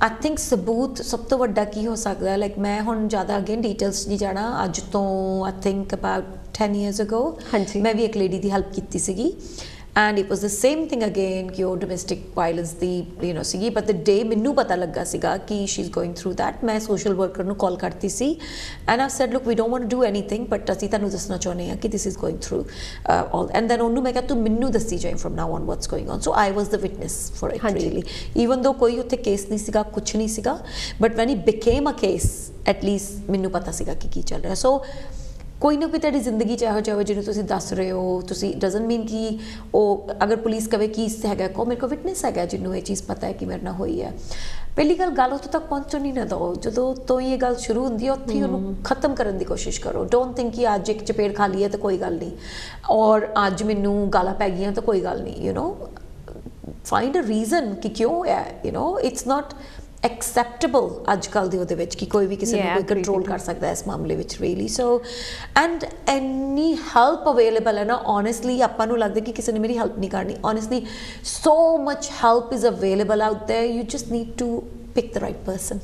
I think ਸਬੂਤ ਸਭ ਤੋਂ ਵੱਡਾ ਕੀ ਹੋ ਸਕਦਾ ਲਾਈਕ ਮੈਂ ਹੁਣ ਜ਼ਿਆਦਾ ਅਗੇਨ ਡਿਟੇਲਸ ਨਹੀਂ ਜਾਣਾ ਅੱਜ ਤੋਂ I think about 10 years ago ਮੈਂ ਵੀ ਇੱਕ ਲੇਡੀ ਦੀ ਹੈਲਪ ਕੀਤੀ ਸੀਗੀ and it was the same thing again ਕਿ ਉਹ domestic violence the you know ਸੀਗੀ but the day ਮੈਨੂੰ ਪਤਾ ਲੱਗਾ ਸੀਗਾ ਕਿ she is going through that ਮੈਂ social worker ਨੂੰ ਕਾਲ ਕਰਤੀ ਸੀ and I said look we don't want to do anything but ਅਸੀਂ ਤੁਹਾਨੂੰ ਦੱਸਣਾ ਚਾਹੁੰਦੇ ਹਾਂ ਕਿ this is going through all and then ਉਹਨੂੰ ਮੈਂ ਕਿਹਾ ਤੂੰ ਮੈਨੂੰ ਦੱਸੀ ਜਾਈਂ from now on what's going on so I was the witness for it really even though ਕੋਈ ਉੱਥੇ ਕੇਸ ਨਹੀਂ ਸੀਗਾ ਕੁਛ ਨਹੀਂ ਸੀਗਾ but when it became a case at least ਮੈਨੂੰ ਪਤਾ ਸੀਗਾ ਕਿ ਕੀ ਚੱਲ ਰਿਹਾ so ਕੋਈ ਨਾ ਕੋਈ ਤੁਹਾਡੀ ਜ਼ਿੰਦਗੀ 'ਚ ਇਹੋ ਜਿਹਾ ਜਿਹਨੂੰ ਤੁਸੀਂ ਦੱਸ ਰਹੇ ਹੋ ਤੁਸੀਂ ਡਜ਼ਨਟ ਮੀਨ ਕਿ ਉਹ ਅਗਰ ਪੁਲਿਸ ਕਵੇ ਕੀ ਹੈਗਾ ਕੋ ਮੇਰੇ ਕੋਲ ਵਿਟਨੈਸ ਹੈਗਾ ਜਿਹਨੂੰ ਇਹ ਚੀਜ਼ ਪਤਾ ਹੈ ਕਿ ਮੇਰੇ ਨਾਲ ਹੋਈ ਹੈ ਪਹਿਲੀ ਗੱਲ ਉੱਥੋਂ ਤੱਕ ਪਹੁੰਚਣ ਨਹੀਂ ਨਾ ਦਿਓ ਜਦੋਂ ਤੋਂ ਇਹ ਗੱਲ ਸ਼ੁਰੂ ਹੁੰਦੀ ਹੈ ਉੱਥੇ ਉਹਨੂੰ ਖਤਮ ਕਰਨ ਦੀ ਕੋਸ਼ਿਸ਼ ਕਰੋ ਡੋਂਟ ਥਿੰਕ ਕਿ ਅੱਜ ਇੱਕ ਚਪੇੜ ਖਾ ਲਈ ਹੈ ਤਾਂ ਕੋਈ ਗੱਲ ਨਹੀਂ ਔਰ ਅੱਜ ਮੈਨੂੰ ਗਾਲਾਂ ਪੈ ਗਈਆਂ ਤਾਂ ਕੋਈ ਗੱਲ ਨਹੀਂ you know find a reason ਕਿ ਕਿਉਂ ਹੈ you know it's not acceptable ਅੱਜ ਕੱਲ੍ਹ ਦੇ ਉਹਦੇ ਵਿੱਚ ਕਿ ਕੋਈ ਵੀ ਕਿਸੇ ਨੂੰ ਕੋਈ ਕੰਟਰੋਲ ਕਰ ਸਕਦਾ ਇਸ ਮਾਮਲੇ ਵਿੱਚ really so and any help available ਹੈ ਨਾ ਓਨੈਸਟਲੀ ਆਪਾਂ ਨੂੰ ਲੱਗਦਾ ਕਿ ਕਿਸੇ ਨੇ ਮੇਰੀ ਹੈਲਪ ਨਹੀਂ ਕਰਨੀ honestly so much help is available out there you just need to pick the right person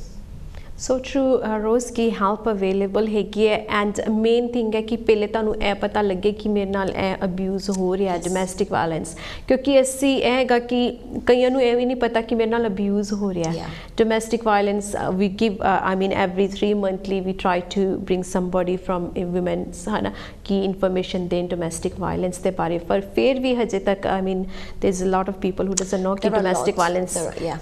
so true ਰੋਜ਼ ਕੀ ਹੈਲਪ ਅਵੇਲੇਬਲ ਹੈਗੀ ਹੈ ਐਂਡ ਮੇਨ ਥਿੰਗ ਹੈ ਕਿ ਪਹਿਲੇ ਤੁਹਾਨੂੰ ਇਹ ਪਤਾ ਲੱਗੇ ਕਿ ਮੇਰੇ ਨਾਲ ਇਹ ਅਬਿਊਜ਼ ਹੋ ਰਿਹਾ ਡੋਮੈਸਟਿਕ ਵਾਇਲੈਂਸ ਕਿਉਂਕਿ ਅਸੀਂ ਇਹ ਹੈਗਾ ਕਿ ਕਈਆਂ ਨੂੰ ਇਹ ਵੀ ਨਹੀਂ ਪਤਾ ਕਿ ਮੇਰੇ ਨਾਲ ਅਬਿਊਜ਼ ਹੋ ਰਿਹਾ domestic violence we give I mean every 3 monthly we try to bring somebody from women's ਹੈ ਨਾ ਕਿ ਇਨਫੋਰਮੇਸ਼ਨ ਦੇਣ ਡੋਮੈਸਟਿਕ ਵਾਇਲੈਂਸ ਦੇ ਬਾਰੇ ਪਰ ਫਿਰ ਵੀ ਹਜੇ ਤੱਕ I mean there is a lot of people who doesn't know ਕਿ ਡੋਮੈਸਟਿਕ ਵਾਇਲੈਂਸ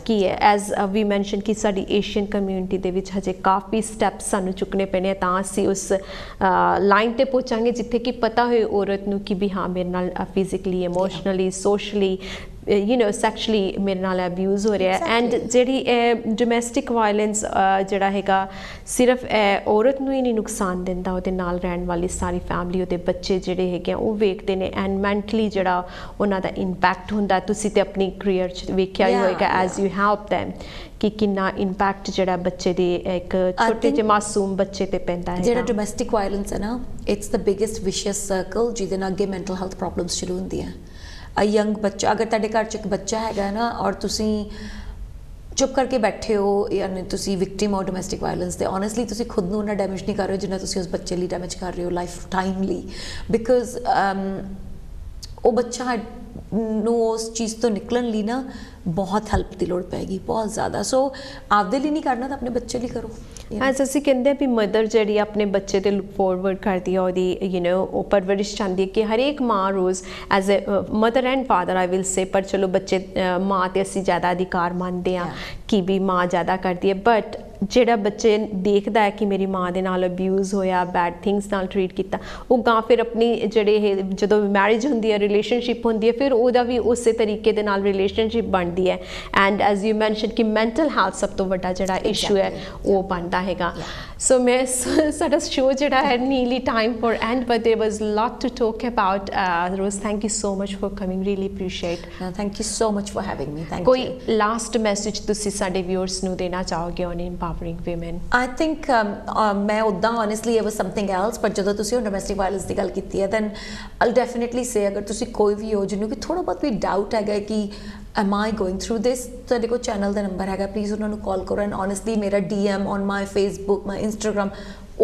ਕੀ ਹੈ ਐਜ਼ ਵੀ ਮੈਂਸ਼ਨ ਕਿ ਸਾਡੀ ਏਸ਼ੀਅਨ ਕਮਿਊਨਿਟੀ ਦੇ ਵਿੱਚ ਹਜੇ ਕਾਫੀ ਸਟੈਪਸ ਸਾਨੂੰ ਚੁੱਕਣੇ ਪੈਣੇ ਤਾਂ ਅਸੀਂ ਉਸ ਲਾਈਨ ਤੇ ਪਹੁੰਚਾਂਗੇ ਜਿੱਥੇ ਕਿ ਪਤਾ ਹੋਏ ਔਰਤ ਨੂੰ ਕਿ ਵੀ ਹਾਂ ਮੇਰੇ ਨਾਲ physically emotionally socially you know sexually ਮੇਰੇ ਨਾਲ ਅਬਿਊਜ਼ ਹੋ ਰਿਹਾ ਐਂਡ ਜਿਹੜੀ ਡੋਮੈਸਟਿਕ ਵਾਇਲੈਂਸ ਜਿਹੜਾ ਹੈਗਾ ਸਿਰਫ ਔਰਤ ਨੂੰ ਹੀ ਨਹੀਂ ਨੁਕਸਾਨ ਦਿੰਦਾ ਉਹਦੇ ਨਾਲ ਰਹਿਣ ਵਾਲੀ ਸਾਰੀ ਫੈਮਿਲੀ ਉਹਦੇ ਬੱਚੇ ਜਿਹੜੇ ਹੈਗੇ ਉਹ ਵੇਖਦੇ ਨੇ ਐਂਡ ਮੈਂਟਲੀ ਜਿਹੜਾ ਉਹਨਾਂ ਦਾ ਇੰਪੈਕਟ ਹੁੰਦਾ ਤੁਸੀਂ ਤੇ ਆਪਣੀ ਕਰੀਅਰ 'ਚ ਵੇਖਿਆ ਹੀ ਹੋਏਗਾ ਐਜ਼ ਯੂ ਹੈਲਪ them ਕਿ ਕਿੰਨਾ ਇੰਪੈਕਟ ਜਿਹੜਾ ਬੱਚੇ ਦੇ ਇੱਕ ਛੋਟੇ ਜਿਹੇ ਮਾਸੂਮ ਬੱਚੇ ਤੇ ਪੈਂਦਾ ਹੈ ਜਿਹੜਾ ਡੋਮੈਸਟਿਕ ਵਾਇਲੈਂਸ ਹੈ ਨਾ ਇਟਸ ਦ ਬਿਗੇਸਟ ਵਿਸ਼ੀਅਸ ਸਰਕਲ ਜਿਹਦੇ ਨਾਲ ਅੱਗੇ ਮੈਂਟਲ ਹੈਲਥ ਪ੍ਰੋਬਲਮਸ ਸ਼ੁਰੂ ਹੁੰਦੀਆਂ ਅ ਯੰਗ ਬੱਚਾ ਅਗਰ ਤੁਹਾਡੇ ਘਰ 'ਚ ਇੱਕ ਬੱਚਾ ਹੈਗਾ ਨਾ ਔਰ ਤੁਸੀਂ ਚੁੱਪ ਕਰਕੇ ਬੈਠੇ ਹੋ ਯਾਨੀ ਤੁਸੀਂ ਵਿਕਟਿਮ ਹੋ ਡੋਮੈਸਟਿਕ ਵਾਇਲੈਂਸ ਦੇ ਓਨੈਸਟਲੀ ਤੁਸੀਂ ਖੁਦ ਨੂੰ ਉਹਨਾਂ ਡੈਮੇਜ ਨਹੀਂ ਕਰ ਰਹੇ ਹੋ ਜਿੰਨਾ ਤੁਸੀਂ ਉਸ ਬੱਚੇ ਲਈ ਡੈਮੇਜ ਕਰ ਰਹੇ ਹੋ ਲਾਈਫ ਟਾਈਮ ਲਈ ਬਿਕਾਜ਼ ਉਹ ਬੱਚਾ ਨੂੰ ਉਸ ਚੀਜ਼ ਤੋਂ ਨਿਕਲਣ ਲਈ ਨਾ ਬਹੁਤ ਹੈਲਪ ਦੀ ਲੋੜ ਪੈਗੀ ਬਹੁਤ ਜ਼ਿਆਦਾ ਸੋ ਆਪਦੇ ਲਈ ਨਹੀਂ ਕਰਨਾ ਤਾਂ ਆਪਣੇ ਬੱਚੇ ਲਈ ਕਰੋ ਐਜ਼ ਅਸੀਂ ਕਹਿੰਦੇ ਵੀ ਮਦਰ ਜਿਹੜੀ ਆਪਣੇ ਬੱਚੇ ਤੇ ਲੁੱਕ ਫੋਰਵਰਡ ਕਰਦੀ ਹੈ ਉਹਦੀ ਯੂ نو ਉਹ ਪਰਵਰਿਸ਼ ਚਾਹੁੰਦੀ ਹੈ ਕਿ ਹਰੇਕ ਮਾਂ Rose as a mother and father I will say ਪਰ ਚਲੋ ਬੱਚੇ ਮਾਂ ਤੇ ਅਸੀਂ ਜ਼ਿਆਦਾ ਅਧਿਕਾਰ ਮੰਨਦੇ ਹਾਂ ਕਿ ਵੀ ਮਾਂ ਜ਼ਿਆਦਾ ਕਰਦੀ ਹੈ ਬਟ ਜਿਹੜਾ ਬੱਚੇ ਦੇਖਦਾ ਹੈ ਕਿ ਮੇਰੀ ਮਾਂ ਦੇ ਨਾਲ ਅਬਿਊਜ਼ ਹੋਇਆ ਬੈਡ ਥਿੰਗਸ ਨਾਲ ਟਰੀਟ ਕੀਤਾ ਉਹ ਗਾਂ ਫਿਰ ਆਪਣੀ ਜਿਹੜੇ ਇਹ ਜਦੋਂ ਮੈਰਿਜ ਹੁੰਦੀ ਹੈ ਰਿਲੇਸ਼ਨਸ਼ਿਪ ਹੁੰਦੀ ਹੈ ਫਿਰ ਉਹਦਾ ਵੀ ਉਸੇ ਤਰੀਕੇ ਦੇ ਨਾਲ ਰਿਲੇਸ਼ਨਸ਼ਿਪ ਬਣਦੀ ਹੈ ਐਂਡ ਐਜ਼ ਯੂ ਮੈਂਸ਼ਨ ਕਿ ਮੈਂਟਲ ਹੈਲਥ ਸਭ ਤੋਂ ਵੱਡਾ ਜਿਹੜਾ ਇਸ਼ੂ ਹੈ ਉਹ ਬਣਦਾ ਹੈਗਾ ਸੋ ਮੈਂ ਸਾਡਾ ਸ਼ੋਅ ਜਿਹੜਾ ਹੈ ਨੀਲੀ time for and but there was lot to talk about Rose thank you so much for coming really appreciate thank you so much for having me thank you ਕੋਈ ਲਾਸਟ ਮੈਸੇਜ ਤੁਸੀਂ ਸਾਡੇ viewers ਨੂੰ ਦੇਣਾ ਚਾਹੋਗੇ on empowering women I think ਮੈਂ ਉਦਾਂ honestly it was something else but ਜਦੋਂ ਤੁਸੀਂ ਡੋਮੈਸਟਿਕ ਵਾਇਲੈਂਸ ਦੀ ਗੱਲ ਕੀਤੀ ਹੈ then I'll definitely say ਅਗਰ ਤੁਸੀਂ ਕੋਈ ਵੀ ਹੋ ਜਿਹਨੂੰ ਕਿ ਥੋੜਾ ਬਹੁਤ ਵੀ ਡਾਊਟ ਹੈਗਾ ਕਿ am I going through this ਤੁਹਾਡੇ ਕੋਲ ਚੈਨਲ ਦਾ ਨੰਬਰ ਹੈਗਾ ਪਲੀਜ਼ ਉਹਨਾਂ ਨੂੰ ਕਾਲ ਕਰੋ ਐਂਡ honestly ਮੇਰਾ DM on my Facebook my Instagram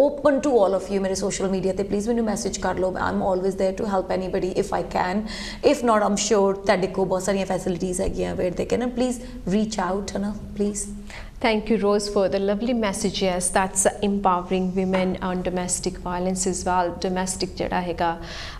open to all of you ਮੇਰੇ social media ਤੇ please ਮੈਨੂੰ ਮੈਸੇਜ ਕਰ ਲਓ I'm always there to help anybody if I can if not I'm sure ਤੁਹਾਡੇ ਕੋਲ ਬਹੁਤ ਸਾਰੀਆਂ facilities ਹੈਗੀਆਂ where they can please reach out ਹੈ ਨਾ please Thank you, Rose, for the lovely messages. That's empowering women on domestic violence as well. Domestic ਜਿਹੜਾ ਹੈਗਾ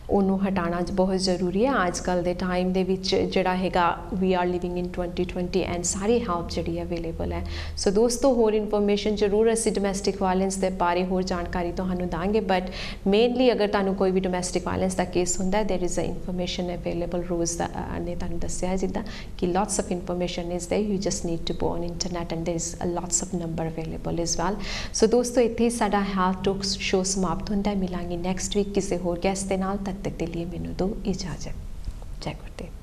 ਉਹਨੂੰ ਹਟਾਉਣਾ ਬਹੁਤ ਜ਼ਰੂਰੀ ਹੈ ਅੱਜ ਕੱਲ੍ਹ ਦੇ ਟਾਈਮ ਦੇ ਵਿੱਚ ਜਿਹੜਾ ਹੈਗਾ we are living in 2020 and ਸਾਰੀ ਹੈਲਪ ਜਿਹੜੀ ਅਵੇਲੇਬਲ ਹੈ ਸੋ ਦੋਸਤੋ ਹੋਰ ਇਨਫੋਰਮੇਸ਼ਨ ਜ਼ਰੂਰ ਅਸੀਂ ਡੋਮੈਸਟਿਕ ਵਾਇਲੈਂਸ ਦੇ ਬਾਰੇ ਹੋਰ ਜਾਣਕਾਰੀ ਤੁਹਾਨੂੰ ਦਾਂਗੇ ਬਟ ਮੇਨਲੀ ਅਗਰ ਤੁਹਾਨੂੰ ਕੋਈ ਵੀ ਡੋਮੈਸਟਿਕ ਵਾਇਲੈਂਸ ਦਾ ਕੇਸ ਹੁੰਦਾ there is a information available Rose ਦਾ ਨੇ ਤੁਹਾਨੂੰ ਦੱਸਿਆ ਹੈ ਜਿੱਦਾਂ ਕਿ lots of information is there you just need to go on internet and there is lots of number available as well so ਦੋਸਤੋ ਇੱਥੇ ਹੀ ਸਾਡਾ ਹੈਲਥ ਟਾਕ ਸ਼ੋਅ ਸਮਾਪਤ ਹੁੰਦਾ ਹੈ ਮਿਲਾਂਗੇ ਨੈਕਸਟ ਵੀਕ ਕਿਸੇ ਹੋਰ ਗੈਸਟ ਦੇ ਨਾਲ ਤਦ ਤੱਕ ਦੇ ਲਈ ਮੈਨੂੰ ਦਿਓ ਇਜਾਜ਼ਤ ਜੈ ਗੁਰਦੇਵ